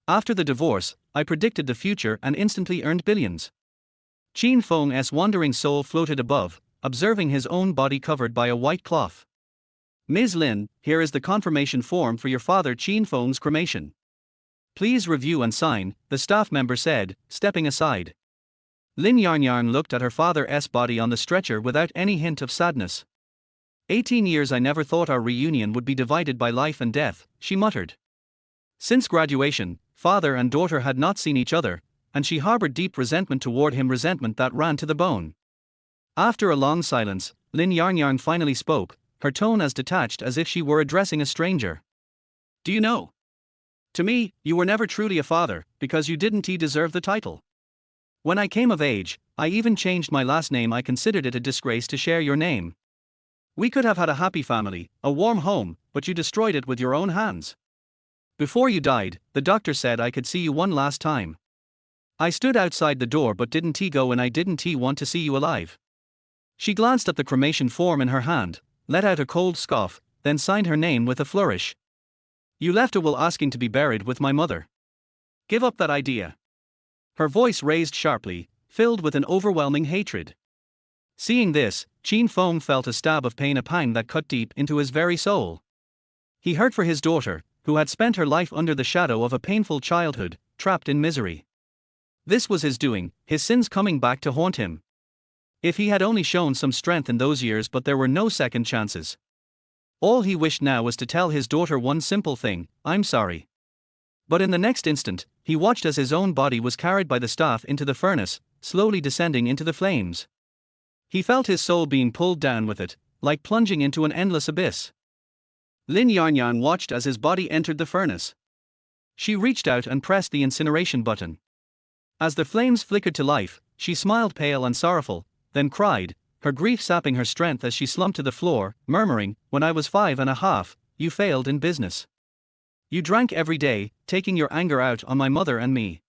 After the divorce, I predicted the future and instantly earned billions. Qin Feng's wandering soul floated above, observing his own body covered by a white cloth. Ms. Lin, here is the confirmation form for your father Qin Feng's cremation. Please review and sign, the staff member said, stepping aside. Lin Yangyang looked at her father's body on the stretcher without any hint of sadness. 18 years I never thought our reunion would be divided by life and death, she muttered. Since graduation, father and daughter had not seen each other, and she harbored deep resentment toward him, resentment that ran to the bone. After a long silence, Lin Yangyang finally spoke, her tone as detached as if she were addressing a stranger. Do you know? To me, you were never truly a father, because you didn't deserve the title. When I came of age, I even changed my last name. I considered it a disgrace to share your name. We could have had a happy family, a warm home, but you destroyed it with your own hands. Before you died, the doctor said I could see you one last time. I stood outside the door but didn't go in. I didn't want to see you alive. She glanced at the cremation form in her hand, let out a cold scoff, then signed her name with a flourish. You left a will asking to be buried with my mother. Give up that idea. Her voice raised sharply, filled with an overwhelming hatred. Seeing this, Qin Feng felt a stab of pain, a pang that cut deep into his very soul. He hurt for his daughter, who had spent her life under the shadow of a painful childhood, trapped in misery. This was his doing, his sins coming back to haunt him. If he had only shown some strength in those years, but there were no second chances. All he wished now was to tell his daughter one simple thing: I'm sorry. But in the next instant, he watched as his own body was carried by the staff into the furnace, slowly descending into the flames. He felt his soul being pulled down with it, like plunging into an endless abyss. Lin Yangyang watched as his body entered the furnace. She reached out and pressed the incineration button. As the flames flickered to life, she smiled, pale and sorrowful, then cried, her grief sapping her strength as she slumped to the floor, murmuring, when I was 5.5, you failed in business. You drank every day, taking your anger out on my mother and me.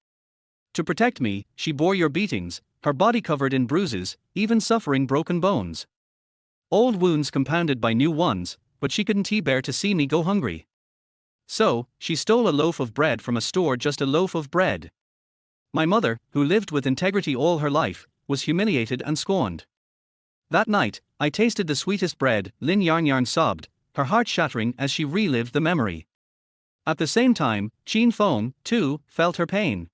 To protect me, she bore your beatings, her body covered in bruises, even suffering broken bones. Old wounds compounded by new ones, but she couldn't bear to see me go hungry. So, she stole a loaf of bread from a store, just a loaf of bread. My mother, who lived with integrity all her life, was humiliated and scorned. That night, I tasted the sweetest bread, Lin Yangyang sobbed, her heart shattering as she relived the memory. At the same time, Qin Feng, too, felt her pain.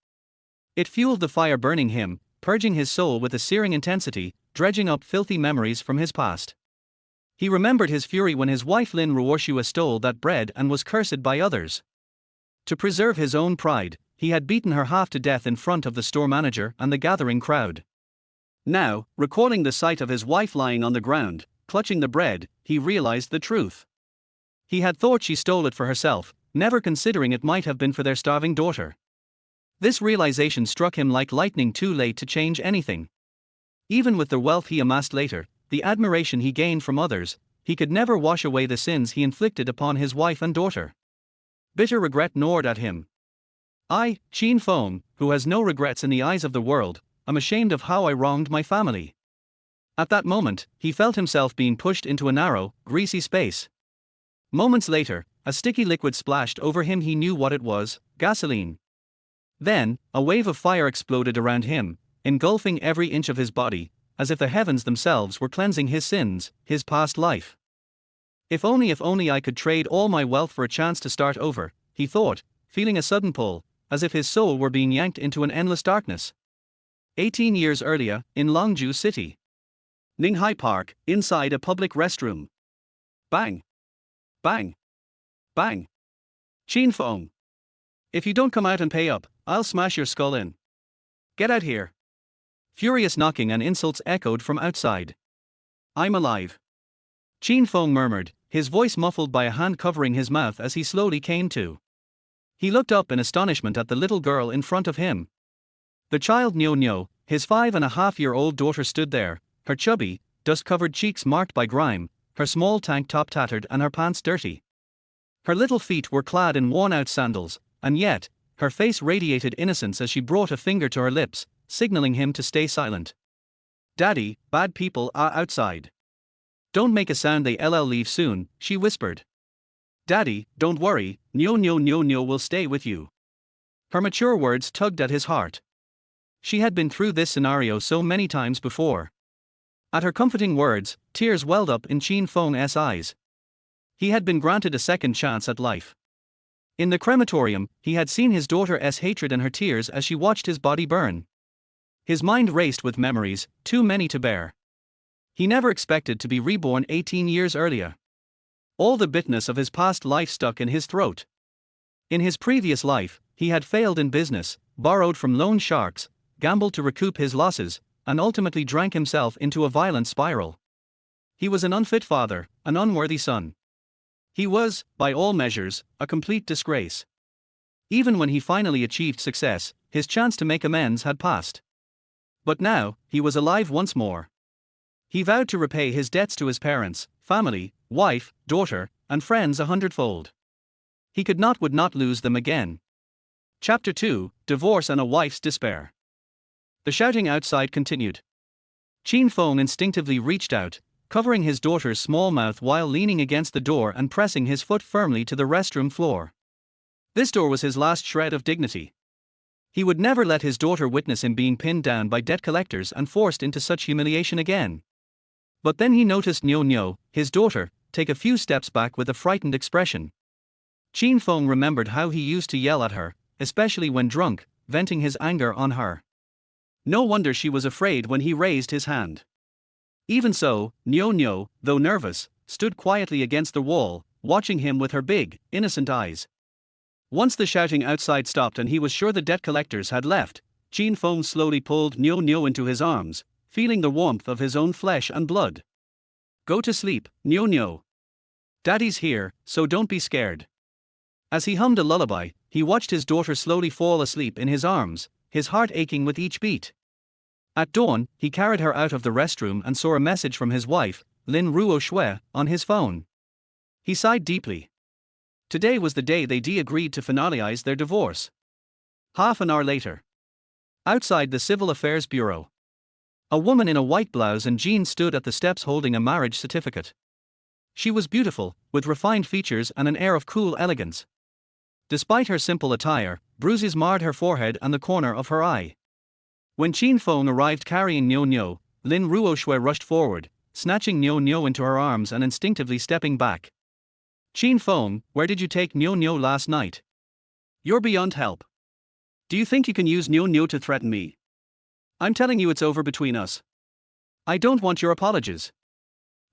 It fueled the fire burning him, purging his soul with a searing intensity, dredging up filthy memories from his past. He remembered his fury when his wife Lin Ruoshua stole that bread and was cursed by others. To preserve his own pride, he had beaten her half to death in front of the store manager and the gathering crowd. Now, recalling the sight of his wife lying on the ground, clutching the bread, he realized the truth. He had thought she stole it for herself, never considering it might have been for their starving daughter. This realization struck him like lightning, too late to change anything. Even with the wealth he amassed later, the admiration he gained from others, he could never wash away the sins he inflicted upon his wife and daughter. Bitter regret gnawed at him. I, Qin Feng, who has no regrets in the eyes of the world, am ashamed of how I wronged my family. At that moment, he felt himself being pushed into a narrow, greasy space. Moments later, a sticky liquid splashed over him. He knew what it was: gasoline. Then, a wave of fire exploded around him, engulfing every inch of his body, as if the heavens themselves were cleansing his sins, his past life. If only I could trade all my wealth for a chance to start over, he thought, feeling a sudden pull, as if his soul were being yanked into an endless darkness. 18 years earlier, in Longju City. Ninghai Park, inside a public restroom. Bang! Bang! Bang! Qin Feng. If you don't come out and pay up, I'll smash your skull in. Get out here. Furious knocking and insults echoed from outside. I'm alive. Qin Feng murmured, his voice muffled by a hand covering his mouth as he slowly came to. He looked up in astonishment at the little girl in front of him. The child Nyo, his 5.5-year-old daughter, stood there, her chubby, dust-covered cheeks marked by grime, her small tank top tattered and her pants dirty. Her little feet were clad in worn-out sandals, and yet, her face radiated innocence as she brought a finger to her lips, signaling him to stay silent. Daddy, bad people are outside. Don't make a sound, they'll leave soon, she whispered. Daddy, don't worry, Nyo will stay with you. Her mature words tugged at his heart. She had been through this scenario so many times before. At her comforting words, tears welled up in Qin Feng's eyes. He had been granted a second chance at life. In the crematorium, he had seen his daughter's hatred and her tears as she watched his body burn. His mind raced with memories, too many to bear. He never expected to be reborn 18 years earlier. All the bitterness of his past life stuck in his throat. In his previous life, he had failed in business, borrowed from loan sharks, gambled to recoup his losses, and ultimately drank himself into a violent spiral. He was an unfit father, an unworthy son. He was, by all measures, a complete disgrace. Even when he finally achieved success, his chance to make amends had passed. But now, he was alive once more. He vowed to repay his debts to his parents, family, wife, daughter, and friends 100-fold. He would not lose them again. Chapter 2: Divorce and a Wife's Despair. The shouting outside continued. Qin Feng instinctively reached out, covering his daughter's small mouth while leaning against the door and pressing his foot firmly to the restroom floor. This door was his last shred of dignity. He would never let his daughter witness him being pinned down by debt collectors and forced into such humiliation again. But then he noticed Nyo, his daughter, take a few steps back with a frightened expression. Qin Feng remembered how he used to yell at her, especially when drunk, venting his anger on her. No wonder she was afraid when he raised his hand. Even so, Nyo, though nervous, stood quietly against the wall, watching him with her big, innocent eyes. Once the shouting outside stopped and he was sure the debt collectors had left, Qin Feng slowly pulled Nyo into his arms, feeling the warmth of his own flesh and blood. Go to sleep, Nyo. Daddy's here, so don't be scared. As he hummed a lullaby, he watched his daughter slowly fall asleep in his arms, his heart aching with each beat. At dawn, he carried her out of the restroom and saw a message from his wife, Lin Yangyang, on his phone. He sighed deeply. Today was the day they agreed to finalize their divorce. Half an hour later. Outside the Civil Affairs Bureau. A woman in a white blouse and jeans stood at the steps holding a marriage certificate. She was beautiful, with refined features and an air of cool elegance. Despite her simple attire, bruises marred her forehead and the corner of her eye. When Qin Feng arrived carrying Nyo, Lin Yangyang rushed forward, snatching Nyo into her arms and instinctively stepping back. Qin Feng, where did you take Nyo last night? You're beyond help. Do you think you can use Nyo to threaten me? I'm telling you it's over between us. I don't want your apologies.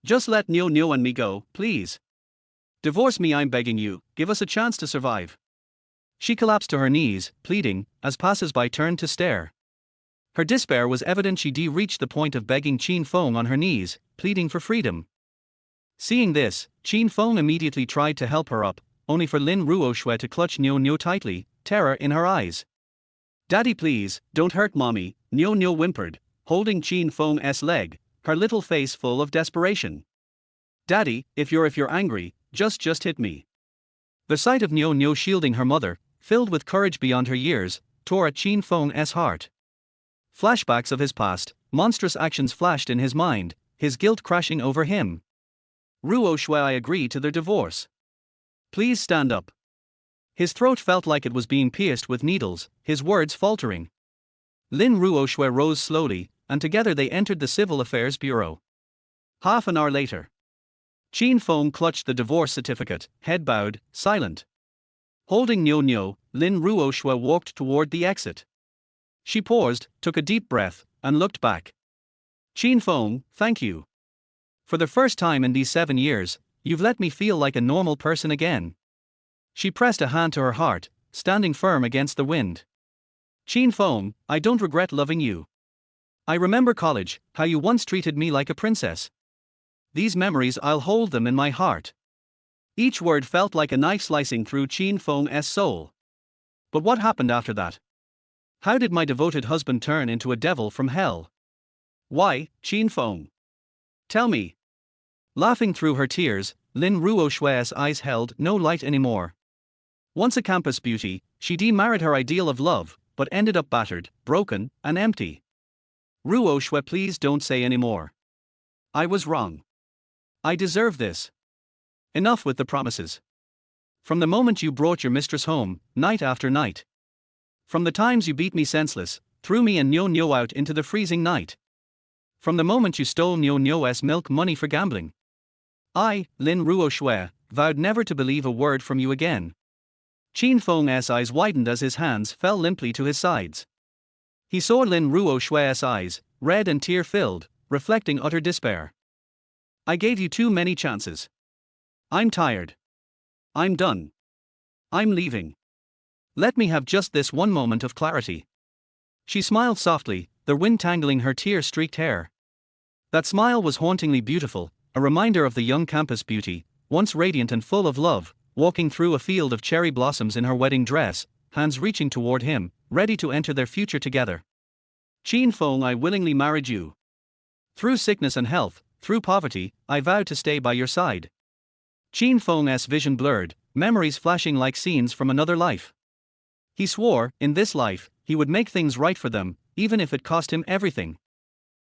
Just let Nyo and me go, please. Divorce me, I'm begging you, give us a chance to survive. She collapsed to her knees, pleading, as passers-by turned to stare. Her despair was evident. She reached the point of begging Qin Feng on her knees, pleading for freedom. Seeing this, Qin Feng immediately tried to help her up, only for Lin Yangyang to clutch Nyo tightly, terror in her eyes. Daddy, please, don't hurt mommy, Nyo whimpered, holding Qin Feng's leg, her little face full of desperation. Daddy, if you're angry, just hit me. The sight of Nyo shielding her mother, filled with courage beyond her years, tore at Qin Feng's heart. Flashbacks of his past, monstrous actions flashed in his mind, his guilt crashing over him. Yangyang, I agree to their divorce. Please stand up. His throat felt like it was being pierced with needles, his words faltering. Lin Yangyang rose slowly, and together they entered the Civil Affairs Bureau. Half an hour later. Qin Feng clutched the divorce certificate, head bowed, silent. Holding Nyo, Lin Yangyang walked toward the exit. She paused, took a deep breath, and looked back. Qin Feng, thank you. For the first time in these 7 years, you've let me feel like a normal person again. She pressed a hand to her heart, standing firm against the wind. Qin Feng, I don't regret loving you. I remember college, how you once treated me like a princess. These memories, I'll hold them in my heart. Each word felt like a knife slicing through Qin Feng's soul. But what happened after that? How did my devoted husband turn into a devil from hell? Why, Qin Feng? Tell me. Laughing through her tears, Lin Yangyang's eyes held no light anymore. Once a campus beauty, she married her ideal of love, but ended up battered, broken, and empty. Yangyang, please don't say anymore. I was wrong. I deserve this. Enough with the promises. From the moment you brought your mistress home, night after night. From the times you beat me senseless, threw me and Nyo Nyo out into the freezing night. From the moment you stole Nyo Nyo's milk money for gambling. I, Lin Ruo Shui, vowed never to believe a word from you again. Qin Feng's eyes widened as his hands fell limply to his sides. He saw Lin Ruo Shui's eyes, red and tear-filled, reflecting utter despair. I gave you too many chances. I'm tired. I'm done. I'm leaving. Let me have just this one moment of clarity. She smiled softly, the wind tangling her tear-streaked hair. That smile was hauntingly beautiful, a reminder of the young campus beauty, once radiant and full of love, walking through a field of cherry blossoms in her wedding dress, hands reaching toward him, ready to enter their future together. Qin Feng, I willingly married you. Through sickness and health, through poverty, I vowed to stay by your side. Qin Feng's vision blurred, memories flashing like scenes from another life. He swore, in this life, he would make things right for them, even if it cost him everything.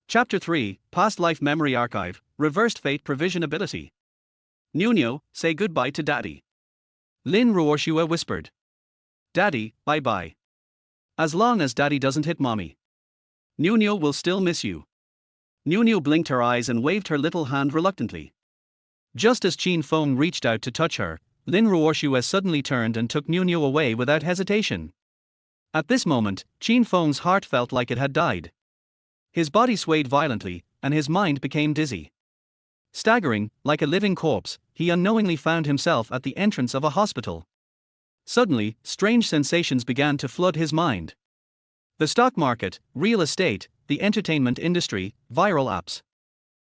Chapter 3, Past Life Memory Archive, Reversed Fate Provision Ability. Nyo Nyo, say goodbye to Daddy. Lin Ruoshua whispered. Daddy, bye-bye. As long as Daddy doesn't hit Mommy. Nyo Nyo will still miss you. Nyo Nyo blinked her eyes and waved her little hand reluctantly. Just as Qin Feng reached out to touch her, Lin Ruoshua suddenly turned and took Nyo Nyo away without hesitation. At this moment, Qin Feng's heart felt like it had died. His body swayed violently, and his mind became dizzy. Staggering, like a living corpse, he unknowingly found himself at the entrance of a hospital. Suddenly, strange sensations began to flood his mind. The stock market, real estate, the entertainment industry, viral apps.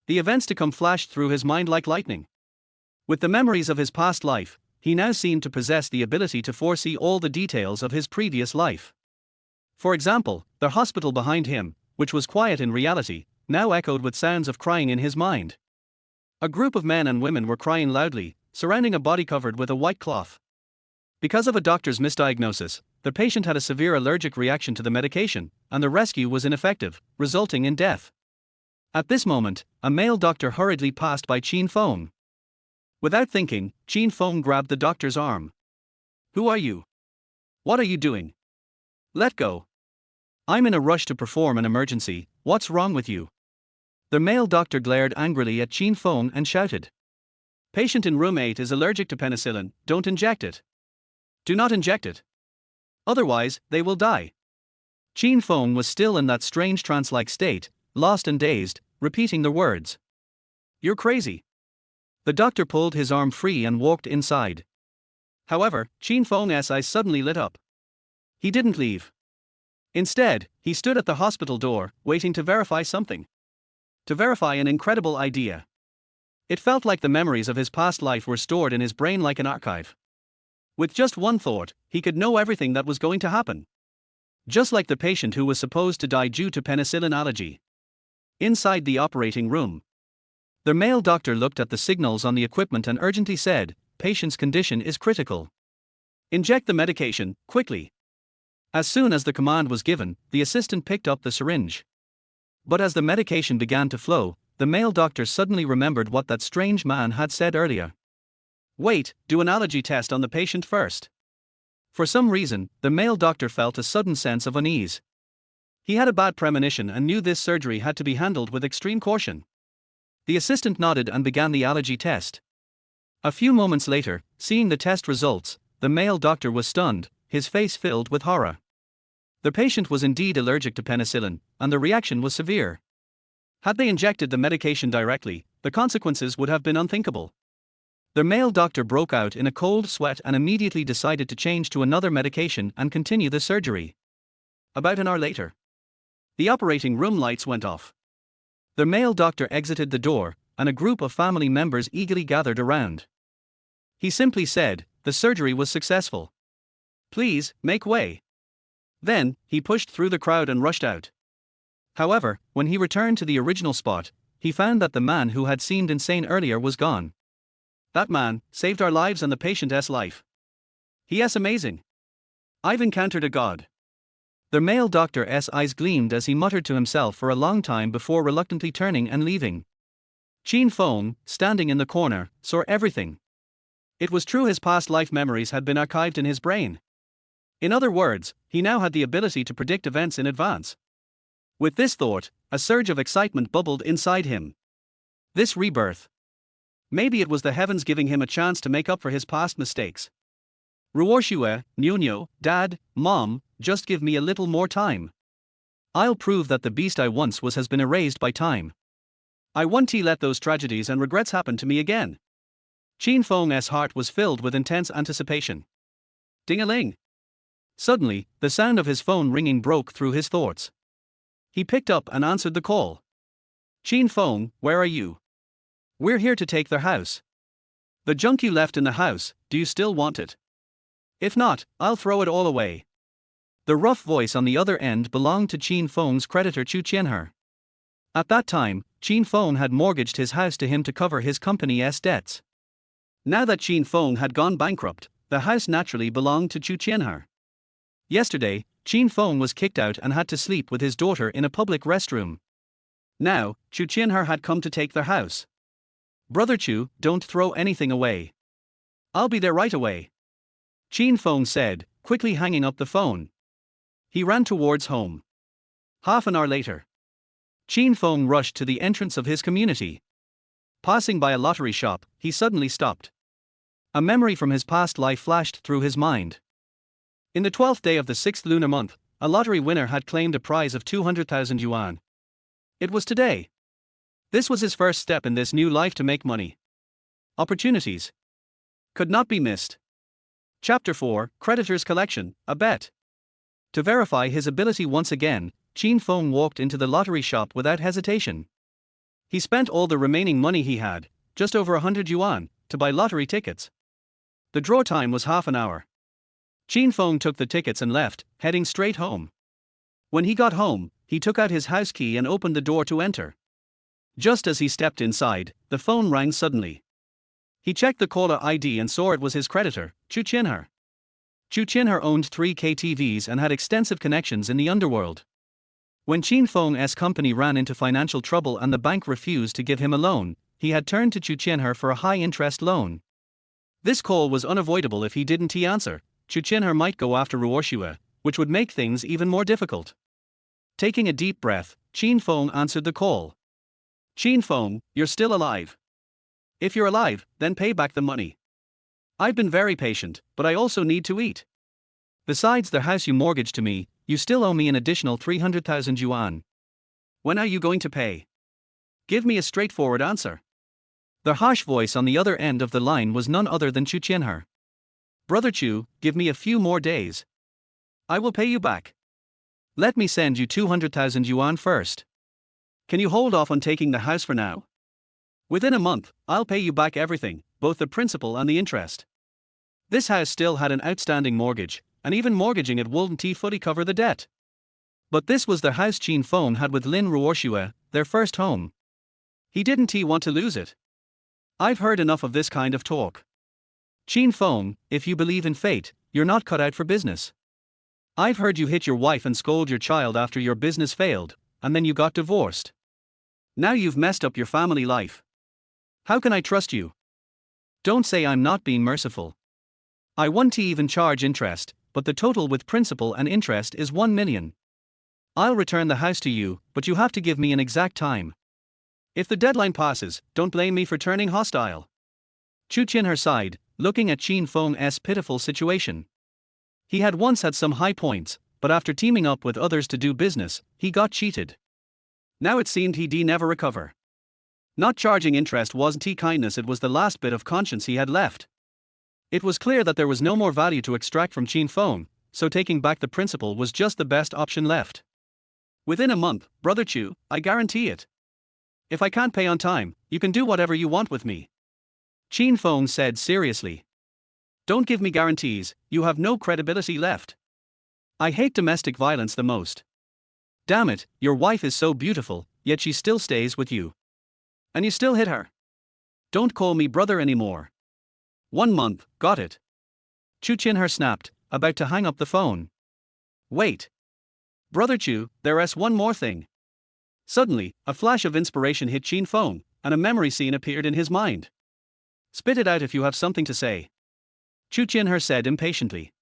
The events to come flashed through his mind like lightning. With the memories of his past life, he now seemed to possess the ability to foresee all the details of his previous life. For example, the hospital behind him, which was quiet in reality, now echoed with sounds of crying in his mind. A group of men and women were crying loudly, surrounding a body covered with a white cloth. Because of a doctor's misdiagnosis, the patient had a severe allergic reaction to the medication, and the rescue was ineffective, resulting in death. At this moment, a male doctor hurriedly passed by Qin Feng. Without thinking, Qin Feng grabbed the doctor's arm. Who are you? What are you doing? Let go. I'm in a rush to perform an emergency, what's wrong with you? The male doctor glared angrily at Qin Feng and shouted. Patient in room 8 is allergic to penicillin, don't inject it. Do not inject it. Otherwise, they will die. Qin Feng was still in that strange trance-like state, lost and dazed, repeating the words. You're crazy. The doctor pulled his arm free and walked inside. However, Qin Feng's eyes suddenly lit up. He didn't leave. Instead, he stood at the hospital door, waiting to verify something. To verify an incredible idea. It felt like the memories of his past life were stored in his brain like an archive. With just one thought, he could know everything that was going to happen. Just like the patient who was supposed to die due to penicillin allergy. Inside the operating room, the male doctor looked at the signals on the equipment and urgently said, patient's condition is critical. Inject the medication, quickly. As soon as the command was given, the assistant picked up the syringe. But as the medication began to flow, the male doctor suddenly remembered what that strange man had said earlier. Wait, do an allergy test on the patient first. For some reason, the male doctor felt a sudden sense of unease. He had a bad premonition and knew this surgery had to be handled with extreme caution. The assistant nodded and began the allergy test. A few moments later, seeing the test results, the male doctor was stunned, his face filled with horror. The patient was indeed allergic to penicillin, and the reaction was severe. Had they injected the medication directly, the consequences would have been unthinkable. The male doctor broke out in a cold sweat and immediately decided to change to another medication and continue the surgery. About an hour later, the operating room lights went off. The male doctor exited the door, and a group of family members eagerly gathered around. He simply said, the surgery was successful. Please, make way. Then, he pushed through the crowd and rushed out. However, when he returned to the original spot, he found that the man who had seemed insane earlier was gone. That man saved our lives and the patient's life. He is amazing. I've encountered a god. The male doctor's eyes gleamed as he muttered to himself for a long time before reluctantly turning and leaving. Qin Feng, standing in the corner, saw everything. It was true, his past life memories had been archived in his brain. In other words, he now had the ability to predict events in advance. With this thought, a surge of excitement bubbled inside him. This rebirth. Maybe it was the heavens giving him a chance to make up for his past mistakes. Ruoshue, Nyonyo, Dad, Mom, just give me a little more time. I'll prove that the beast I once was has been erased by time. I won't let those tragedies and regrets happen to me again. Qin Feng's heart was filled with intense anticipation. Ding-a-ling. Suddenly, the sound of his phone ringing broke through his thoughts. He picked up and answered the call. Qin Feng, where are you? We're here to take their house. The junk you left in the house, do you still want it? If not, I'll throw it all away. The rough voice on the other end belonged to Qin Feng's creditor Chu Qianhe. At that time, Qin Feng had mortgaged his house to him to cover his company's debts. Now that Qin Feng had gone bankrupt, the house naturally belonged to Chu Qianhe. Yesterday, Qin Feng was kicked out and had to sleep with his daughter in a public restroom. Now, Chu Qianhe had come to take their house. Brother Chu, don't throw anything away. I'll be there right away. Qin Feng said, quickly hanging up the phone. He ran towards home. Half an hour later, Qin Feng rushed to the entrance of his community. Passing by a lottery shop, he suddenly stopped. A memory from his past life flashed through his mind. In the 12th day of the 6th lunar month, a lottery winner had claimed a prize of 200,000 yuan. It was today. This was his first step in this new life to make money. Opportunities could not be missed. Chapter 4, Creditor's Collection, a bet. To verify his ability once again, Qin Feng walked into the lottery shop without hesitation. He spent all the remaining money he had, just over 100 yuan, to buy lottery tickets. The draw time was half an hour. Qin Feng took the tickets and left, heading straight home. When he got home, he took out his house key and opened the door to enter. Just as he stepped inside, the phone rang suddenly. He checked the caller ID and saw it was his creditor, Chu Qianhe. Chu Qianhe owned 3 KTVs and had extensive connections in the underworld. When Qin Feng's company ran into financial trouble and the bank refused to give him a loan, he had turned to Chu Qianhe for a high-interest loan. This call was unavoidable. If he didn't answer, Chu Qianhe might go after Ruoshue, which would make things even more difficult. Taking a deep breath, Qin Feng answered the call. Qin Feng, you're still alive. If you're alive, then pay back the money. I've been very patient, but I also need to eat. Besides the house you mortgaged to me, you still owe me an additional 300,000 yuan. When are you going to pay? Give me a straightforward answer. The harsh voice on the other end of the line was none other than Chu Qianhe. Brother Chu, give me a few more days. I will pay you back. Let me send you 200,000 yuan first. Can you hold off on taking the house for now? Within a month, I'll pay you back everything, both the principal and the interest. This house still had an outstanding mortgage, and even mortgaging it wouldn't fully cover the debt. But this was the house Qin Feng had with Lin Ruoshue, their first home. He didn't want to lose it. I've heard enough of this kind of talk. Qin Feng, if you believe in fate, you're not cut out for business. I've heard you hit your wife and scold your child after your business failed, and then you got divorced. Now you've messed up your family life. How can I trust you? Don't say I'm not being merciful. I won't even charge interest, but the total with principal and interest is 1 million. I'll return the house to you, but you have to give me an exact time. If the deadline passes, don't blame me for turning hostile. Chu Qianhe sighed, looking at Qin Feng's pitiful situation. He had once had some high points, but after teaming up with others to do business, he got cheated. Now it seemed he'd never recover. Not charging interest wasn't kindness, it was the last bit of conscience he had left. It was clear that there was no more value to extract from Qin Feng, so taking back the principal was just the best option left. Within a month, Brother Chu, I guarantee it. If I can't pay on time, you can do whatever you want with me. Qin Feng said seriously. Don't give me guarantees, you have no credibility left. I hate domestic violence the most. Damn it, your wife is so beautiful, yet she still stays with you. And you still hit her. Don't call me brother anymore. 1 month, got it. Chu Qianhe snapped, about to hang up the phone. Wait. Brother Chu, there's one more thing. Suddenly, a flash of inspiration hit Qin Feng, and a memory scene appeared in his mind. Spit it out if you have something to say. Chu Qianhe said impatiently.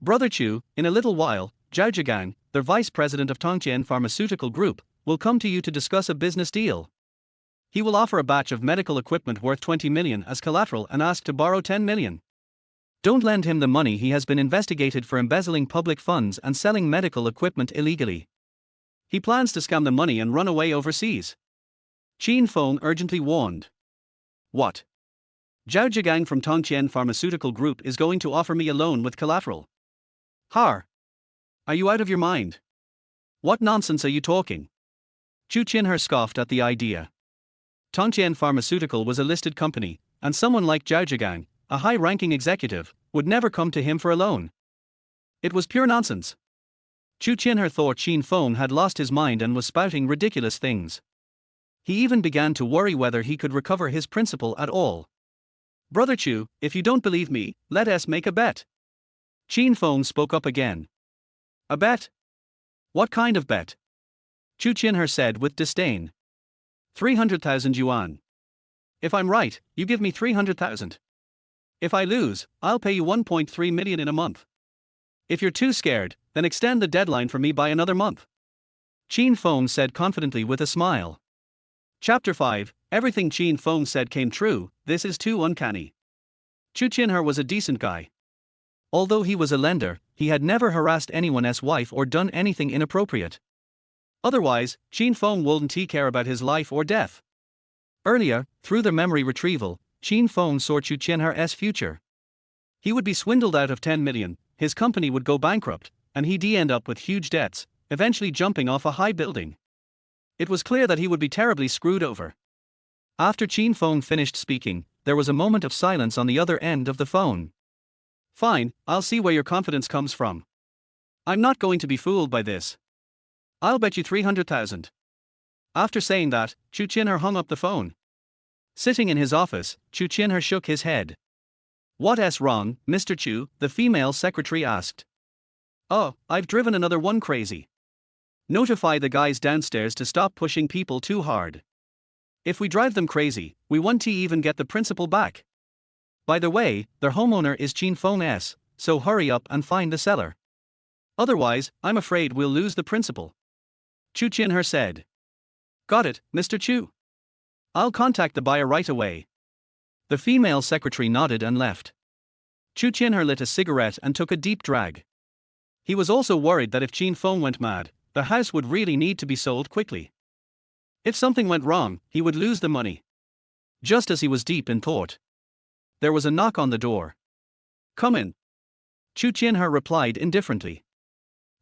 Brother Chu, in a little while, Zhao Zhigang, the vice president of Tongqian Pharmaceutical Group, will come to you to discuss a business deal. He will offer a batch of medical equipment worth 20 million as collateral and ask to borrow 10 million. Don't lend him the money. He has been investigated for embezzling public funds and selling medical equipment illegally. He plans to scam the money and run away overseas. Qin Feng urgently warned. What? Zhao Zhigang from Tongqian Pharmaceutical Group is going to offer me a loan with collateral. Har! Are you out of your mind? What nonsense are you talking? Chu Qinher scoffed at the idea. Tongqian Pharmaceutical was a listed company, and someone like Zhao Zhigang, a high-ranking executive, would never come to him for a loan. It was pure nonsense. Chu Qinher thought Qin Feng had lost his mind and was spouting ridiculous things. He even began to worry whether he could recover his principal at all. Brother Chu, if you don't believe me, let us make a bet. Qin Feng spoke up again. A bet? What kind of bet? Chu Qinher said with disdain. 300,000 yuan. If I'm right, you give me 300,000. If I lose, I'll pay you 1.3 million in a month. If you're too scared, then extend the deadline for me by another month. Qin Feng said confidently with a smile. Chapter 5, Everything Qin Feng said came true. This is too uncanny. Chu Qinher was a decent guy. Although he was a lender, he had never harassed anyone's wife or done anything inappropriate. Otherwise, Qin Feng wouldn't care about his life or death. Earlier, through the memory retrieval, Qin Feng saw Chu Qinher's future. He would be swindled out of 10 million, his company would go bankrupt, and he'd end up with huge debts, eventually jumping off a high building. It was clear that he would be terribly screwed over. After Qin Feng finished speaking, there was a moment of silence on the other end of the phone. Fine, I'll see where your confidence comes from. I'm not going to be fooled by this. I'll bet you 300,000. After saying that, Chu Qinher hung up the phone. Sitting in his office, Chu Qinher shook his head. What's wrong, Mr. Chu? The female secretary asked. Oh, I've driven another one crazy. Notify the guys downstairs to stop pushing people too hard. If we drive them crazy, we won't even get the principal back. By the way, their homeowner is Qin Feng's, so hurry up and find the seller. Otherwise, I'm afraid we'll lose the principal. Chu Qinher said. Got it, Mr. Chu. I'll contact the buyer right away. The female secretary nodded and left. Chu Qinher lit a cigarette and took a deep drag. He was also worried that if Qin Feng went mad, the house would really need to be sold quickly. If something went wrong, he would lose the money. Just as he was deep in thought, there was a knock on the door. Come in. Chu Qinher replied indifferently.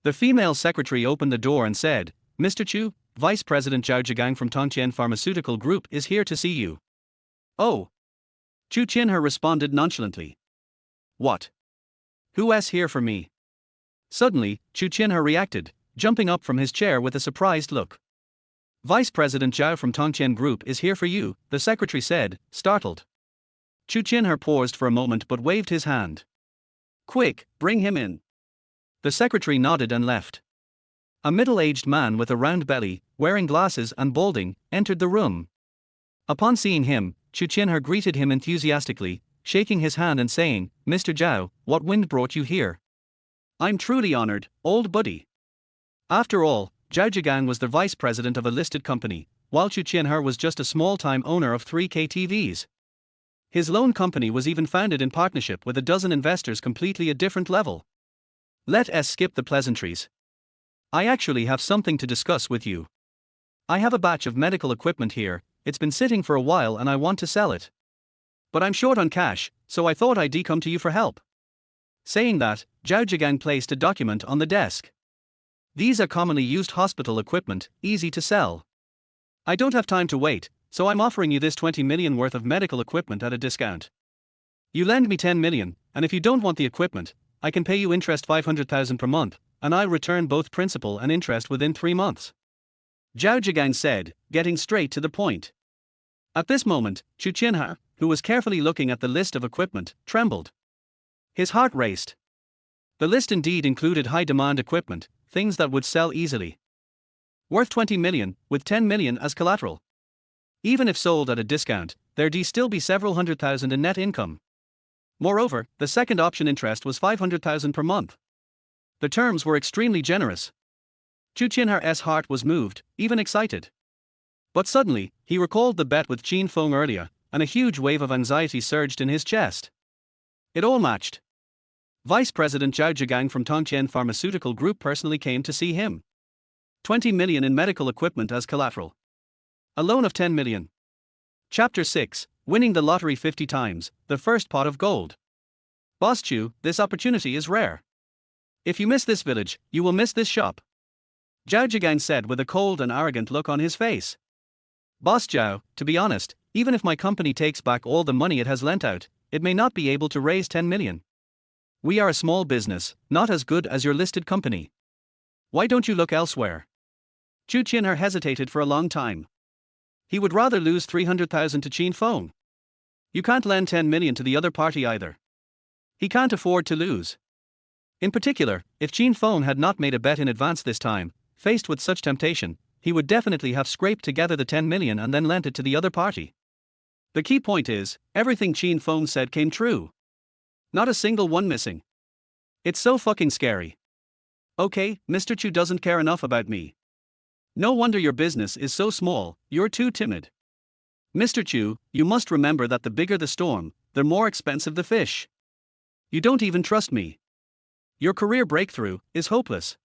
The female secretary opened the door and said, Mr. Chu, Vice President Zhao Zhigang from Tongqian Pharmaceutical Group is here to see you. Oh. Chu Qinher responded nonchalantly. What? Who's here for me? Suddenly, Chu Qinher reacted, jumping up from his chair with a surprised look. Vice President Zhao from Tongqian Group is here for you, the secretary said, startled. Chu Qinher paused for a moment but waved his hand. Quick, bring him in. The secretary nodded and left. A middle-aged man with a round belly, wearing glasses and balding, entered the room. Upon seeing him, Chu Qinher greeted him enthusiastically, shaking his hand and saying, Mr. Zhao, what wind brought you here? I'm truly honored, old buddy. After all, Zhao Zhigang was the vice president of a listed company, while Chu Qinher was just a small-time owner of 3K TVs. His loan company was even founded in partnership with a dozen investors completely a different level. Let's skip the pleasantries. I actually have something to discuss with you. I have a batch of medical equipment here, it's been sitting for a while and I want to sell it. But I'm short on cash, so I thought I'd come to you for help. Saying that, Zhao Zhigang placed a document on the desk. These are commonly used hospital equipment, easy to sell. I don't have time to wait, so I'm offering you this 20 million worth of medical equipment at a discount. You lend me 10 million, and if you don't want the equipment, I can pay you interest 500,000 per month, and I'll return both principal and interest within 3 months. Zhao Zhigang said, getting straight to the point. At this moment, Chu Qinher, who was carefully looking at the list of equipment, trembled. His heart raced. The list indeed included high-demand equipment, things that would sell easily. Worth 20 million, with 10 million as collateral. Even if sold at a discount, there'd still be several hundred thousand in net income. Moreover, the second option interest was 500,000 per month. The terms were extremely generous. Chu Qinhar's heart was moved, even excited. But suddenly, he recalled the bet with Qin Feng earlier, and a huge wave of anxiety surged in his chest. It all matched. Vice President Zhao Zhigang from Tongqian Pharmaceutical Group personally came to see him. 20 million in medical equipment as collateral. A loan of 10 million. Chapter 6, Winning the Lottery 50 times, the first pot of gold. Boss Chu, this opportunity is rare. If you miss this village, you will miss this shop. Zhao Zhigang said with a cold and arrogant look on his face. Boss Zhao, to be honest, even if my company takes back all the money it has lent out, it may not be able to raise 10 million. We are a small business, not as good as your listed company. Why don't you look elsewhere? Chu Qinhar hesitated for a long time. He would rather lose 300,000 to Qin Feng. You can't lend 10 million to the other party either. He can't afford to lose. In particular, if Qin Feng had not made a bet in advance this time, faced with such temptation, he would definitely have scraped together the 10 million and then lent it to the other party. The key point is, everything Qin Feng said came true. Not a single one missing. It's so fucking scary. Okay, Mr. Chu doesn't care enough about me. No wonder your business is so small, you're too timid. Mr. Chu, you must remember that the bigger the storm, the more expensive the fish. You don't even trust me. Your career breakthrough is hopeless.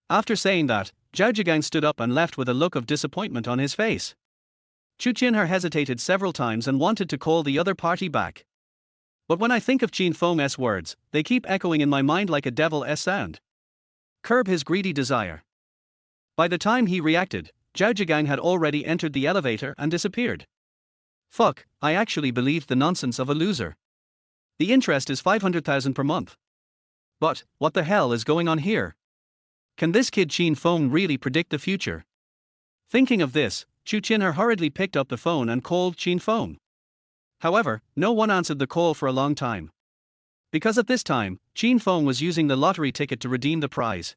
After saying that, Zhao Zhigang stood up and left with a look of disappointment on his face. Chu Qinhar hesitated several times and wanted to call the other party back. But when I think of Qin Feng's words, they keep echoing in my mind like a devil's sound. Curb his greedy desire. By the time he reacted, Zhao Zhigang had already entered the elevator and disappeared. Fuck, I actually believed the nonsense of a loser. The interest is 500,000 per month. But, what the hell is going on here? Can this kid Qin Feng really predict the future? Thinking of this, Chu Qinhar hurriedly picked up the phone and called Qin Feng. However, no one answered the call for a long time. Because at this time, Qin Feng was using the lottery ticket to redeem the prize.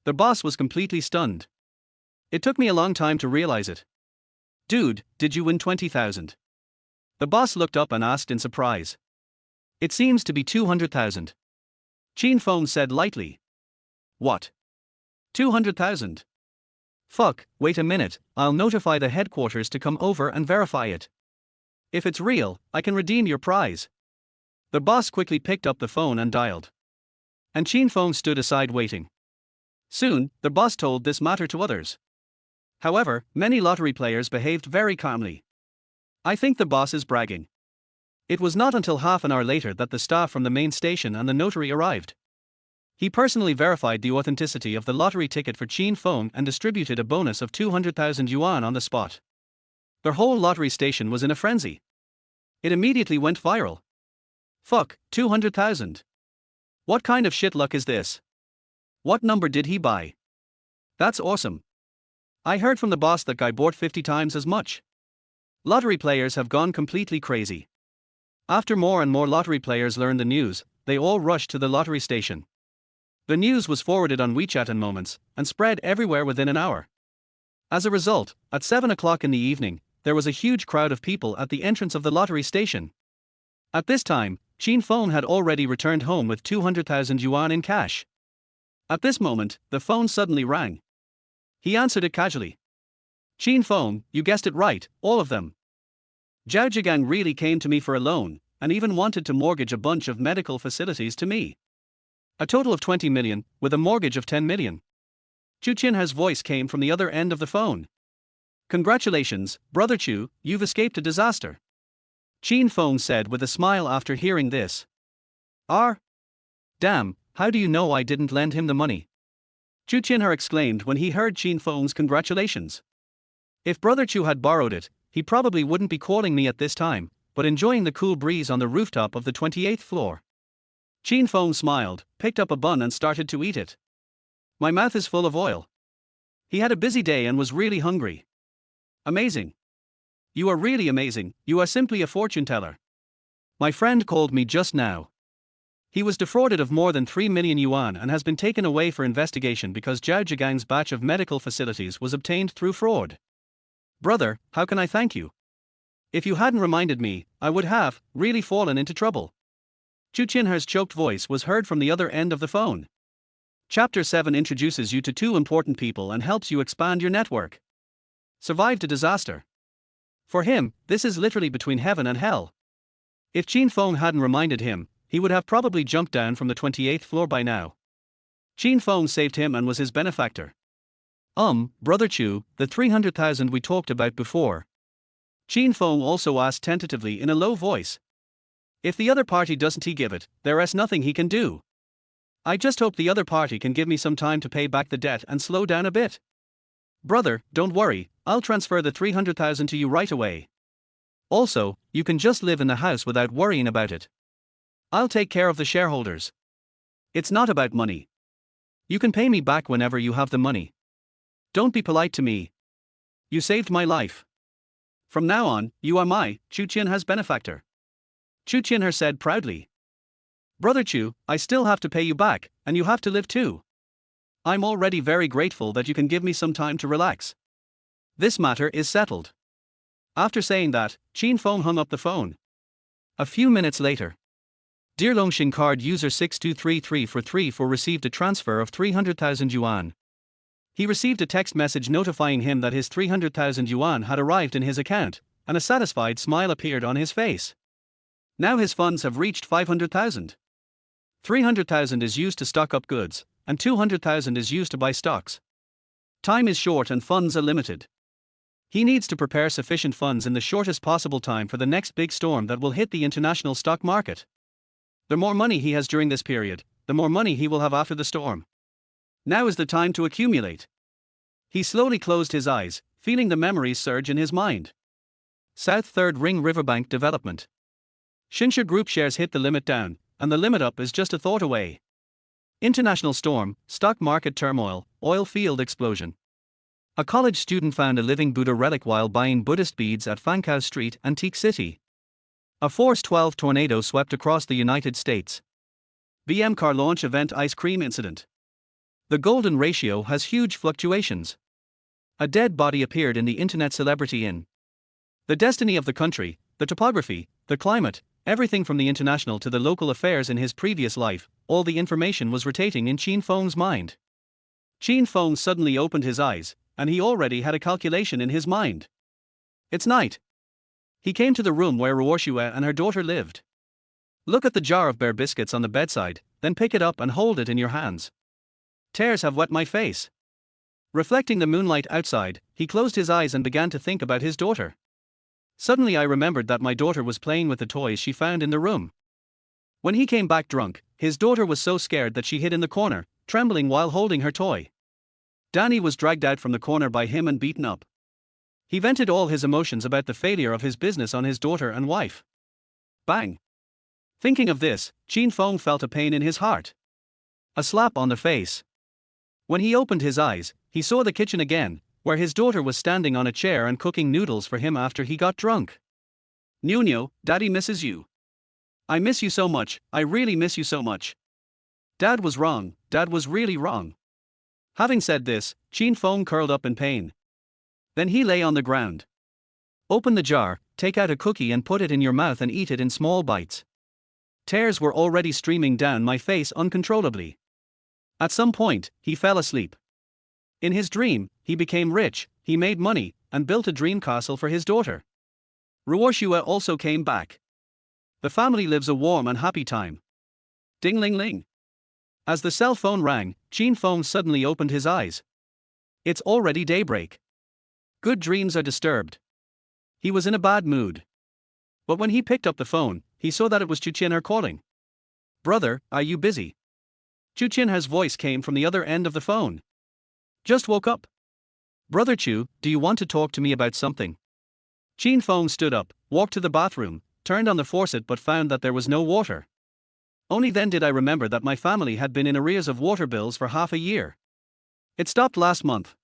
The boss was completely stunned. It took me a long time to realize it. Dude, did you win 20,000? The boss looked up and asked in surprise. It seems to be 200,000. Qin Feng said lightly. What? 200,000? Fuck, wait a minute, I'll notify the headquarters to come over and verify it. If it's real, I can redeem your prize. The boss quickly picked up the phone and dialed. And Qin Feng stood aside waiting. Soon, the boss told this matter to others. However, many lottery players behaved very calmly. I think the boss is bragging. It was not until half an hour later that the staff from the main station and the notary arrived. He personally verified the authenticity of the lottery ticket for Qin Feng and distributed a bonus of 200,000 yuan on the spot. The whole lottery station was in a frenzy. It immediately went viral. Fuck, 200,000. What kind of shit luck is this? What number did he buy? That's awesome. I heard from the boss that guy bought 50 times as much. Lottery players have gone completely crazy. After more and more lottery players learned the news, they all rushed to the lottery station. The news was forwarded on WeChat in moments, and spread everywhere within an hour. As a result, at 7 o'clock in the evening, there was a huge crowd of people at the entrance of the lottery station. At this time, Qin Feng had already returned home with 200,000 yuan in cash. At this moment, the phone suddenly rang. He answered it casually. Qin Feng, you guessed it right, all of them. Zhao Zhigang really came to me for a loan, and even wanted to mortgage a bunch of medical facilities to me. A total of 20 million, with a mortgage of 10 million. Chu Qinhar's voice came from the other end of the phone. Congratulations, Brother Chu, you've escaped a disaster. Qin Feng said with a smile after hearing this. Damn, how do you know I didn't lend him the money? Chu Qinhar exclaimed when he heard Qin Feng's congratulations. If Brother Chu had borrowed it, he probably wouldn't be calling me at this time, but enjoying the cool breeze on the rooftop of the 28th floor. Qin Feng smiled, picked up a bun and started to eat it. My mouth is full of oil. He had a busy day and was really hungry. Amazing. You are really amazing, you are simply a fortune teller. My friend called me just now. He was defrauded of more than 3 million yuan and has been taken away for investigation because Zhao Zhigang's batch of medical facilities was obtained through fraud. Brother, how can I thank you? If you hadn't reminded me, I would have really fallen into trouble. Chu Qinhar's choked voice was heard from the other end of the phone. Chapter 7 introduces you to two important people and helps you expand your network. Survived a disaster. For him, this is literally between heaven and hell. If Qin Feng hadn't reminded him, he would have probably jumped down from the 28th floor by now. Qin Feng saved him and was his benefactor. Brother Chu, the 300,000 we talked about before. Qin Feng also asked tentatively in a low voice. If the other party doesn't he give it, there is nothing he can do. I just hope the other party can give me some time to pay back the debt and slow down a bit. Brother, don't worry, I'll transfer the 300,000 to you right away. Also, you can just live in the house without worrying about it. I'll take care of the shareholders. It's not about money. You can pay me back whenever you have the money. Don't be polite to me. You saved my life. From now on, you are my Chu Qin's benefactor. Chu Qin said proudly. Brother Chu, I still have to pay you back, and you have to live too. I'm already very grateful that you can give me some time to relax. This matter is settled. After saying that, Qin Feng hung up the phone. A few minutes later. Dear Longxing card user 62334 received a transfer of 300,000 yuan. He received a text message notifying him that his 300,000 yuan had arrived in his account, and a satisfied smile appeared on his face. Now his funds have reached 500,000. 300,000 is used to stock up goods, and 200,000 is used to buy stocks. Time is short and funds are limited. He needs to prepare sufficient funds in the shortest possible time for the next big storm that will hit the international stock market. The more money he has during this period, the more money he will have after the storm. Now is the time to accumulate. He slowly closed his eyes, feeling the memories surge in his mind. South Third Ring Riverbank Development. Shinsha Group shares hit the limit down, and the limit up is just a thought away. International storm, stock market turmoil, oil field explosion. A college student found a living Buddha relic while buying Buddhist beads at Fankau Street, Antique City. A Force 12 tornado swept across the United States. BM car launch event ice cream incident. The golden ratio has huge fluctuations. A dead body appeared in the internet celebrity inn. The destiny of the country, the topography, the climate, everything from the international to the local affairs in his previous life, all the information was rotating in Qin Feng's mind. Qin Feng suddenly opened his eyes, and he already had a calculation in his mind. It's night. He came to the room where Ruoshua and her daughter lived. Look at the jar of bear biscuits on the bedside, then pick it up and hold it in your hands. Tears have wet my face. Reflecting the moonlight outside, he closed his eyes and began to think about his daughter. Suddenly I remembered that my daughter was playing with the toys she found in the room. When he came back drunk, his daughter was so scared that she hid in the corner, trembling while holding her toy. Danny was dragged out from the corner by him and beaten up. He vented all his emotions about the failure of his business on his daughter and wife. Bang! Thinking of this, Qin Feng felt a pain in his heart. A slap on the face. When he opened his eyes, he saw the kitchen again, where his daughter was standing on a chair and cooking noodles for him after he got drunk. Nuno, Daddy misses you. I miss you so much, I really miss you so much. Dad was wrong, Dad was really wrong. Having said this, Qin Feng curled up in pain. Then he lay on the ground. Open the jar, take out a cookie and put it in your mouth and eat it in small bites. Tears were already streaming down my face uncontrollably. At some point, he fell asleep. In his dream, he became rich, he made money, and built a dream castle for his daughter. Ruoshua also came back. The family lives a warm and happy time. Ding ling ling. As the cell phone rang, Qin Feng suddenly opened his eyes. It's already daybreak. Good dreams are disturbed. He was in a bad mood. But when he picked up the phone, he saw that it was Chu Qin calling. Brother, are you busy? Chu Qin's voice came from the other end of the phone. Just woke up. Brother Chu, do you want to talk to me about something? Qin Feng stood up, walked to the bathroom, turned on the faucet but found that there was no water. Only then did I remember that my family had been in arrears of water bills for half a year. It stopped last month.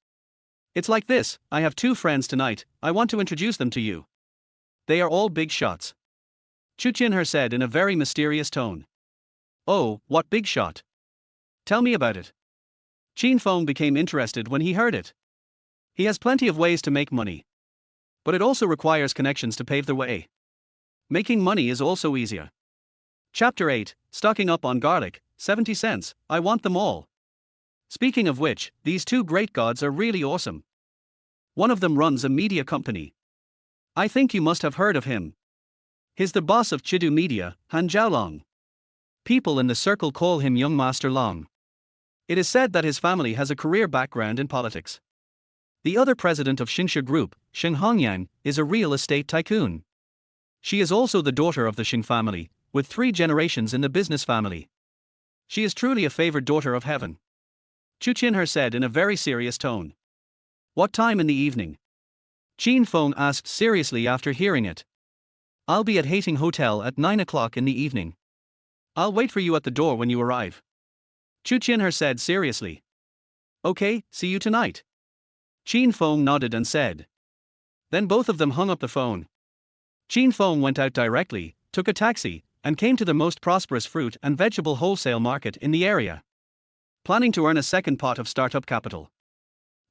It's like this, I have two friends tonight, I want to introduce them to you. They are all big shots. Chu Qin said in a very mysterious tone. Oh, what big shot? Tell me about it. Qin Feng became interested when he heard it. He has plenty of ways to make money. But it also requires connections to pave the way. Making money is also easier. Chapter 8, Stocking up on garlic, 70 cents, I want them all. Speaking of which, these two great gods are really awesome. One of them runs a media company. I think you must have heard of him. He's the boss of Chidu Media, Han Jiaolong. People in the circle call him Young Master Long. It is said that his family has a career background in politics. The other president of Xingsha Group, Lin Yangyang, is a real estate tycoon. She is also the daughter of the Xing family, with 3 generations in the business family. She is truly a favored daughter of heaven. Chu Qinher said in a very serious tone. What time in the evening? Qin Feng asked seriously after hearing it. I'll be at Hating Hotel at 9 o'clock in the evening. I'll wait for you at the door when you arrive. Chu Qinher said seriously. Okay, see you tonight. Qin Feng nodded and said. Then both of them hung up the phone. Qin Feng went out directly, took a taxi, and came to the most prosperous fruit and vegetable wholesale market in the area. Planning to earn a second pot of startup capital.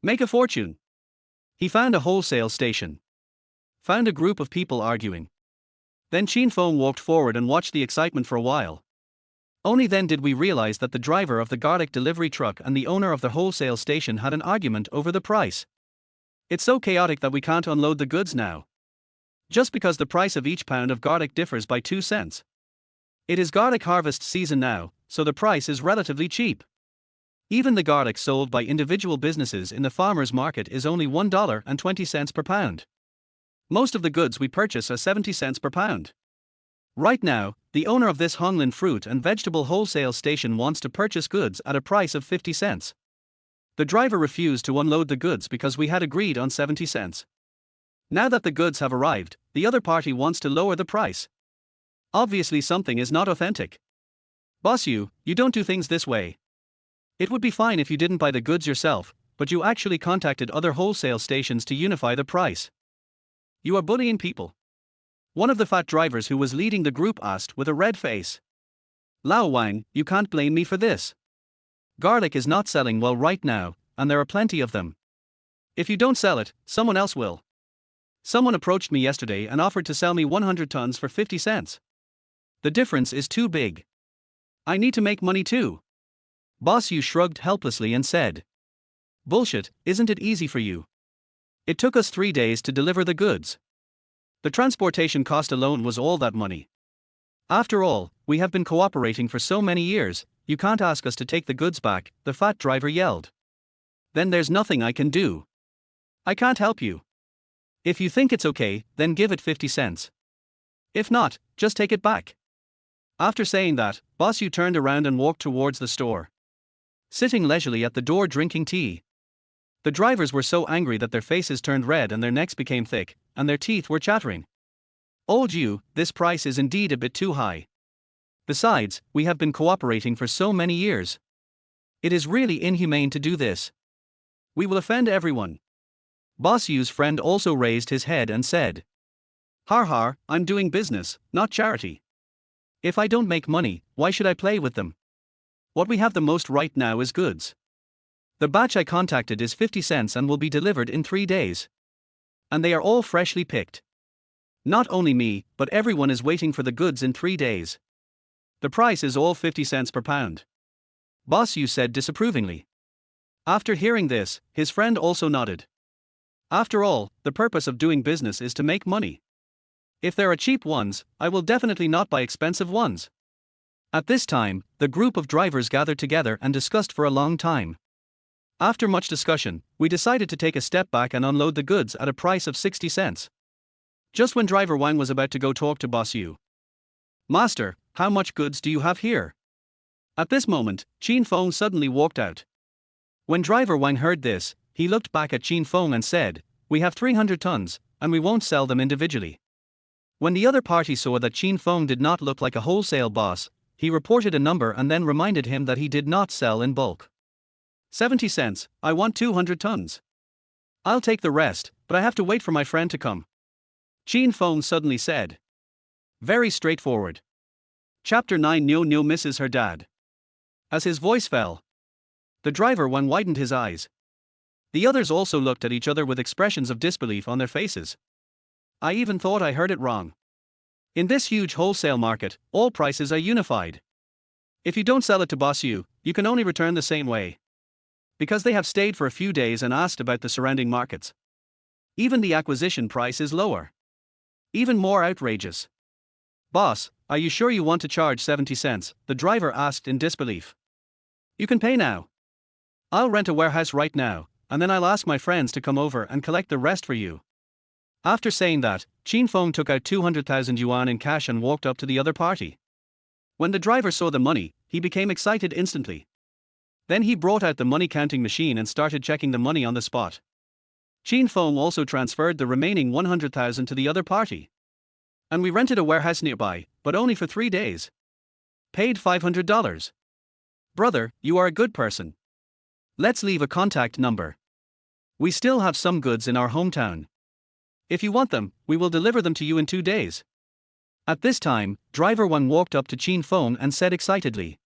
Make a fortune. He found a wholesale station. Found a group of people arguing. Then Qin Feng walked forward and watched the excitement for a while. Only then did we realize that the driver of the garlic delivery truck and the owner of the wholesale station had an argument over the price. It's so chaotic that we can't unload the goods now. Just because the price of each pound of garlic differs by 2 cents. It is garlic harvest season now, so the price is relatively cheap. Even the garlic sold by individual businesses in the farmers' market is only $1.20 per pound. Most of the goods we purchase are 70 cents per pound. Right now, the owner of this Honglin fruit and vegetable wholesale station wants to purchase goods at a price of 50 cents. The driver refused to unload the goods because we had agreed on 70 cents. Now that the goods have arrived, the other party wants to lower the price. Obviously something is not authentic. Boss, you don't do things this way. It would be fine if you didn't buy the goods yourself, but you actually contacted other wholesale stations to unify the price. You are bullying people. One of the fat drivers who was leading the group asked with a red face. Lao Wang, you can't blame me for this. Garlic is not selling well right now, and there are plenty of them. If you don't sell it, someone else will. Someone approached me yesterday and offered to sell me 100 tons for 50 cents. The difference is too big. I need to make money too. Boss Yu shrugged helplessly and said. Bullshit, isn't it easy for you? It took us 3 days to deliver the goods. The transportation cost alone was all that money. After all, we have been cooperating for so many years, you can't ask us to take the goods back, the fat driver yelled. Then there's nothing I can do. I can't help you. If you think it's okay, then give it 50 cents. If not, just take it back. After saying that, Boss Yu turned around and walked towards the store. Sitting leisurely at the door drinking tea. The drivers were so angry that their faces turned red and their necks became thick, and their teeth were chattering. Old Yu, this price is indeed a bit too high. Besides, we have been cooperating for so many years. It is really inhumane to do this. We will offend everyone. Boss Yu's friend also raised his head and said. Har har, I'm doing business, not charity. If I don't make money, why should I play with them? What we have the most right now is goods. The batch I contacted is 50 cents and will be delivered in 3 days. And they are all freshly picked. Not only me, but everyone is waiting for the goods in 3 days. The price is all 50 cents per pound. Boss Yu said disapprovingly. After hearing this, his friend also nodded. After all, the purpose of doing business is to make money. If there are cheap ones, I will definitely not buy expensive ones. At this time, the group of drivers gathered together and discussed for a long time. After much discussion, we decided to take a step back and unload the goods at a price of 60 cents. Just when driver Wang was about to go talk to Boss Yu. Master, how much goods do you have here? At this moment, Qin Feng suddenly walked out. When driver Wang heard this, he looked back at Qin Feng and said, we have 300 tons, and we won't sell them individually. When the other party saw that Qin Feng did not look like a wholesale boss, he reported a number and then reminded him that he did not sell in bulk. 70 cents, I want 200 tons. I'll take the rest, but I have to wait for my friend to come. Qin Feng suddenly said. Very straightforward. Chapter 9 Nyo Nyo misses her dad. As his voice fell, the driver Wang widened his eyes. The others also looked at each other with expressions of disbelief on their faces. I even thought I heard it wrong. In this huge wholesale market, all prices are unified. If you don't sell it to Boss Yu, you can only return the same way. because they have stayed for a few days and asked about the surrounding markets. Even the acquisition price is lower. Even more outrageous. Boss, are you sure you want to charge 70 cents? The driver asked in disbelief. You can pay now. I'll rent a warehouse right now, and then I'll ask my friends to come over and collect the rest for you. After saying that, Qin Feng took out 200,000 yuan in cash and walked up to the other party. When the driver saw the money, he became excited instantly. Then he brought out the money counting machine and started checking the money on the spot. Qin Feng also transferred the remaining 100,000 to the other party. And we rented a warehouse nearby, but only for 3 days. Paid $500. Brother, you are a good person. Let's leave a contact number. We still have some goods in our hometown. If you want them, we will deliver them to you in 2 days. At this time, driver 1 walked up to Qin Feng and said excitedly,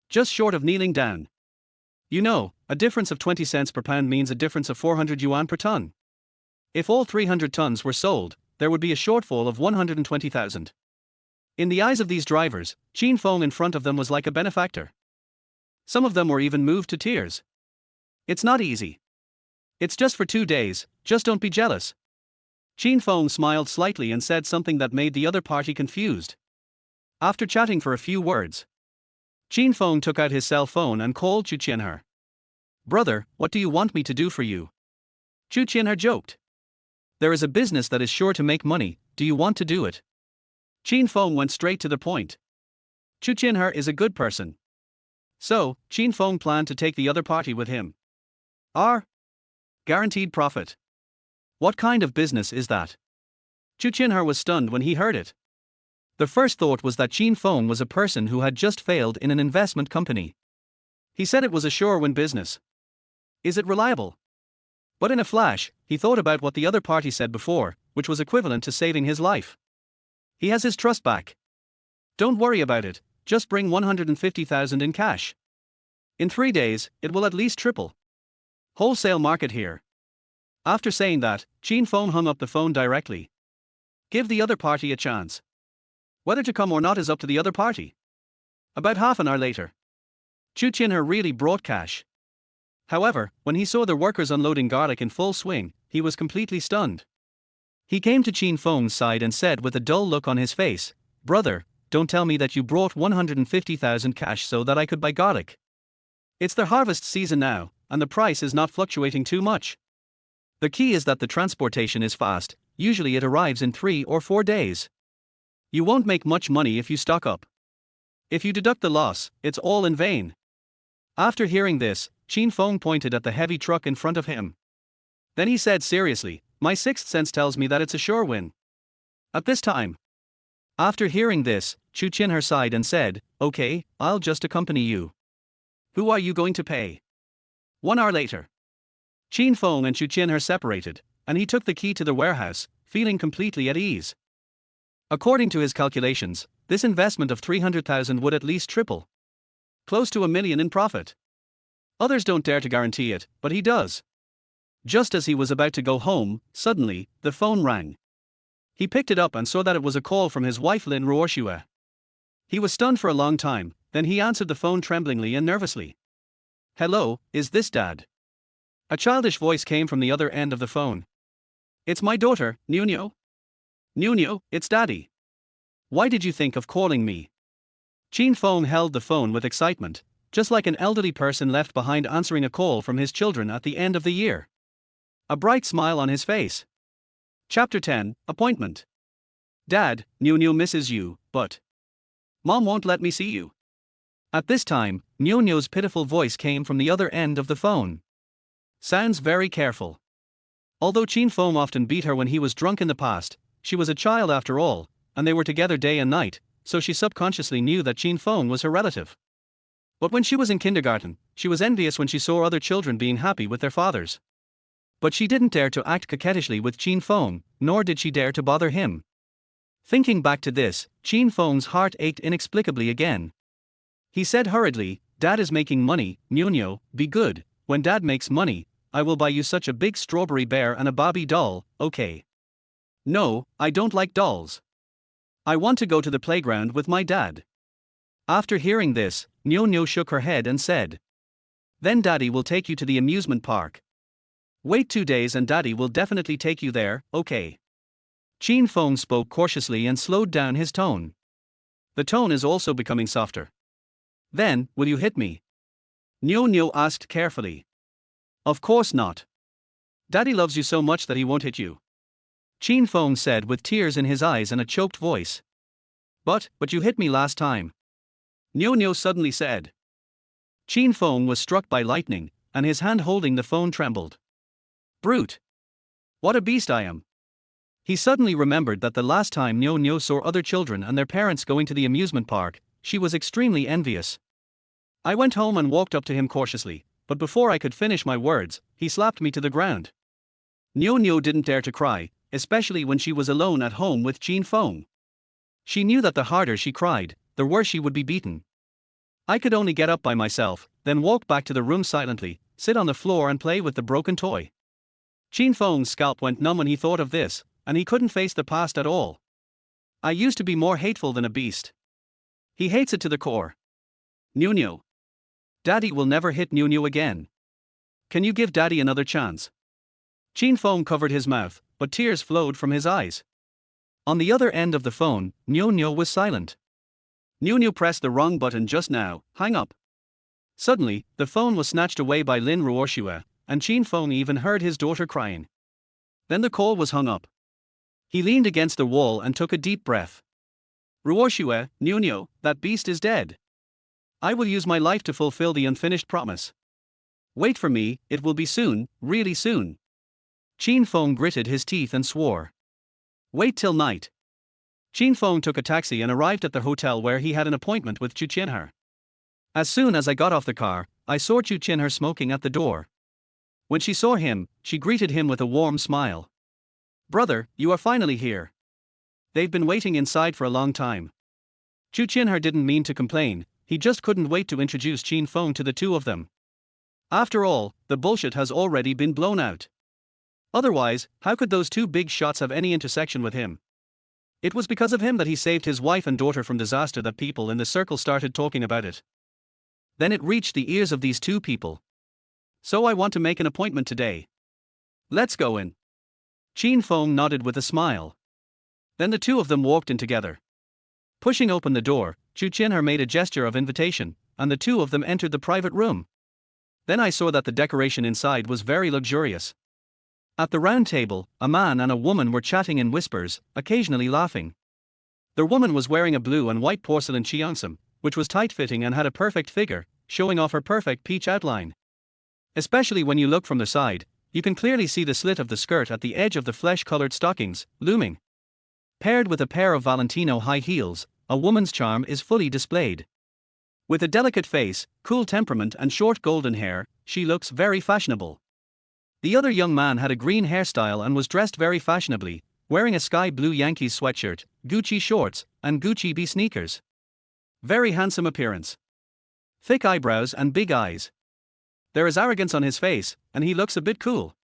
just short of kneeling down. You know, a difference of 20 cents per pound means a difference of 400 yuan per ton. If all 300 tons were sold, there would be a shortfall of 120,000. In the eyes of these drivers, Qin Feng in front of them was like a benefactor. Some of them were even moved to tears. It's not easy. It's just for 2 days, just don't be jealous. Qin Feng smiled slightly and said something that made the other party confused. After chatting for a few words, Qin Feng took out his cell phone and called Chu Qianhe. Brother, what do you want me to do for you? Chu Qianhe joked. There is a business that is sure to make money, do you want to do it? Qin Feng went straight to the point. Chu Qianhe is a good person. So, Qin Feng planned to take the other party with him. Guaranteed profit. What kind of business is that? Chu Qianhe was stunned when he heard it. The first thought was that Qin Feng was a person who had just failed in an investment company. He said it was a sure-win business. Is it reliable? But in a flash, he thought about what the other party said before, which was equivalent to saving his life. He has his trust back. Don't worry about it, just bring 150,000 in cash. In 3 days, it will at least triple. Wholesale market here. After saying that, Qin Feng hung up the phone directly. Give the other party a chance. Whether to come or not is up to the other party. About half an hour later, Chu Qianhe really brought cash. However, when he saw the workers unloading garlic in full swing, he was completely stunned. He came to Qin Feng's side and said with a dull look on his face, Brother, don't tell me that you brought 150,000 cash so that I could buy garlic. It's the harvest season now, and the price is not fluctuating too much. The key is that the transportation is fast, usually it arrives in 3 or 4 days. You won't make much money if you stock up. If you deduct the loss, it's all in vain. After hearing this, Qin Feng pointed at the heavy truck in front of him. Then he said seriously, my sixth sense tells me that it's a sure win. At this time. After hearing this, Chu Qianhe sighed and said, okay, I'll just accompany you. Who are you going to pay? 1 hour later. Qin Feng and Chu Qianhe separated, and he took the key to the warehouse, feeling completely at ease. According to his calculations, this investment of 300,000 would at least triple. Close to $1 million in profit. Others don't dare to guarantee it, but he does. Just as he was about to go home, suddenly, the phone rang. He picked it up and saw that it was a call from his wife Lin Yangyang. He was stunned for a long time, then he answered the phone tremblingly and nervously. Hello, is this Dad? A childish voice came from the other end of the phone. It's my daughter, Nuno. Nuno, it's Daddy. Why did you think of calling me? Qin Feng held the phone with excitement, just like an elderly person left behind answering a call from his children at the end of the year. A bright smile on his face. Chapter 10, Appointment. Dad, Nuno misses you, but Mom won't let me see you. At this time, Nuno's pitiful voice came from the other end of the phone. Sounds very careful. Although Qin Feng often beat her when he was drunk in the past, she was a child after all, and they were together day and night, so she subconsciously knew that Qin Feng was her relative. But when she was in kindergarten, she was envious when she saw other children being happy with their fathers. But she didn't dare to act coquettishly with Qin Feng, nor did she dare to bother him. Thinking back to this, Qin Feng's heart ached inexplicably again. He said hurriedly, Dad is making money, Nuno, be good. When Dad makes money, I will buy you such a big strawberry bear and a Barbie doll, okay? No, I don't like dolls. I want to go to the playground with my dad. After hearing this, Nuno shook her head and said, Then Daddy will take you to the amusement park. Wait 2 days and Daddy will definitely take you there, okay? Qin Feng spoke cautiously and slowed down his tone. The tone is also becoming softer. Then, will you hit me? Nyo asked carefully. Of course not. Daddy loves you so much that he won't hit you. Qin Feng said with tears in his eyes and a choked voice. But you hit me last time. Nyo suddenly said. Qin Feng was struck by lightning, and his hand holding the phone trembled. Brute! What a beast I am! He suddenly remembered that the last time Nyo saw other children and their parents going to the amusement park, she was extremely envious. I went home and walked up to him cautiously, but before I could finish my words, he slapped me to the ground. Nyo didn't dare to cry, especially when she was alone at home with Qin Feng. She knew that the harder she cried, the worse she would be beaten. I could only get up by myself, then walk back to the room silently, sit on the floor and play with the broken toy. Qin Feng's scalp went numb when he thought of this, and he couldn't face the past at all. I used to be more hateful than a beast. He hates it to the core. Nyo. Daddy will never hit Nyo again. Can you give Daddy another chance? Qin Feng covered his mouth, but tears flowed from his eyes. On the other end of the phone, Nyo was silent. Nyo pressed the wrong button just now, hang up. Suddenly, the phone was snatched away by Lin Ruoshua, and Qin Feng even heard his daughter crying. Then the call was hung up. He leaned against the wall and took a deep breath. Ruoshua, Nyo, that beast is dead. I will use my life to fulfill the unfinished promise. Wait for me, it will be soon, really soon. Qin Feng gritted his teeth and swore. Wait till night. Qin Feng took a taxi and arrived at the hotel where he had an appointment with Chu Qinher. As soon as I got off the car, I saw Chu Qinher smoking at the door. When she saw him, she greeted him with a warm smile. Brother, you are finally here. They've been waiting inside for a long time. Chu Qinher didn't mean to complain, he just couldn't wait to introduce Qin Feng to the two of them. After all, the bullshit has already been blown out. Otherwise, how could those two big shots have any intersection with him? It was because of him that he saved his wife and daughter from disaster that people in the circle started talking about it. Then it reached the ears of these two people. So I want to make an appointment today. Let's go in. Qin Feng nodded with a smile. Then the two of them walked in together. Pushing open the door, Chu Qinher made a gesture of invitation, and the two of them entered the private room. Then I saw that the decoration inside was very luxurious. At the round table, a man and a woman were chatting in whispers, occasionally laughing. The woman was wearing a blue and white porcelain cheongsam, which was tight-fitting and had a perfect figure, showing off her perfect peach outline. Especially when you look from the side, you can clearly see the slit of the skirt at the edge of the flesh-colored stockings, looming. Paired with a pair of Valentino high heels, a woman's charm is fully displayed. With a delicate face, cool temperament and short golden hair, she looks very fashionable. The other young man had a green hairstyle and was dressed very fashionably, wearing a sky blue Yankees sweatshirt, Gucci shorts, and Gucci B sneakers. Very handsome appearance. Thick eyebrows and big eyes. There is arrogance on his face, and he looks a bit cool.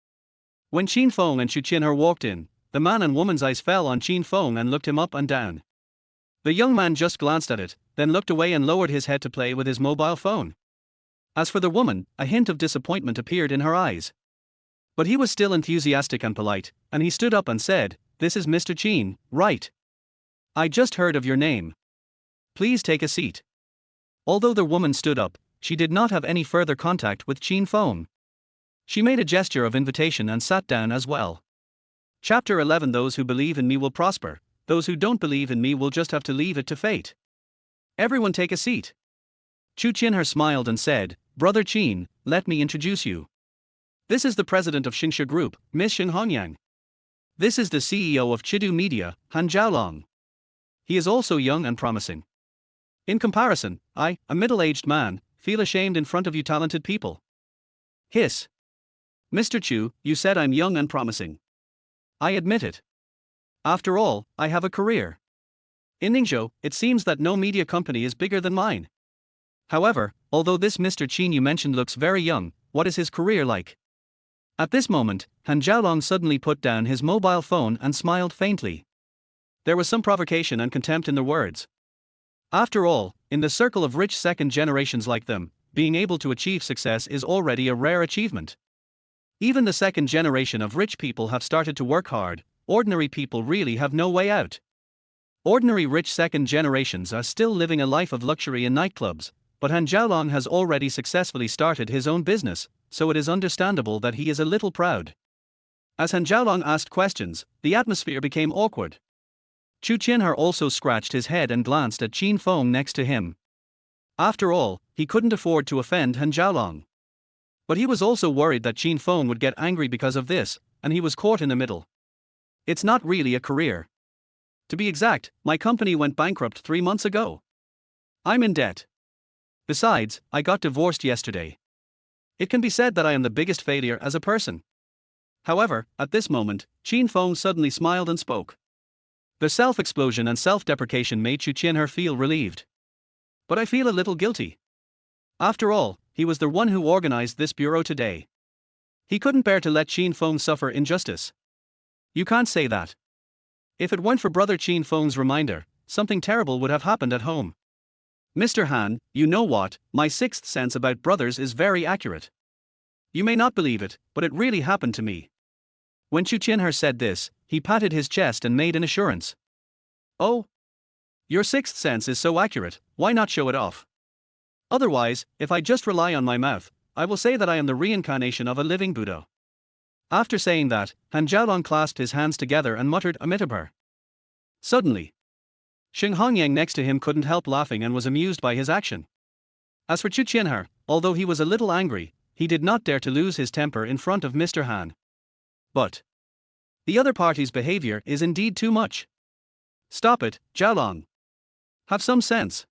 When Qin Feng and Chu Qinher walked in, the man and woman's eyes fell on Qin Feng and looked him up and down. The young man just glanced at it, then looked away and lowered his head to play with his mobile phone. As for the woman, a hint of disappointment appeared in her eyes. But he was still enthusiastic and polite, and he stood up and said, "This is Mr. Qin, right? I just heard of your name. Please take a seat." Although the woman stood up, she did not have any further contact with Qin Feng. She made a gesture of invitation and sat down as well. Chapter 11. Those who believe in me will prosper, those who don't believe in me will just have to leave it to fate. Everyone take a seat. Chu Qinher smiled and said, "Brother Qin, let me introduce you. This is the president of Xingsha Group, Miss Lin Yangyang. This is the CEO of Chidu Media, Han Zhaolong. He is also young and promising. In comparison, I, a middle-aged man, feel ashamed in front of you talented people." Hiss. "Mr. Chu, you said I'm young and promising. I admit it. After all, I have a career. In Ningzhou, it seems that no media company is bigger than mine. However, although this Mr. Qin you mentioned looks very young, what is his career like?" At this moment, Han Zhaolong suddenly put down his mobile phone and smiled faintly. There was some provocation and contempt in the words. After all, in the circle of rich second generations like them, being able to achieve success is already a rare achievement. Even the second generation of rich people have started to work hard. Ordinary people really have no way out. Ordinary rich second generations are still living a life of luxury in nightclubs, but Han Jiaolong has already successfully started his own business, so it is understandable that he is a little proud. As Han Jiaolong asked questions, the atmosphere became awkward. Chu Qinhe also scratched his head and glanced at Qin Feng next to him. After all, he couldn't afford to offend Han Jiaolong. But he was also worried that Qin Feng would get angry because of this, and he was caught in the middle. It's not really a career. To be exact, my company went bankrupt 3 months ago. I'm in debt. Besides, I got divorced yesterday. It can be said that I am the biggest failure as a person. However, at this moment, Qin Feng suddenly smiled and spoke. The self-explosion and self-deprecation made Chu Qinhe feel relieved. But I feel a little guilty. After all, he was the one who organized this bureau today. He couldn't bear to let Qin Feng suffer injustice. You can't say that. If it weren't for Brother Qin Feng's reminder, something terrible would have happened at home. Mr. Han, you know what, my sixth sense about brothers is very accurate. You may not believe it, but it really happened to me. When Chu Qinhe said this, he patted his chest and made an assurance. Oh? Your sixth sense is so accurate, why not show it off? Otherwise, if I just rely on my mouth, I will say that I am the reincarnation of a living Buddha. After saying that, Han Jiaolong clasped his hands together and muttered a mitaper. Suddenly, Xing Hongyang next to him couldn't help laughing and was amused by his action. As for Chu Qinhe, although he was a little angry, he did not dare to lose his temper in front of Mr. Han. But the other party's behavior is indeed too much. Stop it, Jiaolong. Have some sense.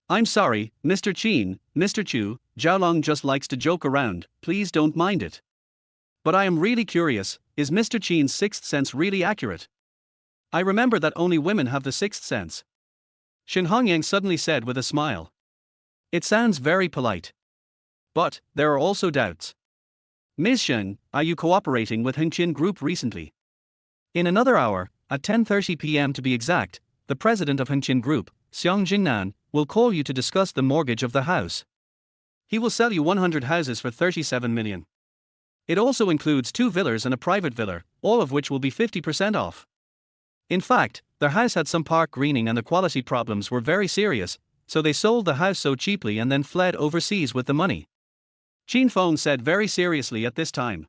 I'm sorry, Mr. Qin, Mr. Chu, Jiaolong just likes to joke around, please don't mind it. But I am really curious, is Mr. Qin's sixth sense really accurate? I remember that only women have the sixth sense. Xing Hongyang suddenly said with a smile. It sounds very polite. But there are also doubts. Ms. Xing, are you cooperating with Hengqin Group recently? In another hour, at 10:30 p.m. to be exact, the president of Hengqin Group, Xiang Jingnan, will call you to discuss the mortgage of the house. He will sell you 100 houses for 37 million. It also includes 2 villas and a private villa, all of which will be 50% off. In fact, their house had some park greening and the quality problems were very serious, so they sold the house so cheaply and then fled overseas with the money. Qin Feng said very seriously at this time.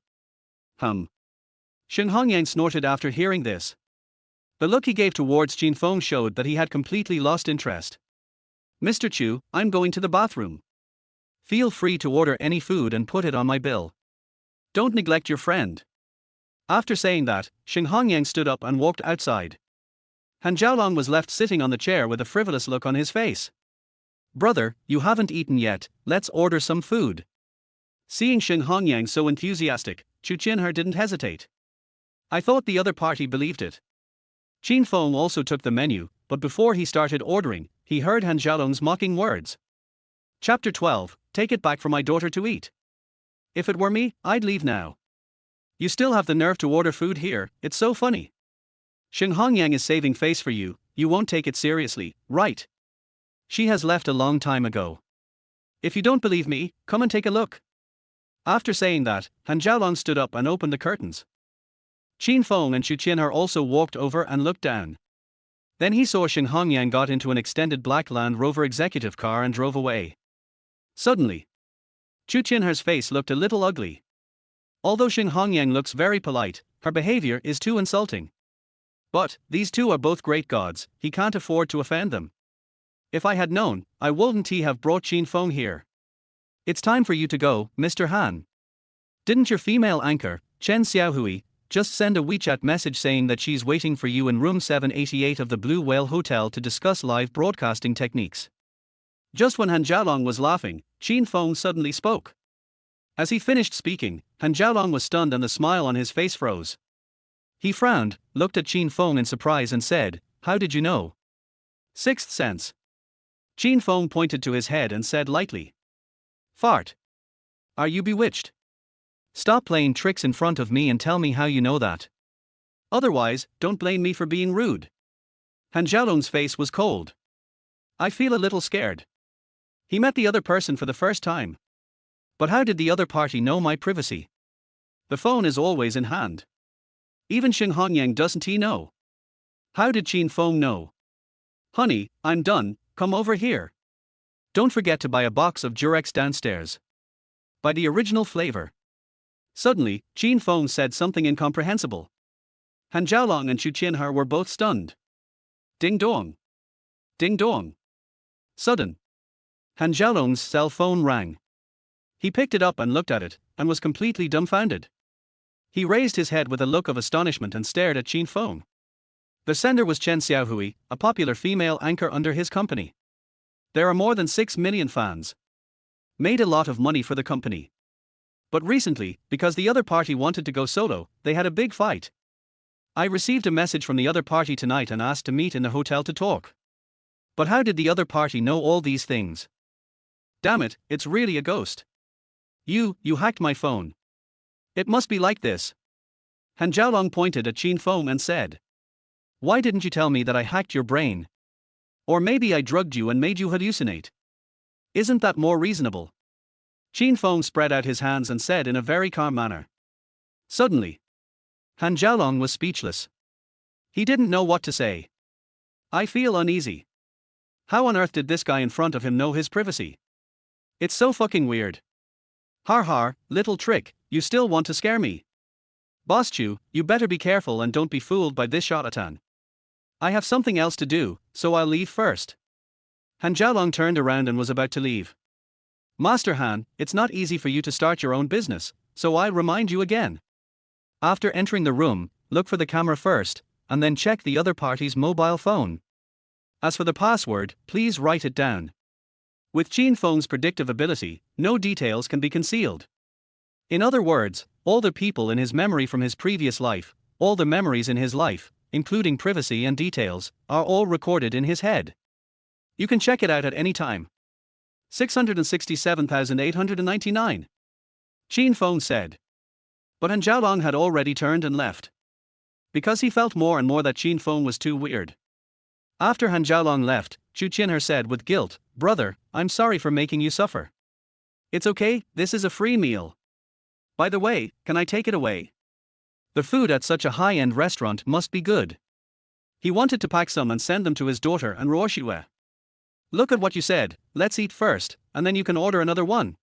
Xing Hongyang snorted after hearing this. The look he gave towards Qin Feng showed that he had completely lost interest. Mr. Chu, I'm going to the bathroom. Feel free to order any food and put it on my bill. Don't neglect your friend. After saying that, Xing Hongyang stood up and walked outside. Han Jiaolong was left sitting on the chair with a frivolous look on his face. Brother, you haven't eaten yet, let's order some food. Seeing Xing Hongyang so enthusiastic, Chu Qinhe didn't hesitate. I thought the other party believed it. Qin Feng also took the menu, but before he started ordering, he heard Han Jiaolong's mocking words. Chapter 12, Take it back for my daughter to eat. If it were me, I'd leave now. You still have the nerve to order food here, it's so funny. Xing Hongyang is saving face for you, you won't take it seriously, right? She has left a long time ago. If you don't believe me, come and take a look. After saying that, Han Jiaolong stood up and opened the curtains. Qin Feng and Chu Qinhe also walked over and looked down. Then he saw Xing Hongyang got into an extended black Land Rover executive car and drove away. Suddenly, Chu Qinhe's face looked a little ugly. Although Xing Hongyang looks very polite, her behavior is too insulting. But these two are both great gods, he can't afford to offend them. If I had known, I wouldn't have brought Qin Feng here. It's time for you to go, Mr. Han. Didn't your female anchor, Chen Xiaohui, just send a WeChat message saying that she's waiting for you in room 788 of the Blue Whale Hotel to discuss live broadcasting techniques? Just when Han Jiaolong was laughing, Qin Feng suddenly spoke. As he finished speaking, Han Jiaolong was stunned and the smile on his face froze. He frowned, looked at Qin Feng in surprise and said, How did you know? Sixth sense. Qin Feng pointed to his head and said lightly. Fart. Are you bewitched? Stop playing tricks in front of me and tell me how you know that. Otherwise, don't blame me for being rude. Han Jiaolong's face was cold. I feel a little scared. He met the other person for the first time. But how did the other party know my privacy? The phone is always in hand. Even Qin Hongyang doesn't he know? How did Qin Feng know? Honey, I'm done, come over here. Don't forget to buy a box of Durex downstairs. Buy the original flavor. Suddenly, Qin Feng said something incomprehensible. Han Jiaolong and Chu Qinhe were both stunned. Ding dong. Ding dong. Sudden. Han Jiaolong's cell phone rang. He picked it up and looked at it, and was completely dumbfounded. He raised his head with a look of astonishment and stared at Qin Feng. The sender was Chen Xiaohui, a popular female anchor under his company. There are more than 6 million fans. Made a lot of money for the company. But recently, because the other party wanted to go solo, they had a big fight. I received a message from the other party tonight and asked to meet in the hotel to talk. But how did the other party know all these things? Damn it, it's really a ghost. You hacked my phone. It must be like this. Han Jiaolong pointed at Qin Feng and said. Why didn't you tell me that I hacked your brain? Or maybe I drugged you and made you hallucinate. Isn't that more reasonable? Qin Feng spread out his hands and said in a very calm manner. Suddenly, Han Jiaolong was speechless. He didn't know what to say. I feel uneasy. How on earth did this guy in front of him know his privacy? It's so fucking weird. Har har, little trick, you still want to scare me. Boss Chu, you better be careful and don't be fooled by this charlatan. I have something else to do, so I'll leave first. Han Jiaolong turned around and was about to leave. Master Han, it's not easy for you to start your own business, so I remind you again. After entering the room, look for the camera first, and then check the other party's mobile phone. As for the password, please write it down. With Qin Feng's predictive ability, no details can be concealed. In other words, all the people in his memory from his previous life, all the memories in his life, including privacy and details, are all recorded in his head. You can check it out at any time. 667,899. Qin Feng said. But Han Jiaolong had already turned and left. Because he felt more and more that Qin Feng was too weird. After Han Jiaolong left, Chu Qinhe said with guilt, Brother, I'm sorry for making you suffer. It's okay, this is a free meal. By the way, can I take it away? The food at such a high-end restaurant must be good. He wanted to pack some and send them to his daughter and Ruoxue. Look at what you said, let's eat first, and then you can order another one.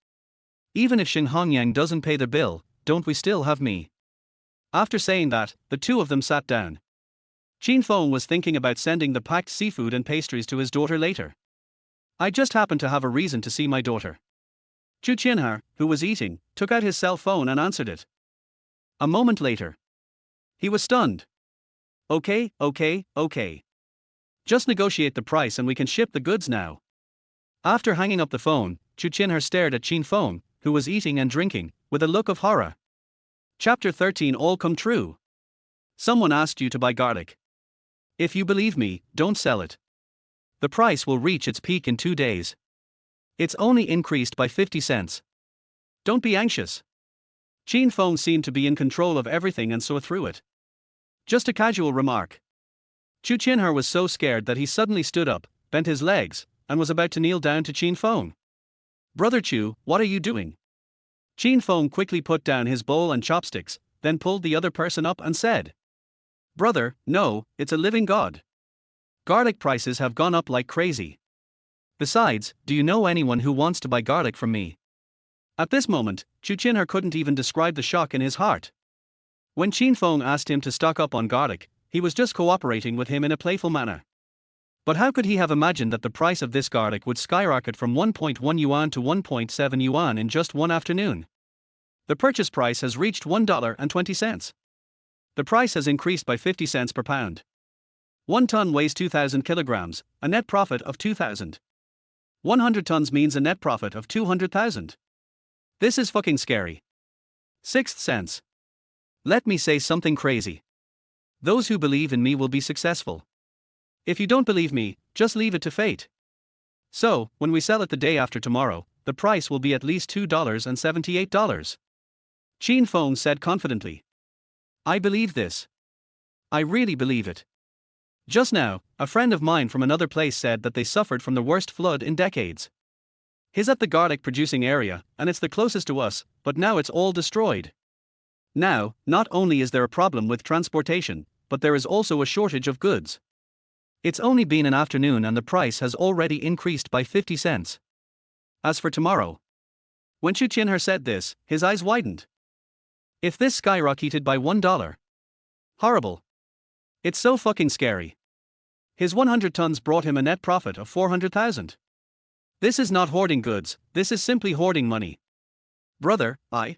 Even if Qin Hongyang doesn't pay the bill, don't we still have me? After saying that, the two of them sat down. Qin Feng was thinking about sending the packed seafood and pastries to his daughter later. I just happened to have a reason to see my daughter. Chu Qinhe, who was eating, took out his cell phone and answered it. A moment later. He was stunned. Okay. Just negotiate the price and we can ship the goods now. After hanging up the phone, Chu Qinhe stared at Qin Feng, who was eating and drinking, with a look of horror. Chapter 13 All come true. Someone asked you to buy garlic. If you believe me, don't sell it. The price will reach its peak in 2 days. It's only increased by 50 cents. Don't be anxious. Qin Feng seemed to be in control of everything and saw through it. Just a casual remark. Chu Qinhe was so scared that he suddenly stood up, bent his legs, and was about to kneel down to Qin Feng. Brother Chu, what are you doing? Qin Feng quickly put down his bowl and chopsticks, then pulled the other person up and said. Brother, no, it's a living god. Garlic prices have gone up like crazy. Besides, do you know anyone who wants to buy garlic from me? At this moment, Chu Qinhe couldn't even describe the shock in his heart. When Qin Feng asked him to stock up on garlic, he was just cooperating with him in a playful manner. But how could he have imagined that the price of this garlic would skyrocket from 1.1 yuan to 1.7 yuan in just one afternoon? The purchase price has reached $1.20. The price has increased by 50 cents per pound. 1 ton weighs 2,000 kilograms, a net profit of 2,000. 100 tons means a net profit of 200,000. This is fucking scary. Sixth sense. Let me say something crazy. Those who believe in me will be successful. If you don't believe me, just leave it to fate. So, when we sell it the day after tomorrow, the price will be at least $2.78. Qin Feng said confidently. I believe this. I really believe it. Just now, a friend of mine from another place said that they suffered from the worst flood in decades. He's at the garlic producing area, and it's the closest to us, but now it's all destroyed. Now, not only is there a problem with transportation, but there is also a shortage of goods. It's only been an afternoon and the price has already increased by 50 cents. As for tomorrow. When Chu Qinher said this, his eyes widened. If this skyrocketed by $1. Horrible. It's so fucking scary. His 100 tons brought him a net profit of 400,000. This is not hoarding goods, this is simply hoarding money. Brother, I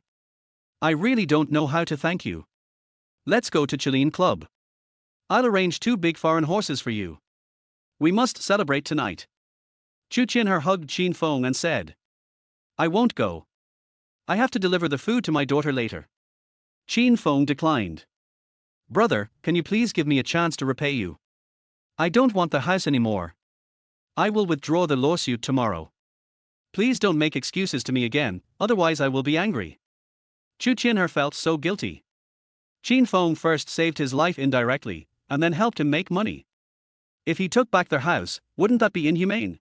really don't know how to thank you. Let's go to Chilean Club. I'll arrange 2 big foreign horses for you. We must celebrate tonight. Chu Qinher hugged Qin Feng and said, I won't go. I have to deliver the food to my daughter later. Qin Feng declined. Brother, can you please give me a chance to repay you? I don't want the house anymore. I will withdraw the lawsuit tomorrow. Please don't make excuses to me again, otherwise I will be angry. Chu Qinher felt so guilty. Qin Feng first saved his life indirectly, and then helped him make money. If he took back their house, wouldn't that be inhumane?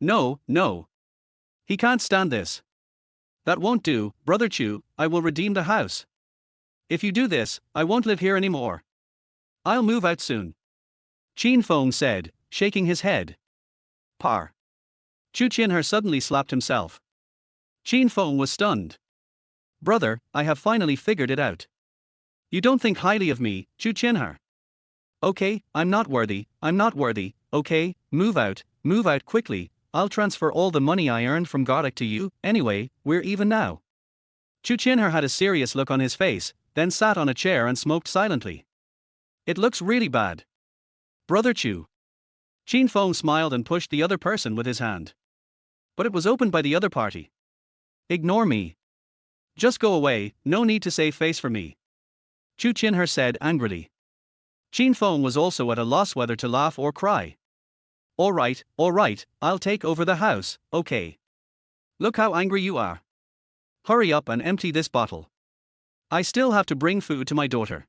No. He can't stand this. That won't do, Brother Chu, I will redeem the house. If you do this, I won't live here anymore. I'll move out soon. Qin Feng said, shaking his head. Par. Chu Qinher suddenly slapped himself. Qin Feng was stunned. Brother, I have finally figured it out. You don't think highly of me, Chu Qinher. Okay, I'm not worthy, okay, move out quickly, I'll transfer all the money I earned from garlic to you, anyway, we're even now. Chu Qinher had a serious look on his face, then sat on a chair and smoked silently. It looks really bad. Brother Chu. Qin Feng smiled and pushed the other person with his hand. But it was opened by the other party. Ignore me. Just go away, no need to save face for me. Chu Qinher said angrily. Qin Feng was also at a loss whether to laugh or cry. All right, I'll take over the house, okay. Look how angry you are. Hurry up and empty this bottle. I still have to bring food to my daughter.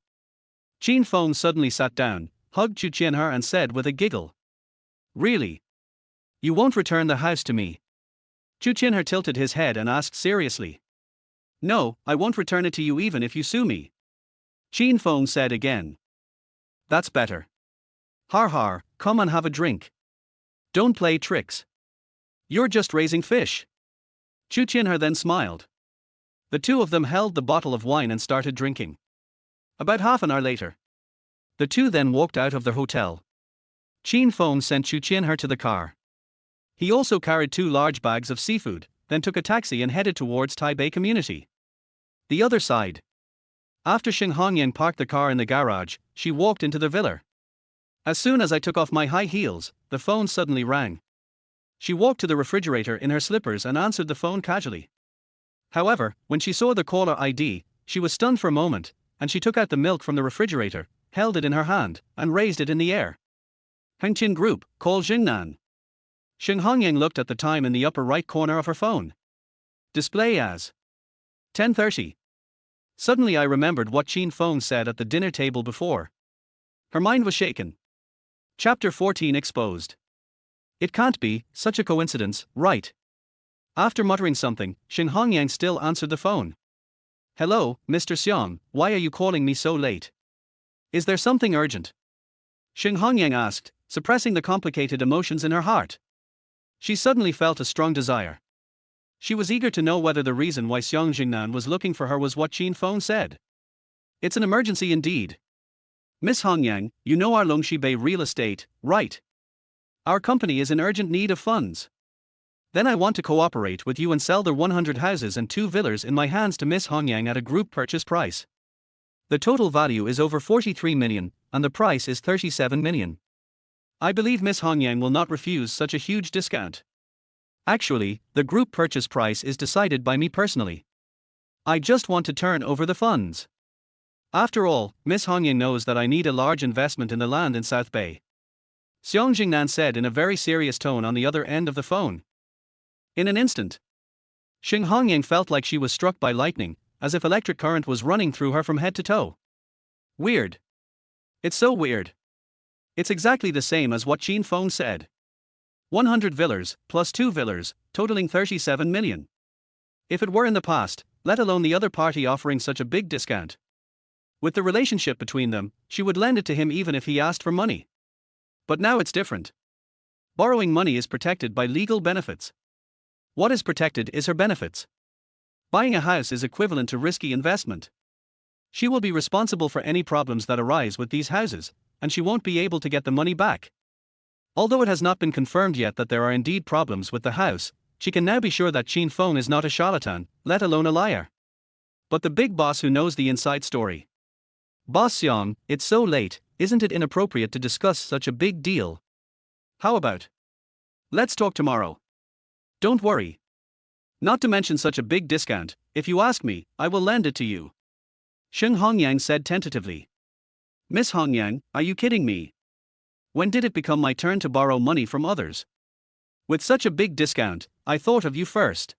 Qin Feng suddenly sat down, hugged Chu Qinher and said with a giggle. Really? You won't return the house to me? Chu Qinher tilted his head and asked seriously. No, I won't return it to you even if you sue me. Qin Feng said again. That's better. Har, come and have a drink. Don't play tricks. You're just raising fish. Chu Qinher then smiled. The two of them held the bottle of wine and started drinking. About half an hour later, the two then walked out of the hotel. Qin Feng sent Chu Qinher to the car. He also carried 2 large bags of seafood, then took a taxi and headed towards Taipei Community. The other side. After Xing Hongyang parked the car in the garage, she walked into the villa. As soon as I took off my high heels, the phone suddenly rang. She walked to the refrigerator in her slippers and answered the phone casually. However, when she saw the caller ID, she was stunned for a moment, and she took out the milk from the refrigerator, held it in her hand, and raised it in the air. Hengqin Group, call Jingnan. Xing Hongyang looked at the time in the upper right corner of her phone. Display as 10:30. Suddenly I remembered what Qin Feng said at the dinner table before. Her mind was shaken. Chapter 14 exposed. It can't be such a coincidence, right? After muttering something, Xing Hongyang still answered the phone. Hello, Mr. Xiang, why are you calling me so late? Is there something urgent? Xing Hongyang asked, suppressing the complicated emotions in her heart. She suddenly felt a strong desire. She was eager to know whether the reason why Xiang Jingnan was looking for her was what Qin Feng said. It's an emergency indeed. Miss Hongyang, you know our Longxi Bay real estate, right? Our company is in urgent need of funds. Then I want to cooperate with you and sell the 100 houses and 2 villas in my hands to Miss Hongyang at a group purchase price. The total value is over 43 million, and the price is 37 million. I believe Miss Hongyang will not refuse such a huge discount. Actually, the group purchase price is decided by me personally. I just want to turn over the funds. After all, Miss Hongyang knows that I need a large investment in the land in South Bay. Xiang Jingnan said in a very serious tone on the other end of the phone. In an instant, Xing Hongyang felt like she was struck by lightning, as if electric current was running through her from head to toe. Weird. It's so weird. It's exactly the same as what Qin Feng said. 100 villas, plus 2 villas, totaling 37 million. If it were in the past, let alone the other party offering such a big discount. With the relationship between them, she would lend it to him even if he asked for money. But now it's different. Borrowing money is protected by legal benefits. What is protected is her benefits. Buying a house is equivalent to risky investment. She will be responsible for any problems that arise with these houses, and she won't be able to get the money back. Although it has not been confirmed yet that there are indeed problems with the house, she can now be sure that Qin Feng is not a charlatan, let alone a liar. But the big boss who knows the inside story. Boss Xiang, it's so late, isn't it inappropriate to discuss such a big deal? How about? Let's talk tomorrow. Don't worry. Not to mention such a big discount, if you ask me, I will lend it to you. Sheng Hongyang said tentatively. Miss Hongyang, are you kidding me? When did it become my turn to borrow money from others? With such a big discount, I thought of you first.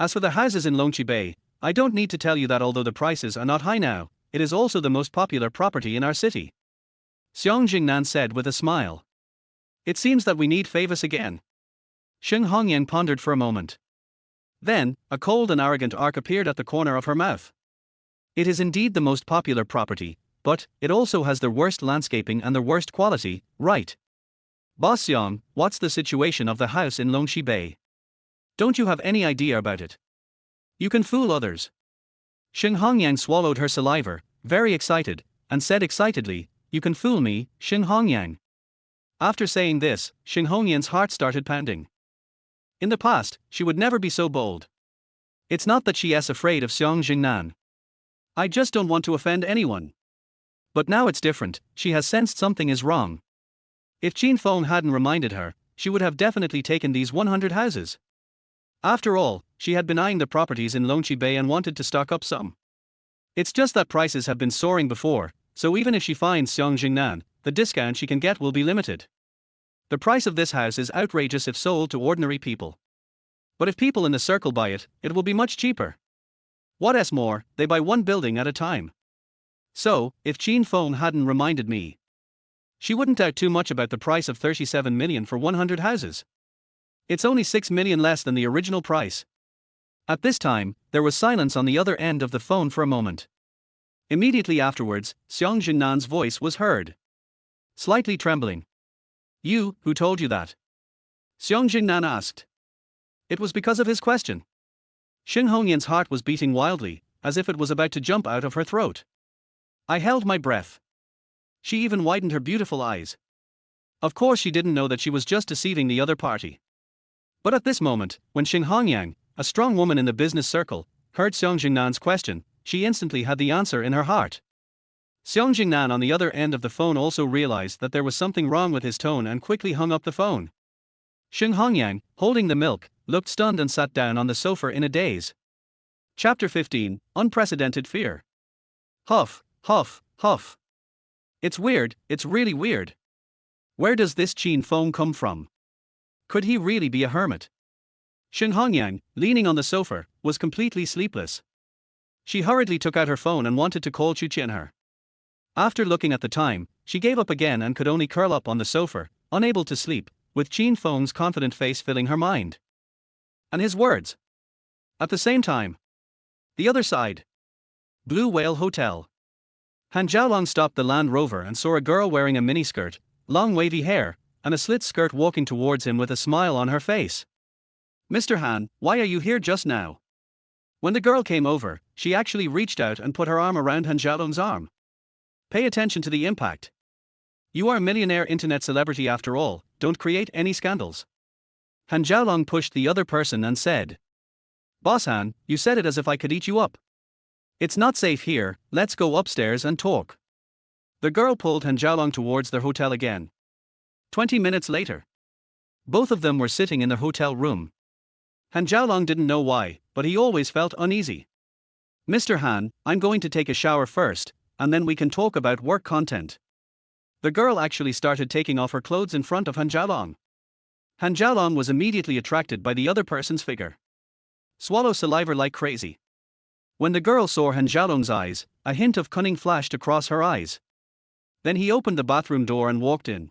As for the houses in Longqi Bay, I don't need to tell you that although the prices are not high now, it is also the most popular property in our city. Xiang Jingnan said with a smile. It seems that we need favors again. Sheng Hongyang pondered for a moment. Then, a cold and arrogant arc appeared at the corner of her mouth. It is indeed the most popular property, but it also has the worst landscaping and the worst quality, right? Boss Xiang, what's the situation of the house in Longqi Bay? Don't you have any idea about it? You can fool others. Sheng Hongyang swallowed her saliva, very excited, and said excitedly, You can fool me, Sheng Hongyang. After saying this, Sheng Hongyang's heart started pounding. In the past, she would never be so bold. It's not that she is afraid of Xiang Jingnan. I just don't want to offend anyone. But now it's different, she has sensed something is wrong. If Qin Feng hadn't reminded her, she would have definitely taken these 100 houses. After all, she had been eyeing the properties in Longqi Bay and wanted to stock up some. It's just that prices have been soaring before, so even if she finds Xiang Jingnan, the discount she can get will be limited. The price of this house is outrageous if sold to ordinary people. But if people in the circle buy it, it will be much cheaper. What's more, they buy one building at a time. So, if Qin Feng hadn't reminded me, she wouldn't doubt too much about the price of 37 million for 100 houses. It's only 6 million less than the original price. At this time, there was silence on the other end of the phone for a moment. Immediately afterwards, Xiang Jinnan's voice was heard. Slightly trembling. You, who told you that? Xiang Jinnan asked. It was because of his question. Sheng Hongyang's heart was beating wildly, as if it was about to jump out of her throat. I held my breath. She even widened her beautiful eyes. Of course she didn't know that she was just deceiving the other party. But at this moment, when Sheng Hongyang, a strong woman in the business circle, heard Xiang Jingnan's question, she instantly had the answer in her heart. Xiang Jingnan on the other end of the phone also realized that there was something wrong with his tone and quickly hung up the phone. Sheng Hongyang, holding the milk, looked stunned and sat down on the sofa in a daze. Chapter 15, Unprecedented Fear. Huff, huff, huff. It's weird, it's really weird. Where does this Qin Feng come from? Could he really be a hermit? Sheng Hongyang, leaning on the sofa, was completely sleepless. She hurriedly took out her phone and wanted to call Chu Qianher. After looking at the time, she gave up again and could only curl up on the sofa, unable to sleep, with Qin Feng's confident face filling her mind. And his words. At the same time. The other side. Blue Whale Hotel. Han Zhaolong stopped the Land Rover and saw a girl wearing a miniskirt, long wavy hair, and a slit skirt walking towards him with a smile on her face. Mr. Han, why are you here just now? When the girl came over, she actually reached out and put her arm around Han Zhaolong's arm. Pay attention to the impact. You are a millionaire internet celebrity after all, don't create any scandals. Han Zhaolong pushed the other person and said. Boss Han, you said it as if I could eat you up. It's not safe here, let's go upstairs and talk. The girl pulled Han Zhaolong towards their hotel again. 20 minutes later. Both of them were sitting in their hotel room. Han Zhaolong didn't know why, but he always felt uneasy. Mr. Han, I'm going to take a shower first, and then we can talk about work content. The girl actually started taking off her clothes in front of Han Zhaolong. Han Zhaolong was immediately attracted by the other person's figure. Swallow saliva like crazy. When the girl saw Han Zhaolong's eyes, a hint of cunning flashed across her eyes. Then he opened the bathroom door and walked in.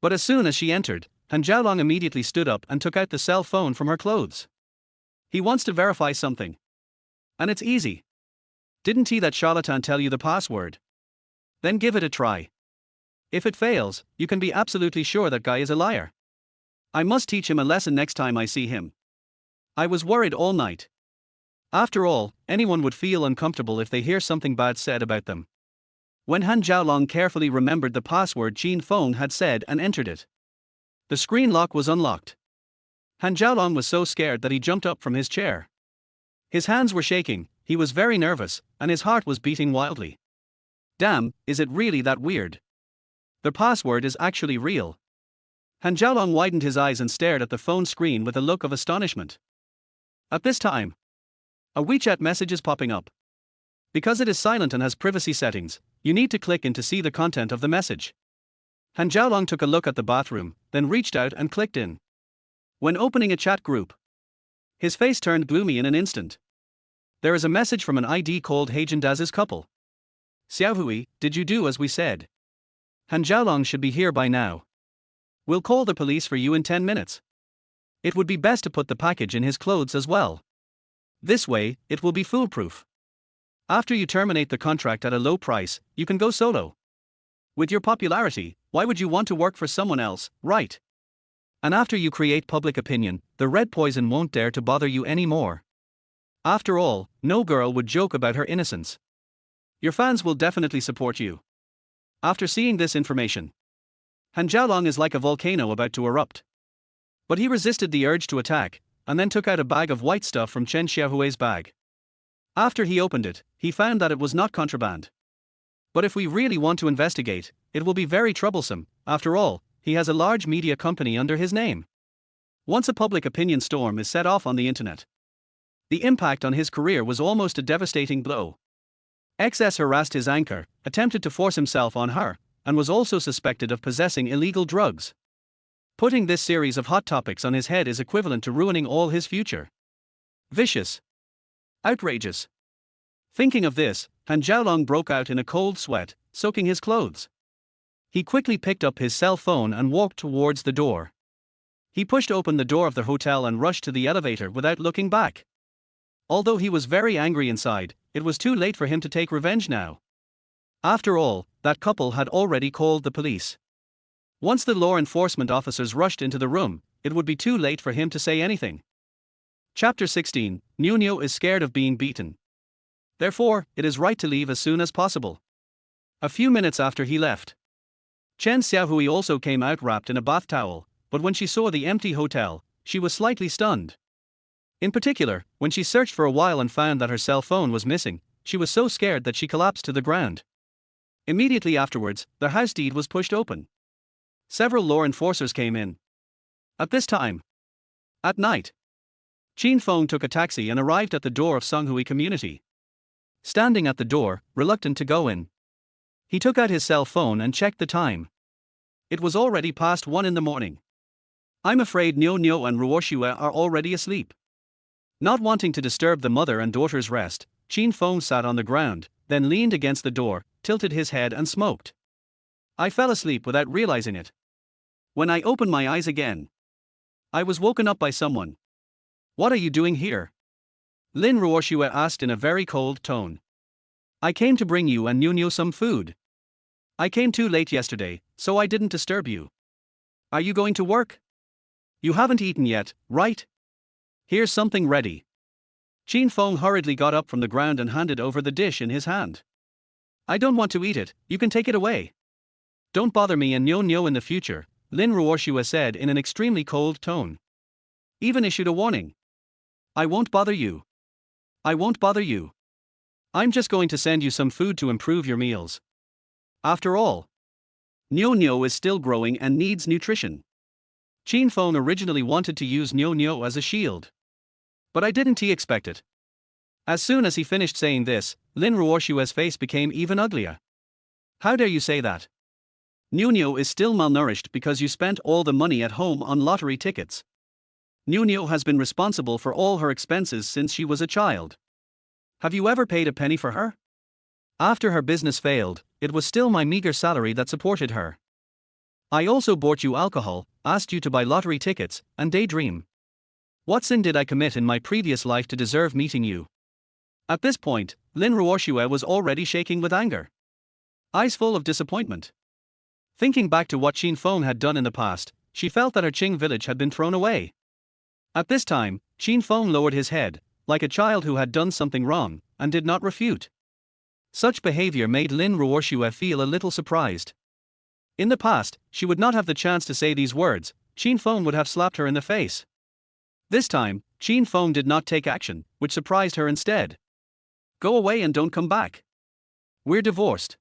But as soon as she entered, Han Jiaolong immediately stood up and took out the cell phone from her clothes. He wants to verify something. And it's easy. Didn't that charlatan tell you the password? Then give it a try. If it fails, you can be absolutely sure that guy is a liar. I must teach him a lesson next time I see him. I was worried all night. After all, anyone would feel uncomfortable if they hear something bad said about them. When Han Jiaolong carefully remembered the password Qin Feng had said and entered it, the screen lock was unlocked. Han Jiaolong was so scared that he jumped up from his chair. His hands were shaking, he was very nervous, and his heart was beating wildly. Damn, is it really that weird? The password is actually real. Han Jiaolong widened his eyes and stared at the phone screen with a look of astonishment. At this time, a WeChat message is popping up. Because it is silent and has privacy settings, you need to click in to see the content of the message. Han Jiaolong took a look at the bathroom, then reached out and clicked in. When opening a chat group, his face turned gloomy in an instant. There is a message from an ID called Hagendaz's couple. Xiaohui, did you do as we said? Han Jiaolong should be here by now. We'll call the police for you in 10 minutes. It would be best to put the package in his clothes as well. This way, it will be foolproof. After you terminate the contract at a low price, you can go solo. With your popularity, why would you want to work for someone else, right? And after you create public opinion, the red poison won't dare to bother you anymore. After all, no girl would joke about her innocence. Your fans will definitely support you. After seeing this information, Han Jiaolong is like a volcano about to erupt. But he resisted the urge to attack, and then took out a bag of white stuff from Chen Xiaohui's bag. After he opened it, he found that it was not contraband. But if we really want to investigate, it will be very troublesome. After all, he has a large media company under his name. Once a public opinion storm is set off on the internet, the impact on his career was almost a devastating blow. XS harassed his anchor, attempted to force himself on her, and was also suspected of possessing illegal drugs. Putting this series of hot topics on his head is equivalent to ruining all his future. Vicious. Outrageous. Thinking of this, Han Jiaolong broke out in a cold sweat, soaking his clothes. He quickly picked up his cell phone and walked towards the door. He pushed open the door of the hotel and rushed to the elevator without looking back. Although he was very angry inside, it was too late for him to take revenge now. After all, that couple had already called the police. Once the law enforcement officers rushed into the room, it would be too late for him to say anything. Chapter 16, Nuno is scared of being beaten. Therefore, it is right to leave as soon as possible. A few minutes after he left, Chen Xiaohui also came out wrapped in a bath towel, but when she saw the empty hotel, she was slightly stunned. In particular, when she searched for a while and found that her cell phone was missing, she was so scared that she collapsed to the ground. Immediately afterwards, the house deed was pushed open. Several law enforcers came in. At this time, at night, Qin Feng took a taxi and arrived at the door of Songhui community. Standing at the door, reluctant to go in, he took out his cell phone and checked the time. It was already past 1 in the morning. I'm afraid Nuo and Ruoshua are already asleep. Not wanting to disturb the mother and daughter's rest, Qin Feng sat on the ground, then leaned against the door, tilted his head and smoked. I fell asleep without realizing it. When I opened my eyes again, I was woken up by someone. What are you doing here? Lin Ruoshua asked in a very cold tone. I came to bring you and Nuo some food. I came too late yesterday, so I didn't disturb you. Are you going to work? You haven't eaten yet, right? Here's something ready. Qin Feng hurriedly got up from the ground and handed over the dish in his hand. I don't want to eat it, you can take it away. Don't bother me and Nuo in the future, Lin Ruoshua said in an extremely cold tone. Even issued a warning. I won't bother you. I won't bother you. I'm just going to send you some food to improve your meals. After all, Nuo is still growing and needs nutrition. Qin Feng originally wanted to use Nuo as a shield. But I didn't expect it. As soon as he finished saying this, Lin Ruoshua's face became even uglier. How dare you say that? Nuo is still malnourished because you spent all the money at home on lottery tickets. Nuo has been responsible for all her expenses since she was a child. Have you ever paid a penny for her? After her business failed, it was still my meager salary that supported her. I also bought you alcohol, asked you to buy lottery tickets, and daydream. What sin did I commit in my previous life to deserve meeting you? At this point, Lin Ruoxue was already shaking with anger, eyes full of disappointment. Thinking back to what Qin Feng had done in the past, she felt that her Qing village had been thrown away. At this time, Qin Feng lowered his head, like a child who had done something wrong, and did not refute. Such behavior made Lin Ruoxue feel a little surprised. In the past, she would not have the chance to say these words. Qin Feng would have slapped her in the face. This time, Qin Feng did not take action, which surprised her instead. Go away and don't come back. We're divorced.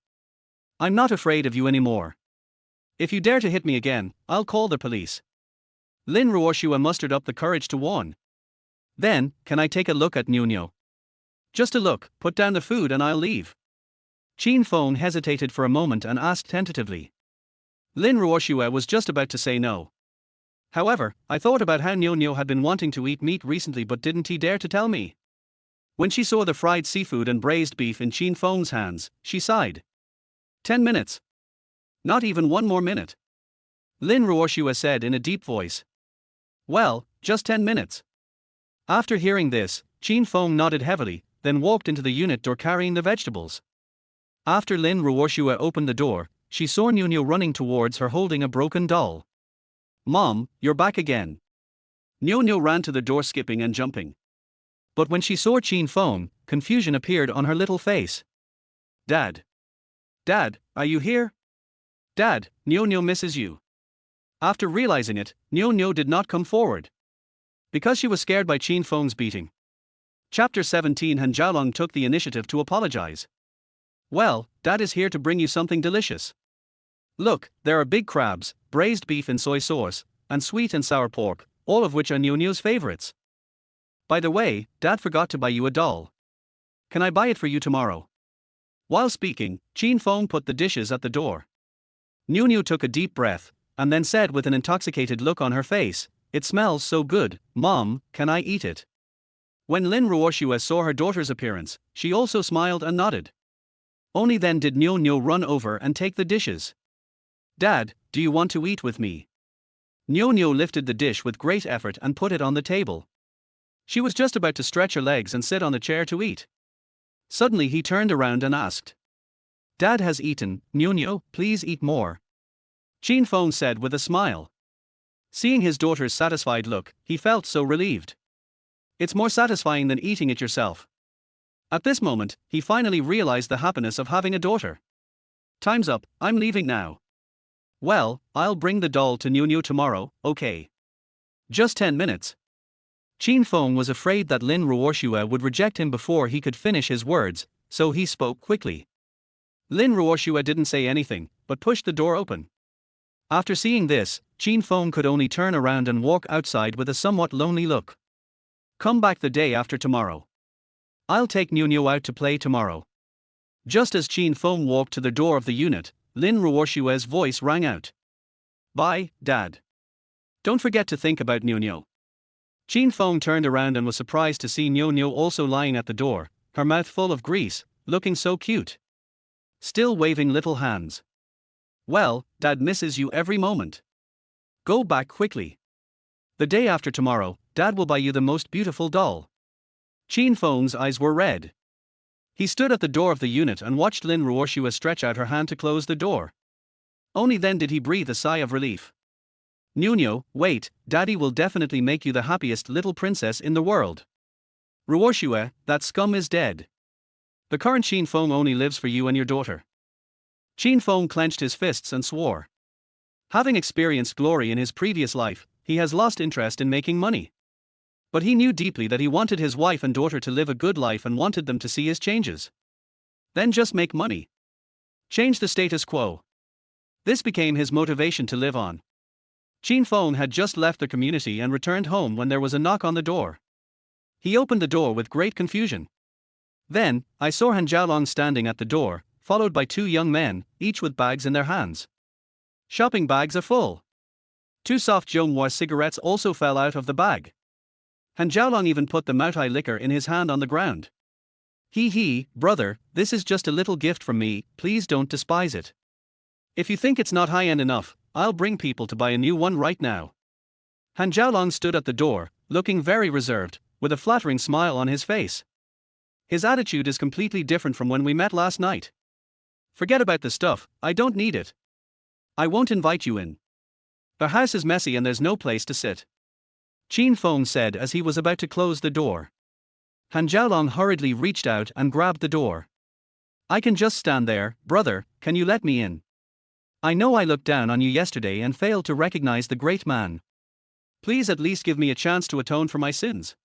I'm not afraid of you anymore. If you dare to hit me again, I'll call the police. Lin Ruoxue mustered up the courage to warn. Then, can I take a look at Niu? Just a look, put down the food and I'll leave. Qin Feng hesitated for a moment and asked tentatively. Lin Ruoxue was just about to say no. However, I thought about how Niu had been wanting to eat meat recently, but didn't he dare to tell me? When she saw the fried seafood and braised beef in Qin Feng's hands, she sighed. 10 minutes. Not even one more minute. Lin Ruoxue said in a deep voice. Well, just 10 minutes. After hearing this, Qin Feng nodded heavily, then walked into the unit door carrying the vegetables. After Lin Ruoxue opened the door, she saw Niu running towards her holding a broken doll. Mom, you're back again. Niu ran to the door, skipping and jumping. But when she saw Qin Feng, confusion appeared on her little face. Dad. Dad, are you here? Dad, Niu misses you. After realizing it, Niu did not come forward. Because she was scared by Qin Feng's beating. Chapter 17. Han Jiaolong took the initiative to apologize. Well, Dad is here to bring you something delicious. Look, there are big crabs, braised beef in soy sauce, and sweet and sour pork, all of which are Niu's favorites. By the way, Dad forgot to buy you a doll. Can I buy it for you tomorrow? While speaking, Qin Feng put the dishes at the door. Niu took a deep breath, and then said with an intoxicated look on her face, "It smells so good, Mom, can I eat it?" When Lin Ruoxue saw her daughter's appearance, she also smiled and nodded. Only then did Niu run over and take the dishes. Dad, do you want to eat with me? Niu lifted the dish with great effort and put it on the table. She was just about to stretch her legs and sit on the chair to eat. Suddenly he turned around and asked. Dad has eaten, Niu, please eat more. Qin Feng said with a smile. Seeing his daughter's satisfied look, he felt so relieved. It's more satisfying than eating it yourself. At this moment, he finally realized the happiness of having a daughter. Time's up, I'm leaving now. Well, I'll bring the doll to Niu tomorrow, okay? Just 10 minutes. Qin Feng was afraid that Lin Ruoxue would reject him before he could finish his words, so he spoke quickly. Lin Ruoxue didn't say anything, but pushed the door open. After seeing this, Qin Feng could only turn around and walk outside with a somewhat lonely look. Come back the day after tomorrow. I'll take Niu out to play tomorrow. Just as Qin Feng walked to the door of the unit, Lin Ruoxue's voice rang out. Bye, Dad. Don't forget to think about Niu. Qin Feng turned around and was surprised to see Niu also lying at the door, her mouth full of grease, looking so cute. Still waving little hands. Well, Dad misses you every moment. Go back quickly. The day after tomorrow, Dad will buy you the most beautiful doll. Qin Feng's eyes were red. He stood at the door of the unit and watched Lin Ruoxue stretch out her hand to close the door. Only then did he breathe a sigh of relief. Niu, wait, Daddy will definitely make you the happiest little princess in the world. Ruoxue, that scum is dead. The current Qin Feng only lives for you and your daughter. Qin Feng clenched his fists and swore. Having experienced glory in his previous life, he has lost interest in making money. But he knew deeply that he wanted his wife and daughter to live a good life and wanted them to see his changes. Then just make money. Change the status quo. This became his motivation to live on. Qin Feng had just left the community and returned home when there was a knock on the door. He opened the door with great confusion. Then, I saw Han Jiaolong standing at the door, followed by 2 young men, each with bags in their hands. Shopping bags are full. 2 soft Zhonghua cigarettes also fell out of the bag. Han Jiaolong even put the Moutai liquor in his hand on the ground. He, brother, this is just a little gift from me, please don't despise it. If you think it's not high-end enough, I'll bring people to buy a new one right now. Han Jiaolong stood at the door, looking very reserved, with a flattering smile on his face. His attitude is completely different from when we met last night. Forget about the stuff, I don't need it. I won't invite you in. The house is messy and there's no place to sit. Qin Feng said as he was about to close the door. Han Jiaolong hurriedly reached out and grabbed the door. I can just stand there, brother, can you let me in? I know I looked down on you yesterday and failed to recognize the great man. Please at least give me a chance to atone for my sins.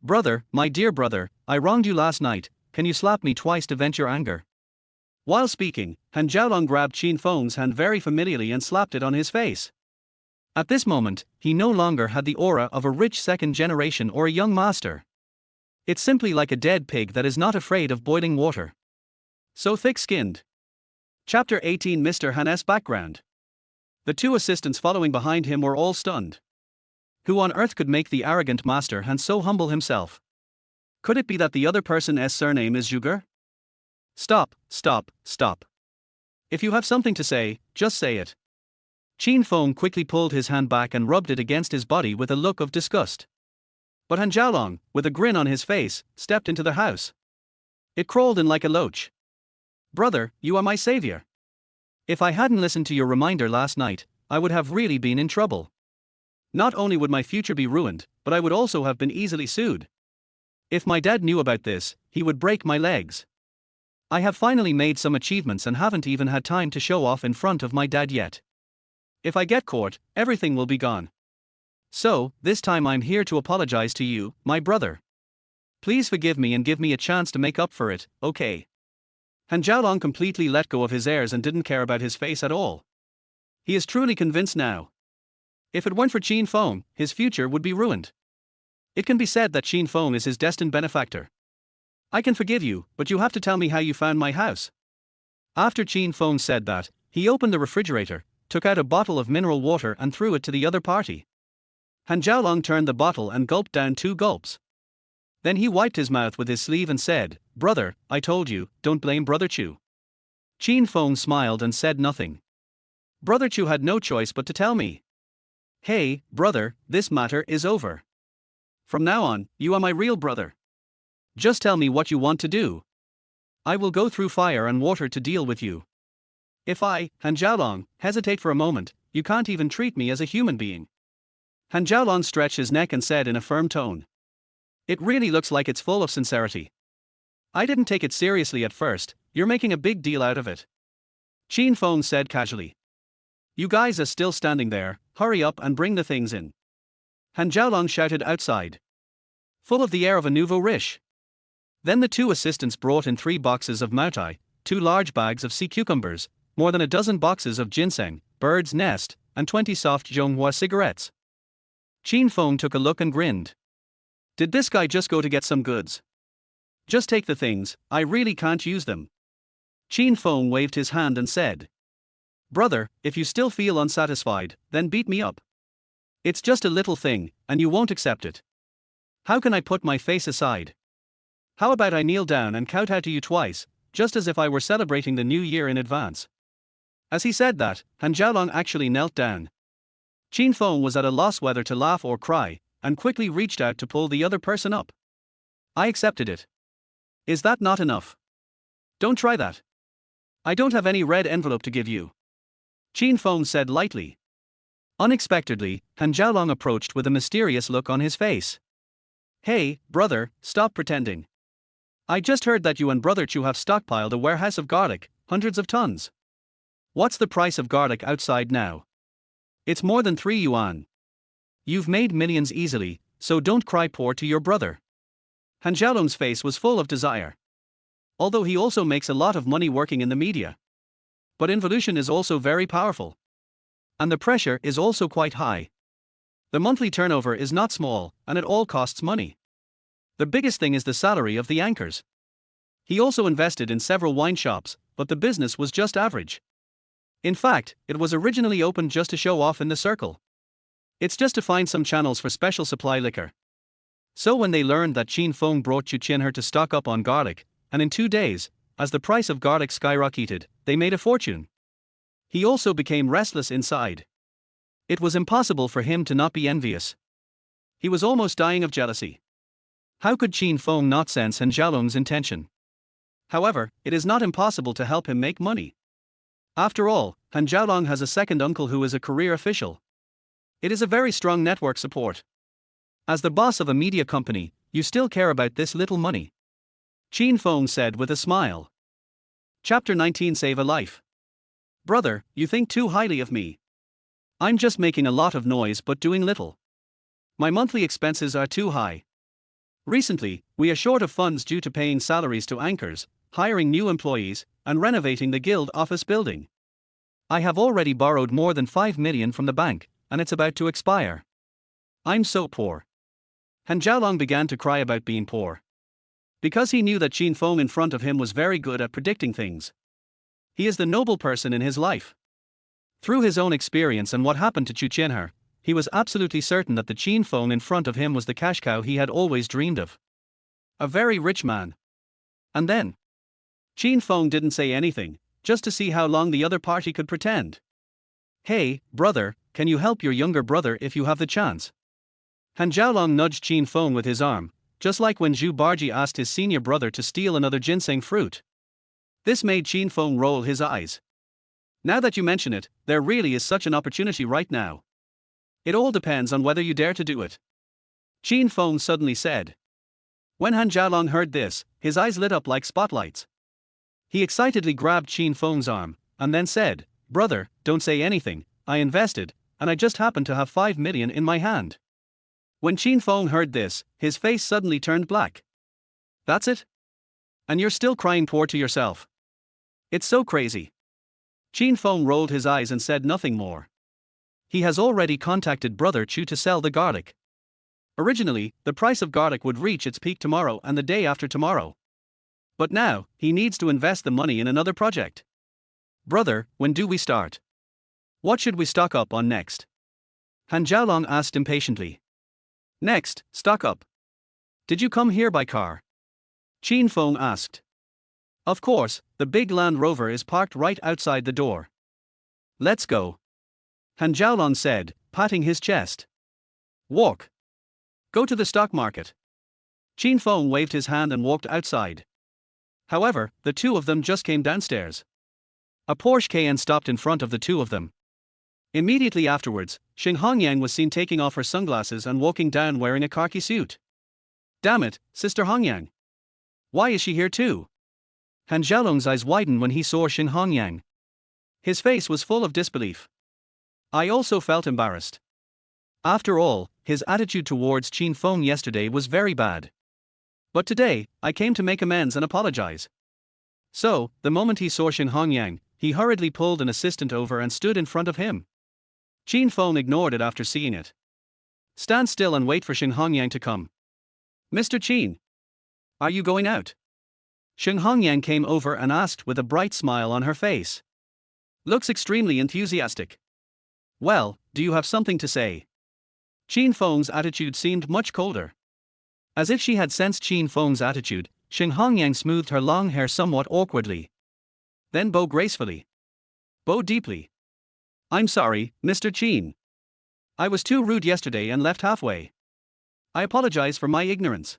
Brother, my dear brother, I wronged you last night, can you slap me twice to vent your anger? While speaking, Han Jiaolong grabbed Qin Feng's hand very familiarly and slapped it on his face. At this moment, he no longer had the aura of a rich second generation or a young master. It's simply like a dead pig that is not afraid of boiling water. So thick-skinned. Chapter 18 Mr. Han's background. The two assistants following behind him were all stunned. Who on earth could make the arrogant master Han so humble himself? Could it be that the other person's surname is Zhuge? Stop, stop, stop. If you have something to say, just say it. Qin Feng quickly pulled his hand back and rubbed it against his body with a look of disgust. But Han Jiaolong, with a grin on his face, stepped into the house. It crawled in like a loach. Brother, you are my savior. If I hadn't listened to your reminder last night, I would have really been in trouble. Not only would my future be ruined, but I would also have been easily sued. If my dad knew about this, he would break my legs. I have finally made some achievements and haven't even had time to show off in front of my dad yet. If I get caught, everything will be gone. So, this time I'm here to apologize to you, my brother. Please forgive me and give me a chance to make up for it, okay? Han Jiaolong completely let go of his airs and didn't care about his face at all. He is truly convinced now. If it weren't for Qin Feng, his future would be ruined. It can be said that Qin Feng is his destined benefactor. I can forgive you, but you have to tell me how you found my house. After Qin Feng said that, he opened the refrigerator, took out a bottle of mineral water and threw it to the other party. Han Jiaolong turned the bottle and gulped down 2 gulps. Then he wiped his mouth with his sleeve and said, Brother, I told you, don't blame Brother Chu. Qin Feng smiled and said nothing. Brother Chu had no choice but to tell me. Hey, brother, this matter is over. From now on, you are my real brother. Just tell me what you want to do. I will go through fire and water to deal with you. If I, Han Jiaolong, hesitate for a moment, you can't even treat me as a human being. Han Jiaolong stretched his neck and said in a firm tone. It really looks like it's full of sincerity. I didn't take it seriously at first, you're making a big deal out of it. Qin Feng said casually. You guys are still standing there, hurry up and bring the things in. Han Jiaolong shouted outside. Full of the air of a nouveau riche. Then the 2 assistants brought in 3 boxes of mautai, 2 large bags of sea cucumbers, more than a dozen boxes of ginseng, bird's nest, and 20 soft Zhonghua cigarettes. Qin Feng took a look and grinned. Did this guy just go to get some goods? Just take the things, I really can't use them. Qin Feng waved his hand and said. Brother, if you still feel unsatisfied, then beat me up. It's just a little thing, and you won't accept it. How can I put my face aside? How about I kneel down and kowtow to you twice, just as if I were celebrating the new year in advance? As he said that, Han Jiaolong actually knelt down. Qin Feng was at a loss whether to laugh or cry, and quickly reached out to pull the other person up. I accepted it. Is that not enough? Don't try that. I don't have any red envelope to give you. Qin Feng said lightly. Unexpectedly, Han Jiaolong approached with a mysterious look on his face. Hey, brother, stop pretending. I just heard that you and Brother Chu have stockpiled a warehouse of garlic, hundreds of tons. What's the price of garlic outside now? It's more than 3 yuan. You've made millions easily, so don't cry poor to your brother. Han Jiaolong's face was full of desire. Although he also makes a lot of money working in the media. But involution is also very powerful. And the pressure is also quite high. The monthly turnover is not small, and it all costs money. The biggest thing is the salary of the anchors. He also invested in several wine shops, but the business was just average. In fact, it was originally opened just to show off in the circle. It's just to find some channels for special supply liquor. So when they learned that Qin Feng brought Chu Qinher to stock up on garlic, and in 2 days, as the price of garlic skyrocketed, they made a fortune. He also became restless inside. It was impossible for him to not be envious. He was almost dying of jealousy. How could Qin Feng not sense Han Xiaolong's intention? However, it is not impossible to help him make money. After all, Han Xiaolong has a second uncle who is a career official. It is a very strong network support. As the boss of a media company, you still care about this little money. Qin Feng said with a smile. Chapter 19 Save a Life. Brother, you think too highly of me. I'm just making a lot of noise but doing little. My monthly expenses are too high. Recently, we are short of funds due to paying salaries to anchors, hiring new employees, and renovating the guild office building. I have already borrowed more than 5 million from the bank, and it's about to expire. I'm so poor. Han Xiaolong began to cry about being poor. Because he knew that Qin Feng in front of him was very good at predicting things. He is the noble person in his life. Through his own experience and what happened to Chu Qianhe, he was absolutely certain that the Qin Feng in front of him was the cash cow he had always dreamed of. A very rich man. And then, Qin Feng didn't say anything, just to see how long the other party could pretend. Hey, brother, can you help your younger brother if you have the chance? Han Xiaolong nudged Qin Feng with his arm, just like when Zhu Barji asked his senior brother to steal another ginseng fruit. This made Qin Feng roll his eyes. Now that you mention it, there really is such an opportunity right now. It all depends on whether you dare to do it. Qin Feng suddenly said. When Han Xiaolong heard this, his eyes lit up like spotlights. He excitedly grabbed Qin Feng's arm, and then said, Brother, don't say anything, I invested, and I just happened to have 5 million in my hand. When Qin Feng heard this, his face suddenly turned black. That's it? And you're still crying poor to yourself? It's so crazy. Qin Feng rolled his eyes and said nothing more. He has already contacted Brother Chu to sell the garlic. Originally, the price of garlic would reach its peak tomorrow and the day after tomorrow. But now, he needs to invest the money in another project. Brother, when do we start? What should we stock up on next? Han Xiaolong asked impatiently. Next, stock up. Did you come here by car? Qin Feng asked. Of course, the big Land Rover is parked right outside the door. Let's go. Han Xiaolong said, patting his chest. Walk. Go to the stock market. Qin Feng waved his hand and walked outside. However, the two of them just came downstairs. A Porsche Cayenne stopped in front of the two of them. Immediately afterwards, Xing Hongyang was seen taking off her sunglasses and walking down wearing a khaki suit. Damn it, Sister Hongyang. Why is she here too? Han Xiaolong's eyes widened when he saw Xing Hongyang. His face was full of disbelief. I also felt embarrassed. After all, his attitude towards Qin Feng yesterday was very bad. But today, I came to make amends and apologize. So, the moment he saw Xing Hongyang, he hurriedly pulled an assistant over and stood in front of him. Qin Feng ignored it after seeing it. Stand still and wait for Xing Hongyang to come. Mr. Qin. Are you going out? Xing Hongyang came over and asked with a bright smile on her face. Looks extremely enthusiastic. Well, do you have something to say? Qin Feng's attitude seemed much colder. As if she had sensed Qin Feng's attitude, Xing Hongyang smoothed her long hair somewhat awkwardly. Then bow gracefully. Bow deeply. I'm sorry, Mr. Qin. I was too rude yesterday and left halfway. I apologize for my ignorance.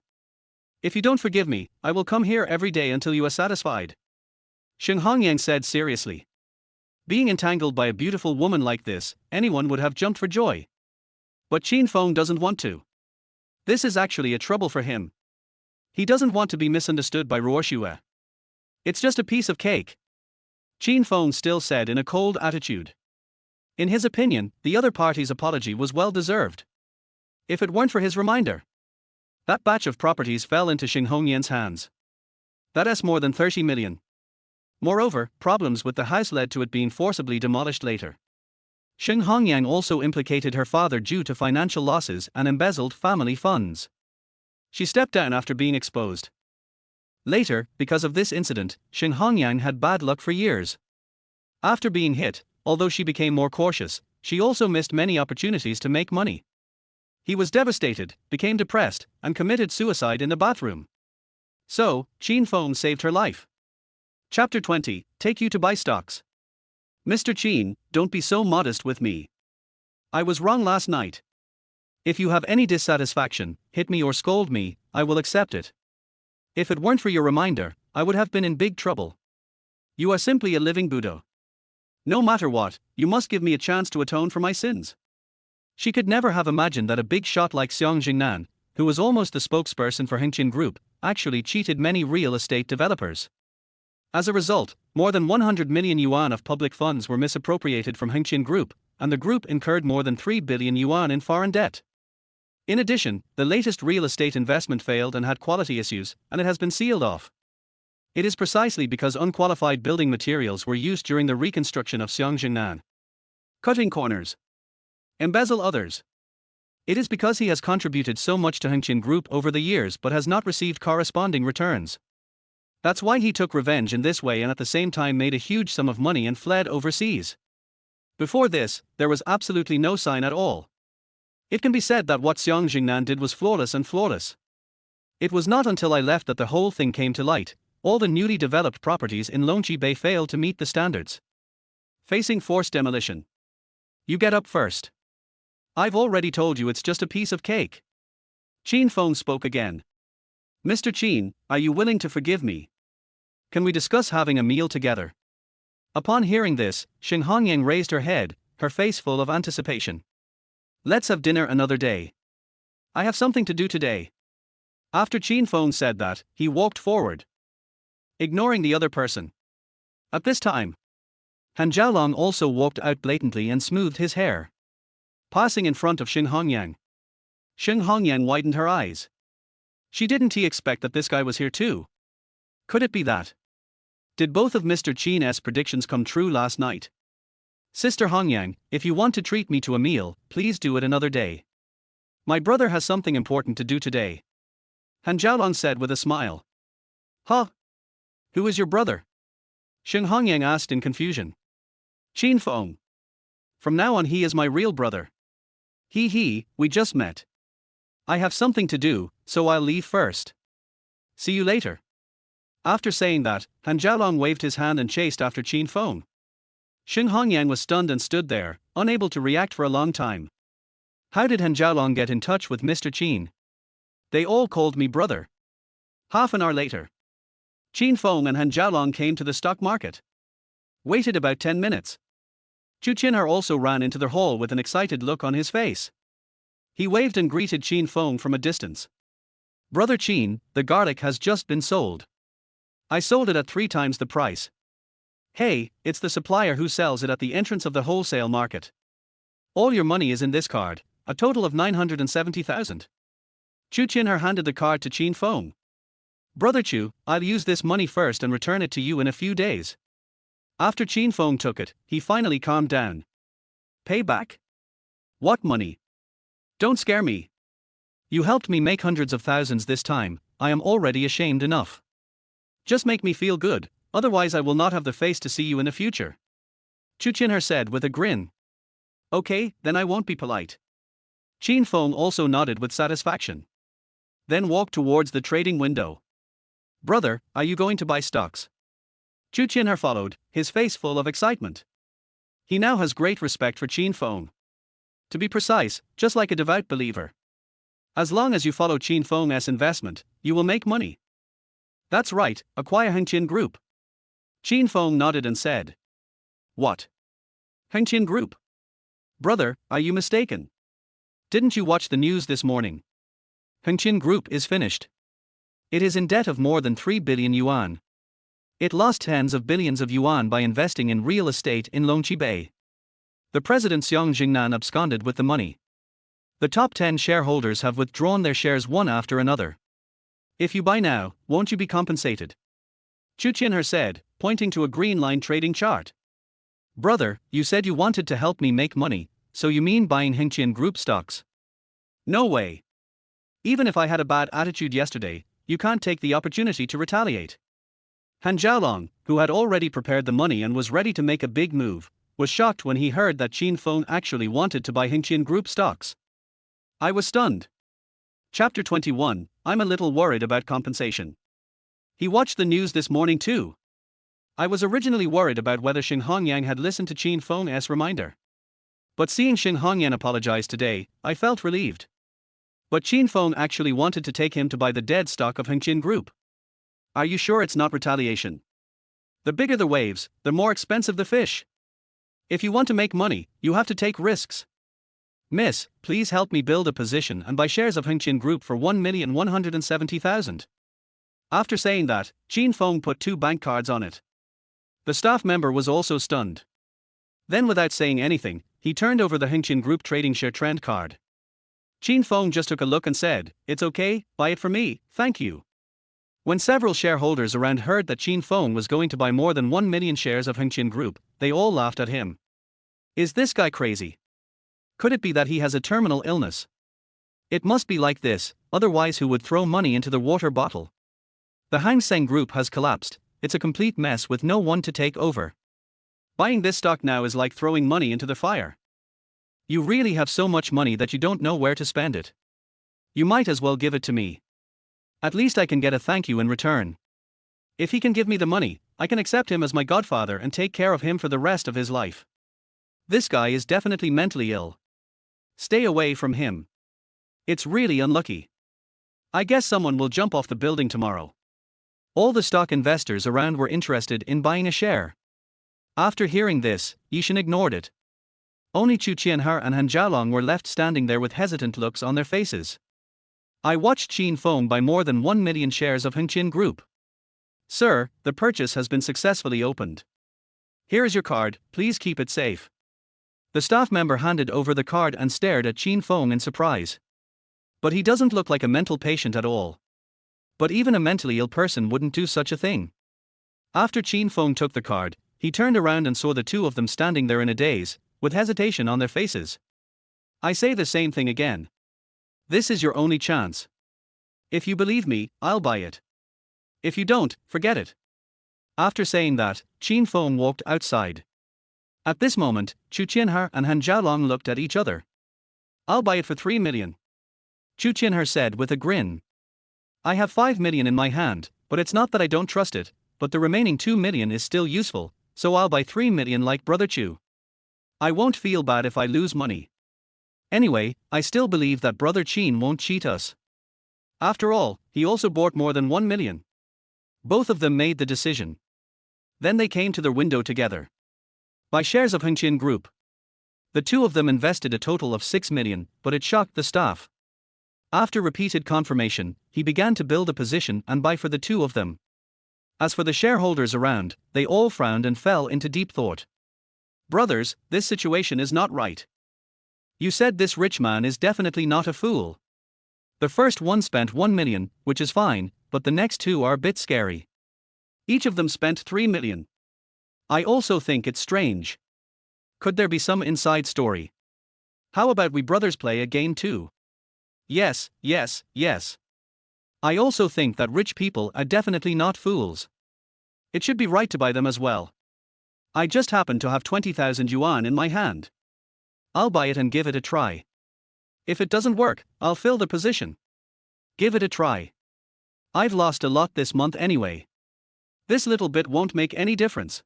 If you don't forgive me, I will come here every day until you are satisfied. Xing Hongyang said seriously. Being entangled by a beautiful woman like this, anyone would have jumped for joy. But Qin Feng doesn't want to. This is actually a trouble for him. He doesn't want to be misunderstood by Ruoxue. It's just a piece of cake. Qin Feng still said in a cold attitude. In his opinion, the other party's apology was well deserved. If it weren't for his reminder. That batch of properties fell into Xing Hongyang's hands. That's more than 30 million. Moreover, problems with the house led to it being forcibly demolished later. Xing Hongyang also implicated her father due to financial losses and embezzled family funds. She stepped down after being exposed. Later, because of this incident, Xing Hongyang had bad luck for years. After being hit, although she became more cautious, she also missed many opportunities to make money. He was devastated, became depressed, and committed suicide in the bathroom. So, Qin Feng saved her life. Chapter 20, Take you to buy stocks. Mr. Qin, don't be so modest with me. I was wrong last night. If you have any dissatisfaction, hit me or scold me, I will accept it. If it weren't for your reminder, I would have been in big trouble. You are simply a living Buddha. No matter what, you must give me a chance to atone for my sins. She could never have imagined that a big shot like Xiang Jingnan, who was almost the spokesperson for Qin Group, actually cheated many real estate developers. As a result, more than 100 million yuan of public funds were misappropriated from Qin Group, and the group incurred more than 3 billion yuan in foreign debt. In addition, the latest real estate investment failed and had quality issues, and it has been sealed off. It is precisely because unqualified building materials were used during the reconstruction of Xiang Jingnan. Cutting corners. Embezzle others. It is because he has contributed so much to Qin Group over the years but has not received corresponding returns. That's why he took revenge in this way and at the same time made a huge sum of money and fled overseas. Before this, there was absolutely no sign at all. It can be said that what Xiang Jingnan did was flawless and flawless. It was not until I left that the whole thing came to light. All the newly developed properties in Longqi Bay failed to meet the standards. Facing forced demolition. You get up first. I've already told you it's just a piece of cake. Qin Feng spoke again. Mr. Qin, are you willing to forgive me? Can we discuss having a meal together? Upon hearing this, Lin Yangyang raised her head, her face full of anticipation. Let's have dinner another day. I have something to do today. After Qin Feng said that, he walked forward, ignoring the other person. At this time, Han Jiaolong also walked out blatantly and smoothed his hair, passing in front of Lin Yangyang. Lin Yangyang widened her eyes. She didn't expect that this guy was here too. Could it be that? Did both of Mr. Qin's predictions come true last night? Sister Hongyang, if you want to treat me to a meal, please do it another day. My brother has something important to do today. Han Jiaolong said with a smile. Huh? Who is your brother? Lin Yangyang asked in confusion. Qin Feng. From now on he is my real brother. We just met. I have something to do, so I'll leave first. See you later. After saying that, Han Jiaolong waved his hand and chased after Qin Feng. Lin Yangyang was stunned and stood there, unable to react for a long time. How did Han Jiaolong get in touch with Mr. Qin? They all called me brother. Half an hour later, Qin Feng and Han Jiaolong came to the stock market. Waited about 10 minutes. Chu Qinher also ran into the hall with an excited look on his face. He waved and greeted Qin Feng from a distance. Brother Qin, the garlic has just been sold. I sold it at 3 times the price. Hey, it's the supplier who sells it at the entrance of the wholesale market. All your money is in this card, a total of 970,000. Chu Qinher handed the card to Qin Feng. Brother Chu, I'll use this money first and return it to you in a few days. After Qin Feng took it, he finally calmed down. Pay back? What money? Don't scare me. You helped me make hundreds of thousands this time, I am already ashamed enough. Just make me feel good, otherwise I will not have the face to see you in the future. Chu Qinher said with a grin. Okay, then I won't be polite. Qin Feng also nodded with satisfaction. Then walked towards the trading window. Brother, are you going to buy stocks? Chu Qinher followed, his face full of excitement. He now has great respect for Qin Feng. To be precise, just like a devout believer. As long as you follow Qin Feng's investment, you will make money. That's right, acquire Qin Group. Qin Feng nodded and said. What? Qin Group? Brother, are you mistaken? Didn't you watch the news this morning? Qin Group is finished. It is in debt of more than 3 billion yuan. It lost tens of billions of yuan by investing in real estate in Longqi Bay. The president Xiang Jingnan absconded with the money. The top 10 shareholders have withdrawn their shares one after another. If you buy now, won't you be compensated? Chu Qinher said, pointing to a green line trading chart. Brother, you said you wanted to help me make money, so you mean buying Qin Group stocks? No way. Even if I had a bad attitude yesterday, you can't take the opportunity to retaliate. Han Jiaolong, who had already prepared the money and was ready to make a big move, was shocked when he heard that Qin Feng actually wanted to buy Qin Group stocks. I was stunned. Chapter 21, I'm a little worried about compensation. He watched the news this morning too. I was originally worried about whether Qin Hongyang had listened to Qin Feng's reminder. But seeing Qin Hongyang apologize today, I felt relieved. But Qin Feng actually wanted to take him to buy the dead stock of Qin Group. Are you sure it's not retaliation? The bigger the waves, the more expensive the fish. If you want to make money, you have to take risks. Miss, please help me build a position and buy shares of Qin Group for 1,170,000. After saying that, Qin Feng put 2 bank cards on it. The staff member was also stunned. Then without saying anything, he turned over the Qin Group trading share trend card. Qin Feng just took a look and said, "It's okay, buy it for me, thank you." When several shareholders around heard that Qin Feng was going to buy more than 1 million shares of Qin Group, they all laughed at him. Is this guy crazy? Could it be that he has a terminal illness? It must be like this, otherwise who would throw money into the water bottle? The Hang Seng Group has collapsed, it's a complete mess with no one to take over. Buying this stock now is like throwing money into the fire. You really have so much money that you don't know where to spend it. You might as well give it to me. At least I can get a thank you in return. If he can give me the money, I can accept him as my godfather and take care of him for the rest of his life. This guy is definitely mentally ill. Stay away from him. It's really unlucky. I guess someone will jump off the building tomorrow. All the stock investors around were interested in buying a share. After hearing this, Yishan ignored it. Only Chu Qianhar and Han Jialong were left standing there with hesitant looks on their faces. I watched Qin Feng buy more than 1 million shares of Qin Group. Sir, the purchase has been successfully opened. Here is your card, please keep it safe. The staff member handed over the card and stared at Qin Feng in surprise. But he doesn't look like a mental patient at all. But even a mentally ill person wouldn't do such a thing. After Qin Feng took the card, he turned around and saw the two of them standing there in a daze, with hesitation on their faces. I say the same thing again. This is your only chance. If you believe me, I'll buy it. If you don't, forget it. After saying that, Qin Feng walked outside. At this moment, Chu Qianhar and Han Jialong looked at each other. I'll buy it for 3 million. Chu Qianhar said with a grin. I have 5 million in my hand, but it's not that I don't trust it, but the remaining 2 million is still useful, so I'll buy 3 million like Brother Chu. I won't feel bad if I lose money. Anyway, I still believe that Brother Qin won't cheat us. After all, he also bought more than 1 million. Both of them made the decision. Then they came to their window together. Buy shares of Qin Group. The two of them invested a total of 6 million, but it shocked the staff. After repeated confirmation, he began to build a position and buy for the two of them. As for the shareholders around, they all frowned and fell into deep thought. Brothers, this situation is not right. You said this rich man is definitely not a fool. The first one spent 1 million, which is fine, but the next two are a bit scary. Each of them spent 3 million. I also think it's strange. Could there be some inside story? How about we brothers play a game too? Yes, yes, yes. I also think that rich people are definitely not fools. It should be right to buy them as well. I just happen to have 20,000 yuan in my hand. I'll buy it and give it a try. If it doesn't work, I'll fill the position. Give it a try. I've lost a lot this month anyway. This little bit won't make any difference.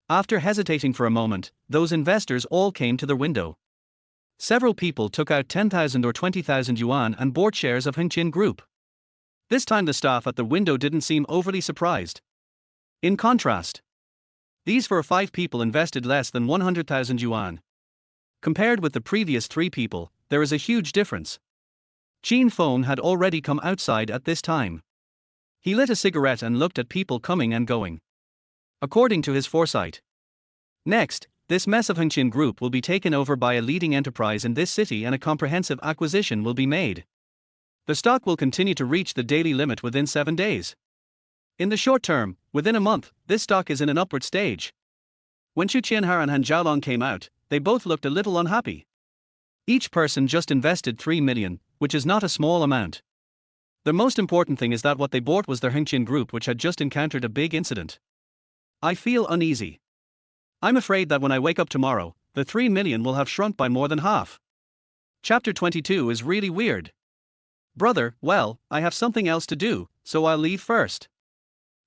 After hesitating for a moment, those investors all came to the window. Several people took out 10,000 or 20,000 yuan and bought shares of Qin Group. This time the staff at the window didn't seem overly surprised. In contrast, these 5 people invested less than 100,000 yuan. Compared with the previous 3 people, there is a huge difference. Qin Feng had already come outside at this time. He lit a cigarette and looked at people coming and going. According to his foresight. Next, this mess of Qin Group will be taken over by a leading enterprise in this city and a comprehensive acquisition will be made. The stock will continue to reach the daily limit within 7 days. In the short term, within a month, this stock is in an upward stage. When Chu Qianhar and Han Jialong came out, they both looked a little unhappy. Each person just invested 3 million, which is not a small amount. The most important thing is that what they bought was their Qin Group, which had just encountered a big incident. I feel uneasy. I'm afraid that when I wake up tomorrow, the 3 million will have shrunk by more than half. Chapter 22 is really weird. Brother, well, I have something else to do, so I'll leave first.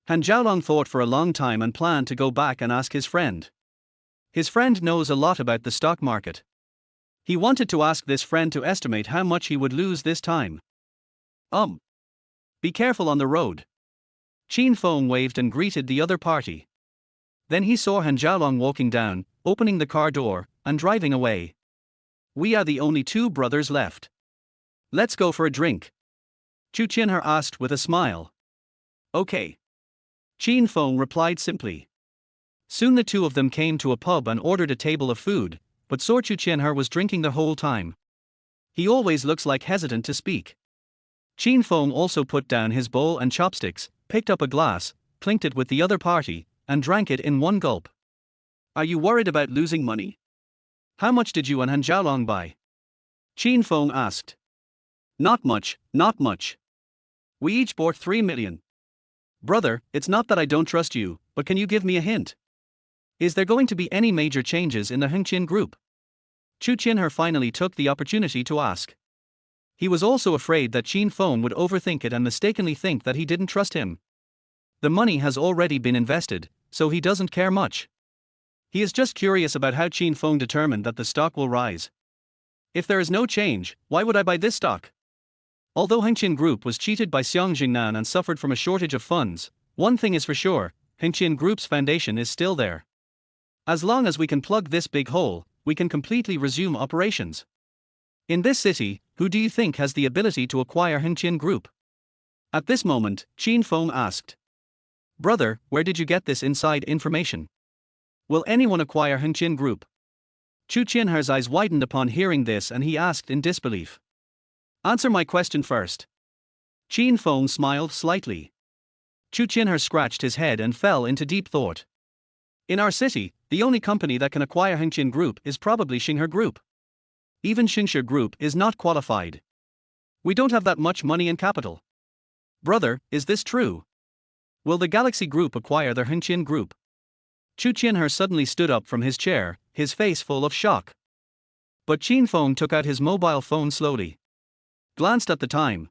Han Jiaolong thought for a long time and planned to go back and ask his friend. His friend knows a lot about the stock market. He wanted to ask this friend to estimate how much he would lose this time. Be careful on the road. Qin Feng waved and greeted the other party. Then he saw Han Jiaolong walking down, opening the car door, and driving away. We are the only two brothers left. Let's go for a drink. Chu Qinher asked with a smile. Okay. Qin Feng replied simply. Soon the two of them came to a pub and ordered a table of food, but Chu Qinher was drinking the whole time. He always looks like hesitant to speak. Qin Feng also put down his bowl and chopsticks, picked up a glass, clinked it with the other party, and drank it in one gulp. Are you worried about losing money? How much did you and Han Jiaolong buy? Qin Feng asked. Not much, not much. We each bought 3 million. Brother, it's not that I don't trust you, but can you give me a hint? Is there going to be any major changes in the Hengqian group? Chu Qinher finally took the opportunity to ask. He was also afraid that Qin Feng would overthink it and mistakenly think that he didn't trust him. The money has already been invested, so he doesn't care much. He is just curious about how Qin Feng determined that the stock will rise. If there is no change, why would I buy this stock? Although Hengqian Group was cheated by Xiang Jingnan and suffered from a shortage of funds, one thing is for sure, Hengqian Group's foundation is still there. As long as we can plug this big hole, we can completely resume operations. In this city, who do you think has the ability to acquire Hengqian Group? At this moment, Qin Feng asked. Brother, where did you get this inside information? Will anyone acquire Hengqian Group? Chu Qinher's eyes widened upon hearing this and he asked in disbelief. Answer my question first. Qin Feng smiled slightly. Chu Qinher scratched his head and fell into deep thought. In our city, the only company that can acquire Hengqian Group is probably Xinghe Group. Even Xinghe Group is not qualified. We don't have that much money and capital. Brother, is this true? Will the Galaxy Group acquire their Hengqian Group? Chu Qinher suddenly stood up from his chair, his face full of shock. But Qin Feng took out his mobile phone slowly. Glanced at the time.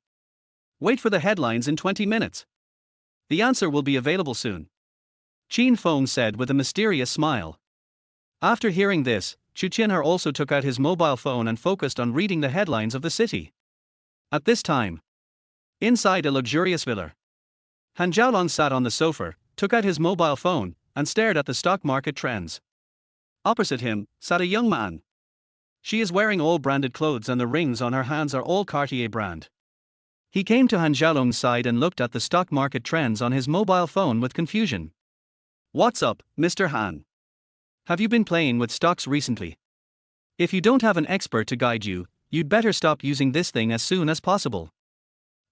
Wait for the headlines in 20 minutes. The answer will be available soon. Qin Feng said with a mysterious smile. After hearing this, Chu Qinher also took out his mobile phone and focused on reading the headlines of the city. At this time, inside a luxurious villa, Han Jiaolong sat on the sofa, took out his mobile phone, and stared at the stock market trends. Opposite him sat a young man. She is wearing all branded clothes and the rings on her hands are all Cartier brand. He came to Han Jiaolong's side and looked at the stock market trends on his mobile phone with confusion. What's up, Mr. Han? Have you been playing with stocks recently? If you don't have an expert to guide you, you'd better stop using this thing as soon as possible.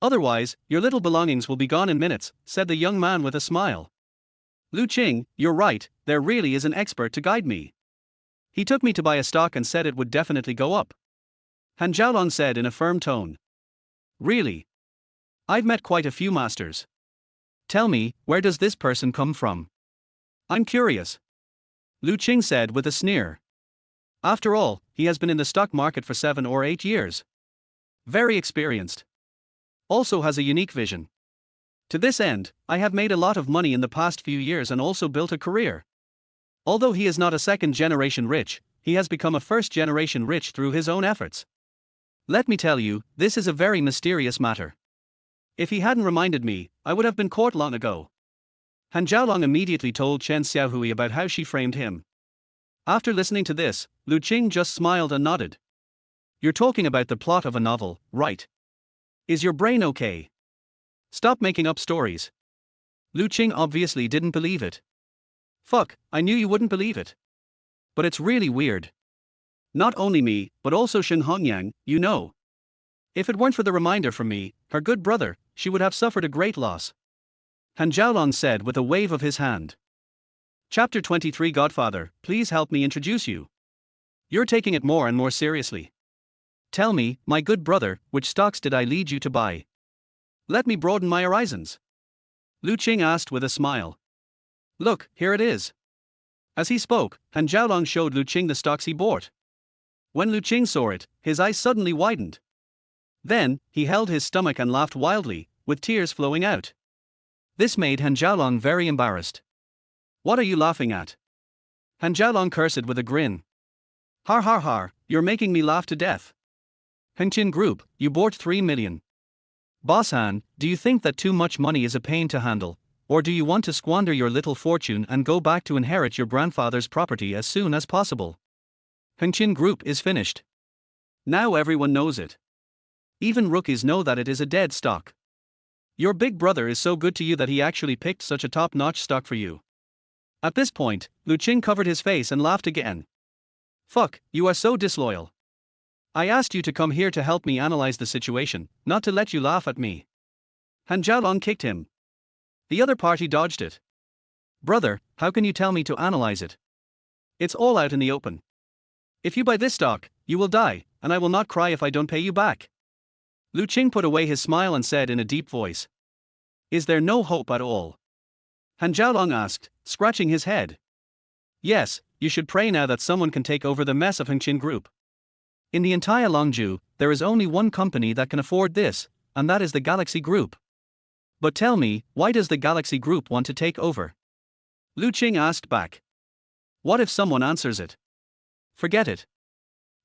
Otherwise, your little belongings will be gone in minutes, said the young man with a smile. Lu Qing, you're right, there really is an expert to guide me. He took me to buy a stock and said it would definitely go up. Han Jiaolong said in a firm tone. Really? I've met quite a few masters. Tell me, where does this person come from? I'm curious. Lu Qing said with a sneer. After all, he has been in the stock market for 7 or 8 years. Very experienced. Also has a unique vision. To this end, I have made a lot of money in the past few years and also built a career. Although he is not a second-generation rich, he has become a first-generation rich through his own efforts. Let me tell you, this is a very mysterious matter. If he hadn't reminded me, I would have been caught long ago. Han Jiaolong immediately told Chen Xiaohui about how she framed him. After listening to this, Lu Qing just smiled and nodded. You're talking about the plot of a novel, right? Is your brain okay? Stop making up stories. Lu Qing obviously didn't believe it. Fuck, I knew you wouldn't believe it. But it's really weird. Not only me, but also Lin Yangyang, you know. If it weren't for the reminder from me, her good brother, she would have suffered a great loss. Han Jiaolong said with a wave of his hand. Chapter 23 Godfather, please help me introduce you. You're taking it more and more seriously. Tell me, my good brother, which stocks did I lead you to buy? Let me broaden my horizons. Lu Qing asked with a smile. Look, here it is. As he spoke, Han Jiaolong showed Lu Qing the stocks he bought. When Lu Qing saw it, his eyes suddenly widened. Then, he held his stomach and laughed wildly, with tears flowing out. This made Han Jialong very embarrassed. What are you laughing at? Han Jialong cursed with a grin. Har har har, you're making me laugh to death. Hengqin Group, you bought 3 million. Boss Han, do you think that too much money is a pain to handle, or do you want to squander your little fortune and go back to inherit your grandfather's property as soon as possible? Hengqin Group is finished. Now everyone knows it. Even rookies know that it is a dead stock. Your big brother is so good to you that he actually picked such a top-notch stock for you. At this point, Lu Qing covered his face and laughed again. Fuck, you are so disloyal. I asked you to come here to help me analyze the situation, not to let you laugh at me. Han Jialong kicked him. The other party dodged it. Brother, how can you tell me to analyze it? It's all out in the open. If you buy this stock, you will die, and I will not cry if I don't pay you back. Lu Qing put away his smile and said in a deep voice. Is there no hope at all? Han Jialong asked, scratching his head. Yes, you should pray now that someone can take over the mess of Hengqin Group. In the entire Longju, there is only one company that can afford this, and that is the Galaxy Group. But tell me, why does the Galaxy Group want to take over? Lu Qing asked back. What if someone answers it? Forget it.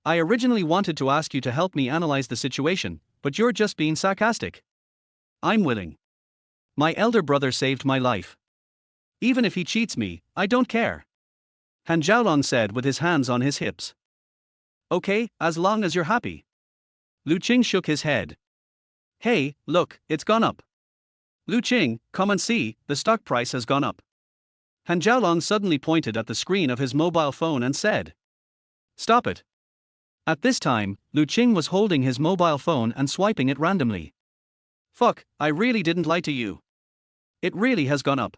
I originally wanted to ask you to help me analyze the situation, but you're just being sarcastic. I'm willing. My elder brother saved my life. Even if he cheats me, I don't care. Han Jialong said with his hands on his hips. Okay, as long as you're happy. Lu Qing shook his head. Hey, look, it's gone up. Lu Qing, come and see, the stock price has gone up. Han Jialong suddenly pointed at the screen of his mobile phone and said. Stop it. At this time, Lu Qing was holding his mobile phone and swiping it randomly. Fuck, I really didn't lie to you. It really has gone up.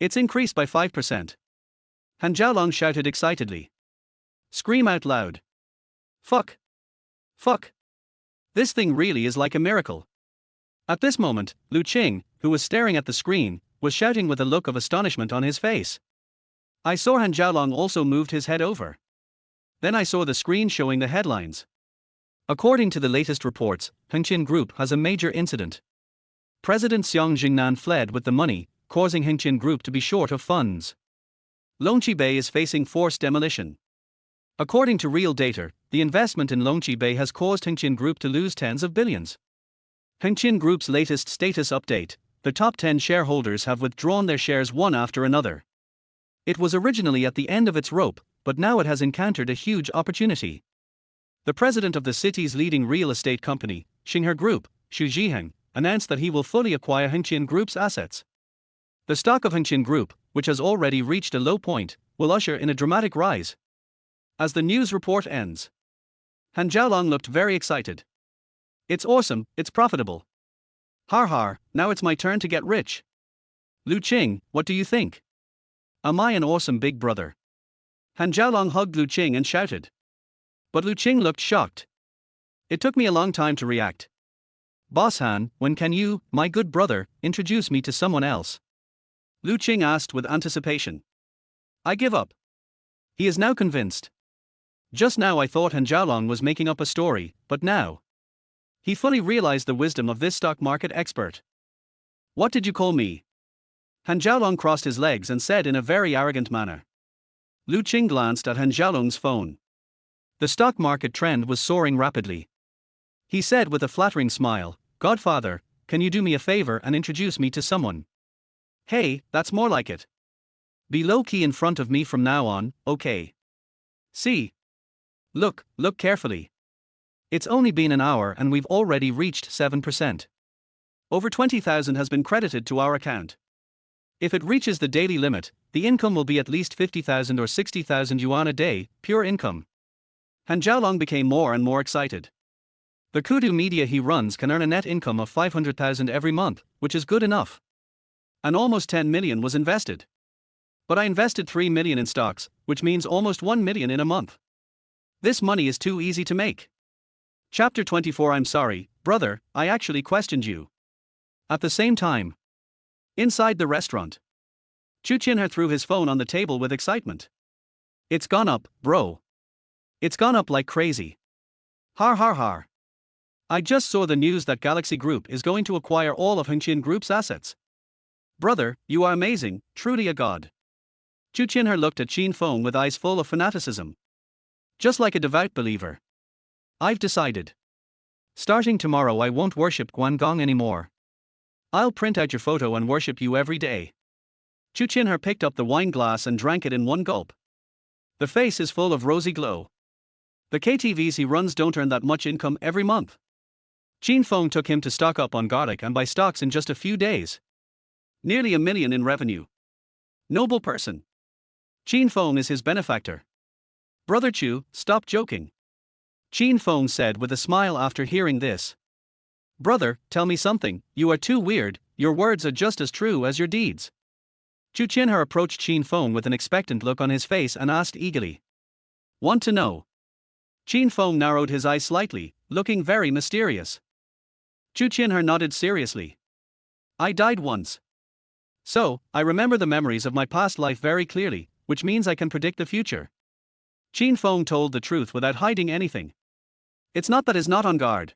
It's increased by 5%. Han Jialong shouted excitedly. Scream out loud. Fuck. Fuck. This thing really is like a miracle. At this moment, Lu Qing, who was staring at the screen, was shouting with a look of astonishment on his face. I saw Han Jialong also moved his head over. Then I saw the screen showing the headlines. According to the latest reports, Hengqin Group has a major incident. President Xiang Jingnan fled with the money, causing Hengqin Group to be short of funds. Longqi Bay is facing forced demolition. According to real data, the investment in Longqi Bay has caused Hengqin Group to lose tens of billions. Hengqin Group's latest status update: the top 10 shareholders have withdrawn their shares one after another. It was originally at the end of its rope, but now it has encountered a huge opportunity. The president of the city's leading real estate company, Xinghe Group, Xu Zhiheng, announced that he will fully acquire Hengqin Group's assets. The stock of Hengqin Group, which has already reached a low point, will usher in a dramatic rise. As the news report ends, Han Jialong looked very excited. It's awesome, it's profitable. Har har, now it's my turn to get rich. Lu Qing, what do you think? Am I an awesome big brother? Han Jialong hugged Lu Qing and shouted. But Lu Qing looked shocked. It took me a long time to react. Boss Han, when can you, my good brother, introduce me to someone else? Lu Qing asked with anticipation. I give up. He is now convinced. Just now I thought Han Jialong was making up a story, but now he fully realized the wisdom of this stock market expert. What did you call me? Han Jialong crossed his legs and said in a very arrogant manner. Lu Qing glanced at Han Jialong's phone. The stock market trend was soaring rapidly. He said with a flattering smile, Godfather, can you do me a favor and introduce me to someone? Hey, that's more like it. Be low-key in front of me from now on, okay? See? Look carefully. It's only been an hour and we've already reached 7%. Over 20,000 has been credited to our account. If it reaches the daily limit, the income will be at least 50,000 or 60,000 yuan a day, pure income. Han Jialong became more and more excited. The Kudu media he runs can earn a net income of 500,000 every month, which is good enough. And almost 10 million was invested. But I invested 3 million in stocks, which means almost 1 million in a month. This money is too easy to make. Chapter 24. I'm sorry, brother, I actually questioned you. At the same time, inside the restaurant, Chu Qinhe threw his phone on the table with excitement. It's gone up, bro. It's gone up like crazy. Har har har. I just saw the news that Galaxy Group is going to acquire all of Hengqin Group's assets. Brother, you are amazing, truly a god. Chu Qinher looked at Qin Feng with eyes full of fanaticism. Just like a devout believer. I've decided. Starting tomorrow I won't worship Guangong anymore. I'll print out your photo and worship you every day. Chu Qinher picked up the wine glass and drank it in one gulp. The face is full of rosy glow. The KTVs he runs don't earn that much income every month. Qin Feng took him to stock up on garlic and buy stocks in just a few days. Nearly $1 million in revenue. Noble person. Qin Feng is his benefactor. Brother Chu, stop joking. Qin Feng said with a smile after hearing this. Brother, tell me something, you are too weird, your words are just as true as your deeds. Chu Qinher approached Qin Feng with an expectant look on his face and asked eagerly. Want to know? Qin Feng narrowed his eyes slightly, looking very mysterious. Chu Qinher nodded seriously. I died once. So, I remember the memories of my past life very clearly, which means I can predict the future. Qin Feng told the truth without hiding anything. It's not that he's not on guard.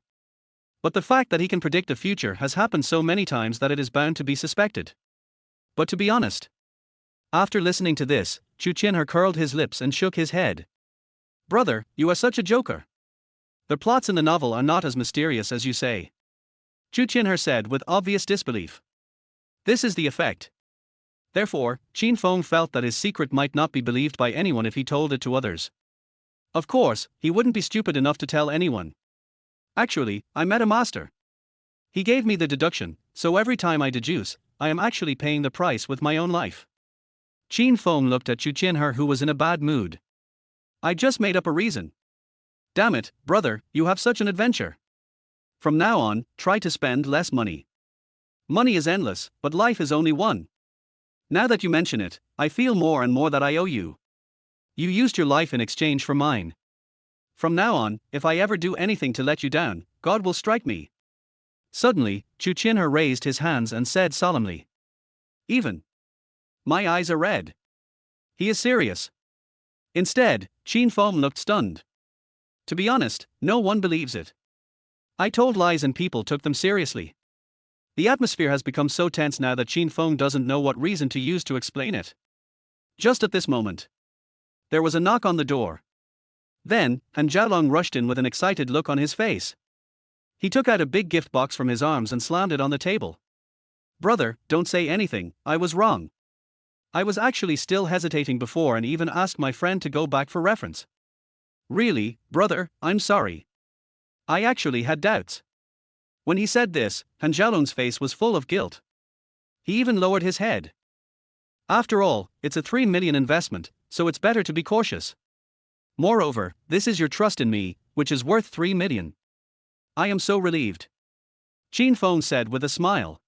But the fact that he can predict the future has happened so many times that it is bound to be suspected. But to be honest. After listening to this, Chu Qinher curled his lips and shook his head. Brother, you are such a joker. The plots in the novel are not as mysterious as you say. Chu Qinher said with obvious disbelief. This is the effect. Therefore, Qin Feng felt that his secret might not be believed by anyone if he told it to others. Of course, he wouldn't be stupid enough to tell anyone. Actually, I met a master. He gave me the deduction, so every time I deduce, I am actually paying the price with my own life. Qin Feng looked at Chu Qinher, who was in a bad mood. I just made up a reason. Damn it, brother, you have such an adventure. From now on, try to spend less money. Money is endless, but life is only one. Now that you mention it, I feel more and more that I owe you. You used your life in exchange for mine. From now on, if I ever do anything to let you down, God will strike me. Suddenly, Chu Qinher raised his hands and said solemnly. Even. My eyes are red. He is serious. Instead, Qin Feng looked stunned. To be honest, no one believes it. I told lies and people took them seriously. The atmosphere has become so tense now that Qin Feng doesn't know what reason to use to explain it. Just at this moment, there was a knock on the door. Then, Han Jialong rushed in with an excited look on his face. He took out a big gift box from his arms and slammed it on the table. Brother, don't say anything, I was wrong. I was actually still hesitating before and even asked my friend to go back for reference. Really, brother, I'm sorry. I actually had doubts. When he said this, Han Jialong's face was full of guilt. He even lowered his head. After all, it's a 3 million investment, so it's better to be cautious. Moreover, this is your trust in me, which is worth 3 million. I am so relieved. Qin Feng said with a smile.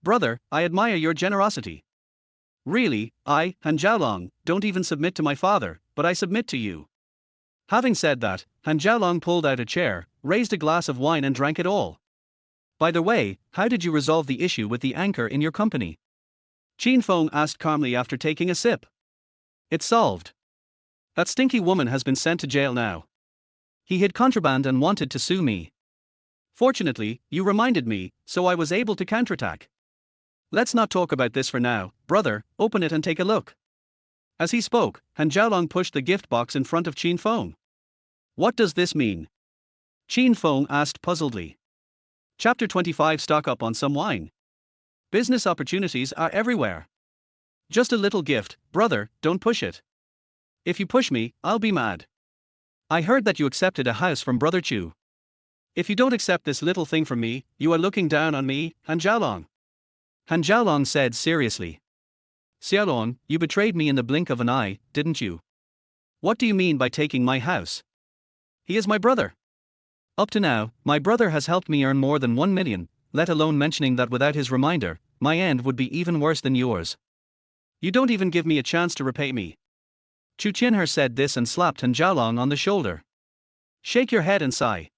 Brother, I admire your generosity. Really, I, Han Jialong, don't even submit to my father, but I submit to you. Having said that, Han Jialong pulled out a chair, raised a glass of wine and drank it all. By the way, how did you resolve the issue with the anchor in your company? Qin Feng asked calmly after taking a sip. It's solved. That stinky woman has been sent to jail now. He hid contraband and wanted to sue me. Fortunately, you reminded me, so I was able to counterattack. Let's not talk about this for now, brother, open it and take a look. As he spoke, Han Jialong pushed the gift box in front of Qin Feng. What does this mean? Qin Feng asked puzzledly. Chapter 25. Stock up on some wine. Business opportunities are everywhere. Just a little gift, brother, don't push it. If you push me, I'll be mad. I heard that you accepted a house from Brother Chu. If you don't accept this little thing from me, you are looking down on me, Han Jialong. Han Jialong said seriously. Xiaolong, you betrayed me in the blink of an eye, didn't you? What do you mean by taking my house? He is my brother. Up to now, my brother has helped me earn more than 1 million, let alone mentioning that without his reminder, my end would be even worse than yours. You don't even give me a chance to repay me. Chu Qinher said this and slapped Han Jialong on the shoulder. Shake your head and sigh.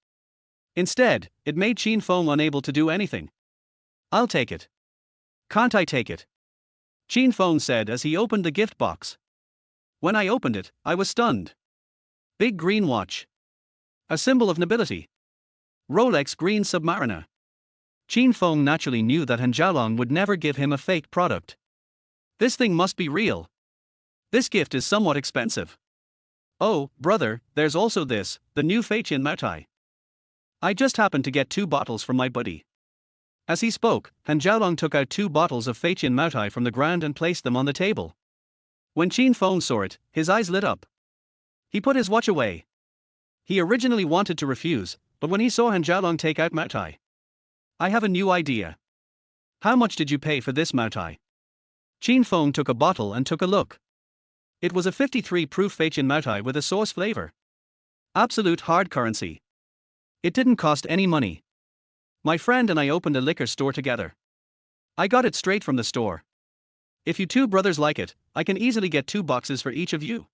Instead, it made Qin Feng unable to do anything. I'll take it. Can't I take it? Qin Feng said as he opened the gift box. When I opened it, I was stunned. Big green watch. A symbol of nobility. Rolex Green Submariner. Qin Feng naturally knew that Han Jialong would never give him a fake product. This thing must be real. This gift is somewhat expensive. Oh, brother, there's also this, the new Feiqian Maotai. I just happened to get 2 bottles from my buddy. As he spoke, Han Jialong took out 2 bottles of Feiqian Maotai from the ground and placed them on the table. When Qin Feng saw it, his eyes lit up. He put his watch away. He originally wanted to refuse, but when he saw Han Jialong take out Maotai. I have a new idea. How much did you pay for this Maotai? Qin Feng took a bottle and took a look. It was a 53 proof Feiqian Maotai with a sauce flavor. Absolute hard currency. It didn't cost any money. My friend and I opened a liquor store together. I got it straight from the store. If you 2 brothers like it, I can easily get 2 boxes for each of you.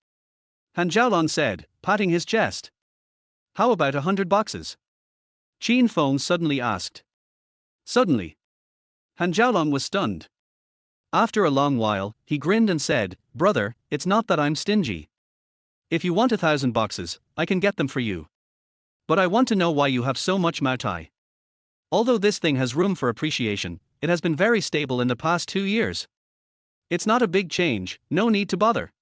Han Jialong said, patting his chest. How about 100 boxes? Qin Feng suddenly asked. Suddenly. Han Jialong was stunned. After a long while, he grinned and said, brother, it's not that I'm stingy. If you want 1,000 boxes, I can get them for you. But I want to know why you have so much Maotai. Although this thing has room for appreciation, it has been very stable in the past 2 years. It's not a big change, no need to bother.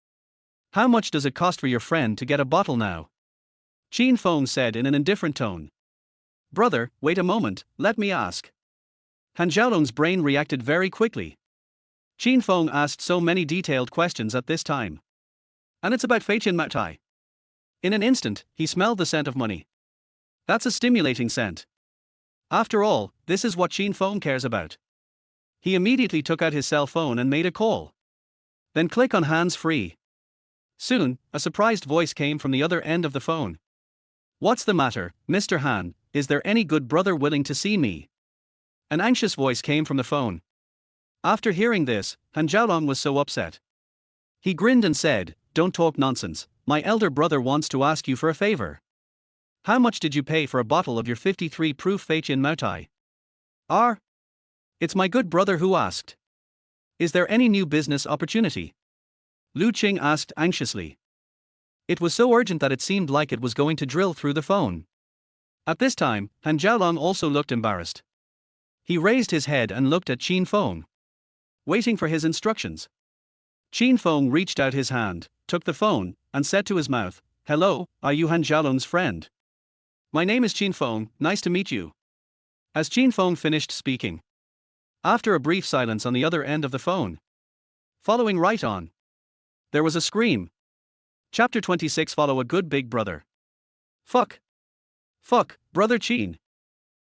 How much does it cost for your friend to get a bottle now? Qin Feng said in an indifferent tone. Brother, wait a moment, let me ask. Han Jialong's brain reacted very quickly. Qin Feng asked so many detailed questions at this time. And it's about Feiqian Maotai. In an instant, he smelled the scent of money. That's a stimulating scent. After all, this is what Qin Feng cares about. He immediately took out his cell phone and made a call. Then click on hands-free. Soon, a surprised voice came from the other end of the phone. What's the matter, Mr. Han, is there any good brother willing to see me? An anxious voice came from the phone. After hearing this, Han Jialong was so upset. He grinned and said, don't talk nonsense, my elder brother wants to ask you for a favor. How much did you pay for a bottle of your 53 proof Feiqian Maotai? It's my good brother who asked. Is there any new business opportunity? Lu Qing asked anxiously. It was so urgent that it seemed like it was going to drill through the phone. At this time, Han Jialong also looked embarrassed. He raised his head and looked at Qin Feng, waiting for his instructions. Qin Feng reached out his hand, took the phone, and said to his mouth, hello, are you Han Jialong's friend? My name is Qin Feng, nice to meet you. As Qin Feng finished speaking. After a brief silence on the other end of the phone. Following right on. There was a scream. Chapter 26 Follow a good big brother. Fuck, brother Qin.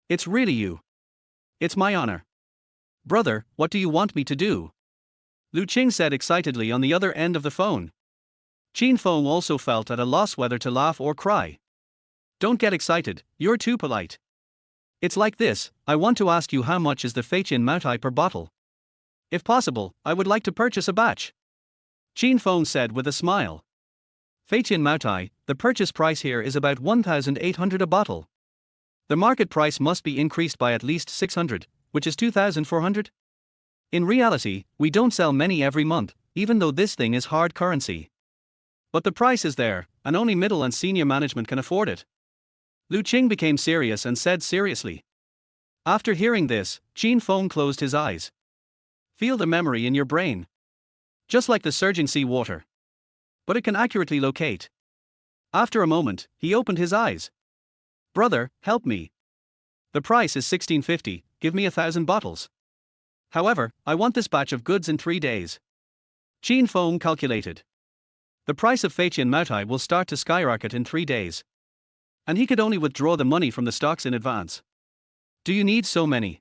It's really you. It's my honor. Brother, what do you want me to do? Lu Qing said excitedly on the other end of the phone. Qin Feng also felt at a loss whether to laugh or cry. Don't get excited, you're too polite. It's like this, I want to ask you how much is the Feiqian Maotai per bottle? If possible, I would like to purchase a batch. Qin Feng said with a smile. Feiqian Maotai, the purchase price here is about 1,800 a bottle. The market price must be increased by at least 600, which is 2,400? In reality, we don't sell many every month, even though this thing is hard currency. But the price is there, and only middle and senior management can afford it. Lu Qing became serious and said seriously. After hearing this, Qin Feng closed his eyes. Feel the memory in your brain. Just like the surging sea water. But it can accurately locate. After a moment, he opened his eyes. Brother, help me. The price is 1650, give me 1,000 bottles. However, I want this batch of goods in 3 days. Qin Feng calculated. The price of Feiqian Maotai will start to skyrocket in 3 days. And he could only withdraw the money from the stocks in advance. Do you need so many?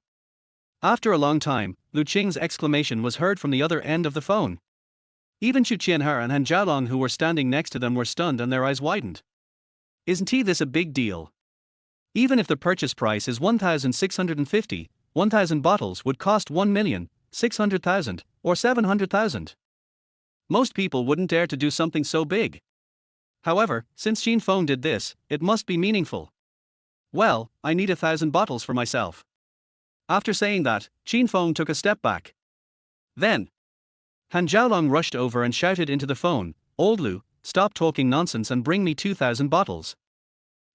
After a long time, Lu Qing's exclamation was heard from the other end of the phone. Even Chu Qianhe and Han Jialong who were standing next to them were stunned and their eyes widened. Isn't this a big deal? Even if the purchase price is 1,650, 1,000 bottles would cost 1,600,000 or 700,000. Most people wouldn't dare to do something so big. However, since Qin Feng did this, it must be meaningful. Well, I need 1,000 bottles for myself. After saying that, Qin Feng took a step back. Then, Han Jialong rushed over and shouted into the phone, Old Lu, stop talking nonsense and bring me 2,000 bottles.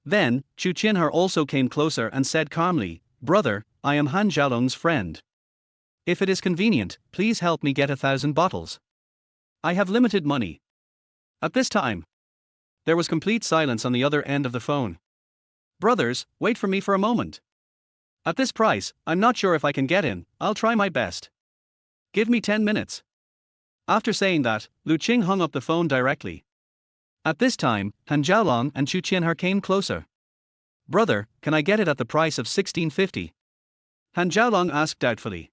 Then, Chu Qianhe also came closer and said calmly, Brother, I am Han Xiaolong's friend. If it is convenient, please help me get 1,000 bottles. I have limited money. At this time, there was complete silence on the other end of the phone. Brothers, wait for me for a moment. At this price, I'm not sure if I can get in, I'll try my best. Give me 10 minutes. After saying that, Lu Qing hung up the phone directly. At this time, Han Xiaolong and Chu Qianhe came closer. Brother, can I get it at the price of 1650? Han Xiaolong asked doubtfully.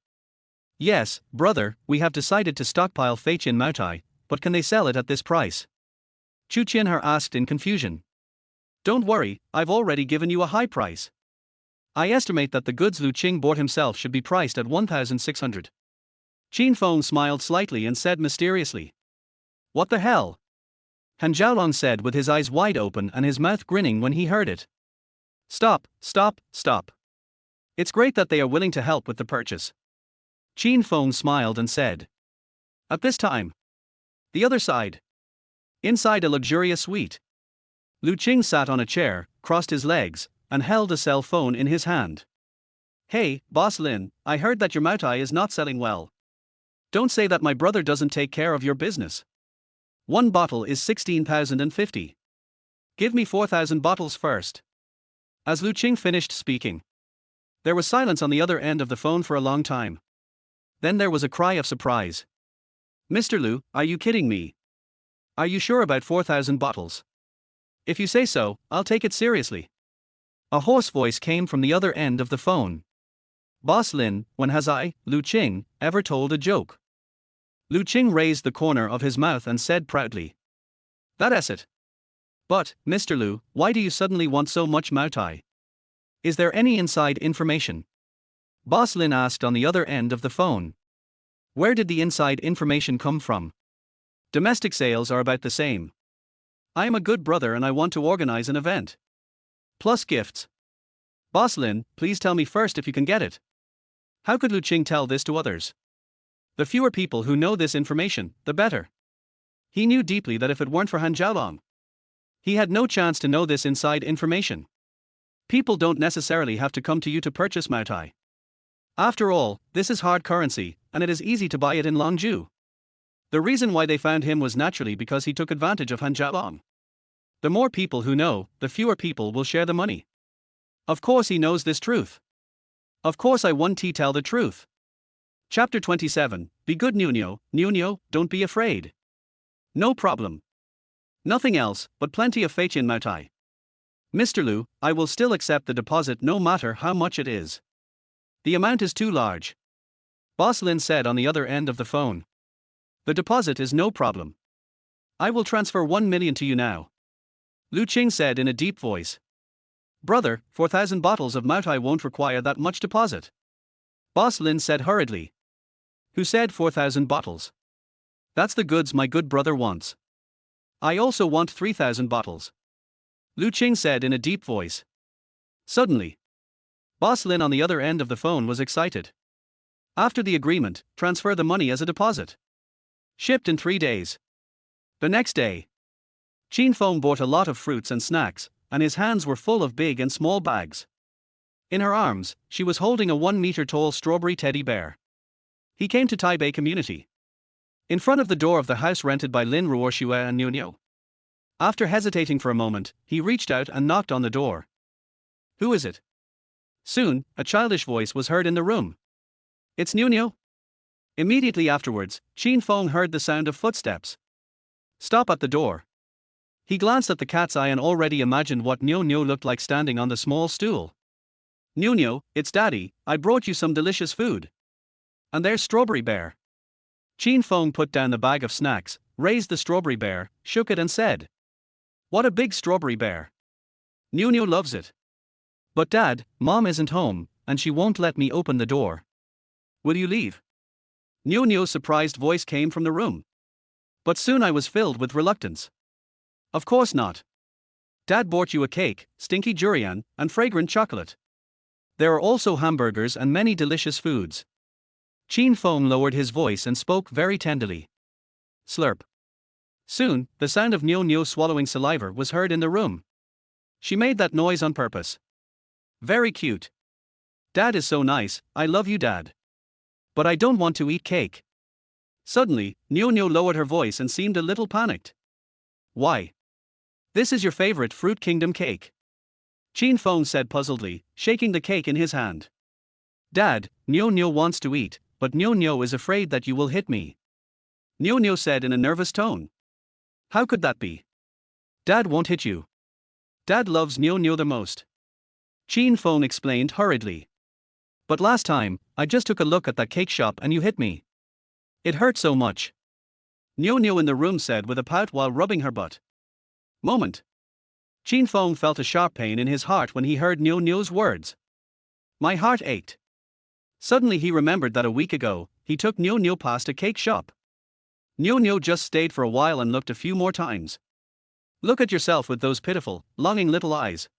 Yes, brother, we have decided to stockpile Feichin Maotai, but can they sell it at this price? Chu Qianhe asked in confusion. Don't worry, I've already given you a high price. I estimate that the goods Lu Qing bought himself should be priced at 1,600. Qin Feng smiled slightly and said mysteriously. What the hell? Han Xiaolong said with his eyes wide open and his mouth grinning when he heard it. Stop, stop, stop. It's great that they are willing to help with the purchase. Qin Feng smiled and said. At this time. The other side. Inside a luxurious suite. Lu Qing sat on a chair, crossed his legs, and held a cell phone in his hand. Hey, Boss Lin, I heard that your Maotai is not selling well. Don't say that my brother doesn't take care of your business. One bottle is 16,050. Give me 4,000 bottles first. As Lu Qing finished speaking, there was silence on the other end of the phone for a long time. Then there was a cry of surprise. Mr. Lu, are you kidding me? Are you sure about 4,000 bottles? If you say so, I'll take it seriously. A hoarse voice came from the other end of the phone. Boss Lin, when has I, Lu Qing, ever told a joke? Lu Qing raised the corner of his mouth and said proudly. That's it. But, Mr. Lu, why do you suddenly want so much Maotai? Is there any inside information? Boss Lin asked on the other end of the phone. Where did the inside information come from? Domestic sales are about the same. I am a good brother and I want to organize an event. Plus gifts. Boss Lin, please tell me first if you can get it. How could Lu Qing tell this to others? The fewer people who know this information, the better. He knew deeply that if it weren't for Han Xiaolong, he had no chance to know this inside information. People don't necessarily have to come to you to purchase Maotai. After all, this is hard currency, and it is easy to buy it in Longju. The reason why they found him was naturally because he took advantage of Han Xiaolong. The more people who know, the fewer people will share the money. Of course he knows this truth. Of course I want to tell the truth. Chapter 27, Be good Nuno, don't be afraid. No problem. Nothing else, but plenty of Feichin Maotai. Mr. Lu, I will still accept the deposit no matter how much it is. The amount is too large. Boss Lin said on the other end of the phone. The deposit is no problem. I will transfer 1 million to you now. Lu Qing said in a deep voice. Brother, 4,000 bottles of Maotai won't require that much deposit. Boss Lin said hurriedly. Who said 4,000 bottles? That's the goods my good brother wants. I also want 3,000 bottles. Lu Qing said in a deep voice. Suddenly, Boss Lin on the other end of the phone was excited. After the agreement, transfer the money as a deposit. Shipped in 3 days. The next day, Qin Feng bought a lot of fruits and snacks, and his hands were full of big and small bags. In her arms, she was holding a 1-meter-tall strawberry teddy bear. He came to Taipei Community. In front of the door of the house rented by Lin Ruoxue and Nuno. After hesitating for a moment, he reached out and knocked on the door. Who is it? Soon, a childish voice was heard in the room. It's Nuno. Immediately afterwards, Qin Feng heard the sound of footsteps. Stop at the door. He glanced at the cat's eye and already imagined what Nuno looked like standing on the small stool. Nuno, it's Daddy, I brought you some delicious food. And there's Strawberry Bear. Qin Feng put down the bag of snacks, raised the strawberry bear, shook it and said. What a big strawberry bear. Nuno loves it. But Dad, Mom isn't home, and she won't let me open the door. Will you leave? Nuno's surprised voice came from the room. But soon I was filled with reluctance. Of course not. Dad bought you a cake, stinky durian, and fragrant chocolate. There are also hamburgers and many delicious foods. Qin Feng lowered his voice and spoke very tenderly. Slurp. Soon, the sound of Nuno swallowing saliva was heard in the room. She made that noise on purpose. Very cute. Dad is so nice, I love you, Dad. But I don't want to eat cake. Suddenly, Nyo Nyo lowered her voice and seemed a little panicked. Why? This is your favorite Fruit Kingdom cake. Qin Feng said puzzledly, shaking the cake in his hand. Dad, Nyo Nyo wants to eat, but Nyo Nyo is afraid that you will hit me. Nyo Nyo said in a nervous tone. How could that be? Dad won't hit you. Dad loves Nyo Nyo the most. Qin Feng explained hurriedly. But last time, I just took a look at that cake shop and you hit me. It hurt so much. Nyo Nyo in the room said with a pout while rubbing her butt. Moment. Qin Feng felt a sharp pain in his heart when he heard Nyo Nyo's words. My heart ached. Suddenly he remembered that a week ago, he took Nyo Nyo past a cake shop. Nyo Nyo just stayed for a while and looked a few more times. Look at yourself with those pitiful, longing little eyes.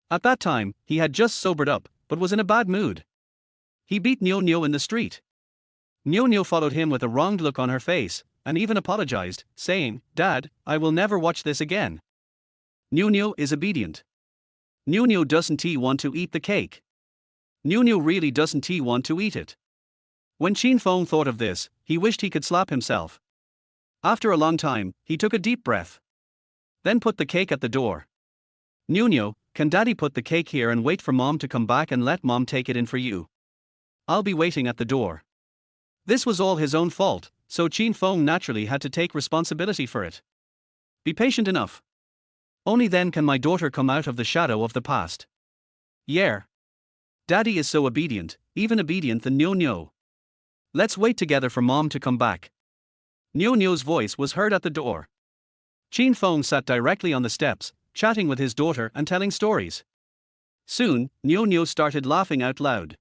At that time, he had just sobered up, but was in a bad mood. He beat Nyo Nyo in the street. Nyo Nyo followed him with a wronged look on her face, and even apologized, saying, Dad, I will never watch this again. Nyo Nyo is obedient. Nyo Nyo doesn't want to eat the cake. Nyo Nyo really doesn't want to eat it. When Qin Feng thought of this, he wished he could slap himself. After a long time, he took a deep breath. Then put the cake at the door. Nyo Nyo, can Daddy put the cake here and wait for Mom to come back and let Mom take it in for you? I'll be waiting at the door. This was all his own fault, so Qin Feng naturally had to take responsibility for it. Be patient enough. Only then can my daughter come out of the shadow of the past. Yeah. Daddy is so obedient, even obedient than Nyo Nyo. Let's wait together for Mom to come back. Nyo Nyo's voice was heard at the door. Qin Feng sat directly on the steps, chatting with his daughter and telling stories. Soon, Nyo Nyo started laughing out loud.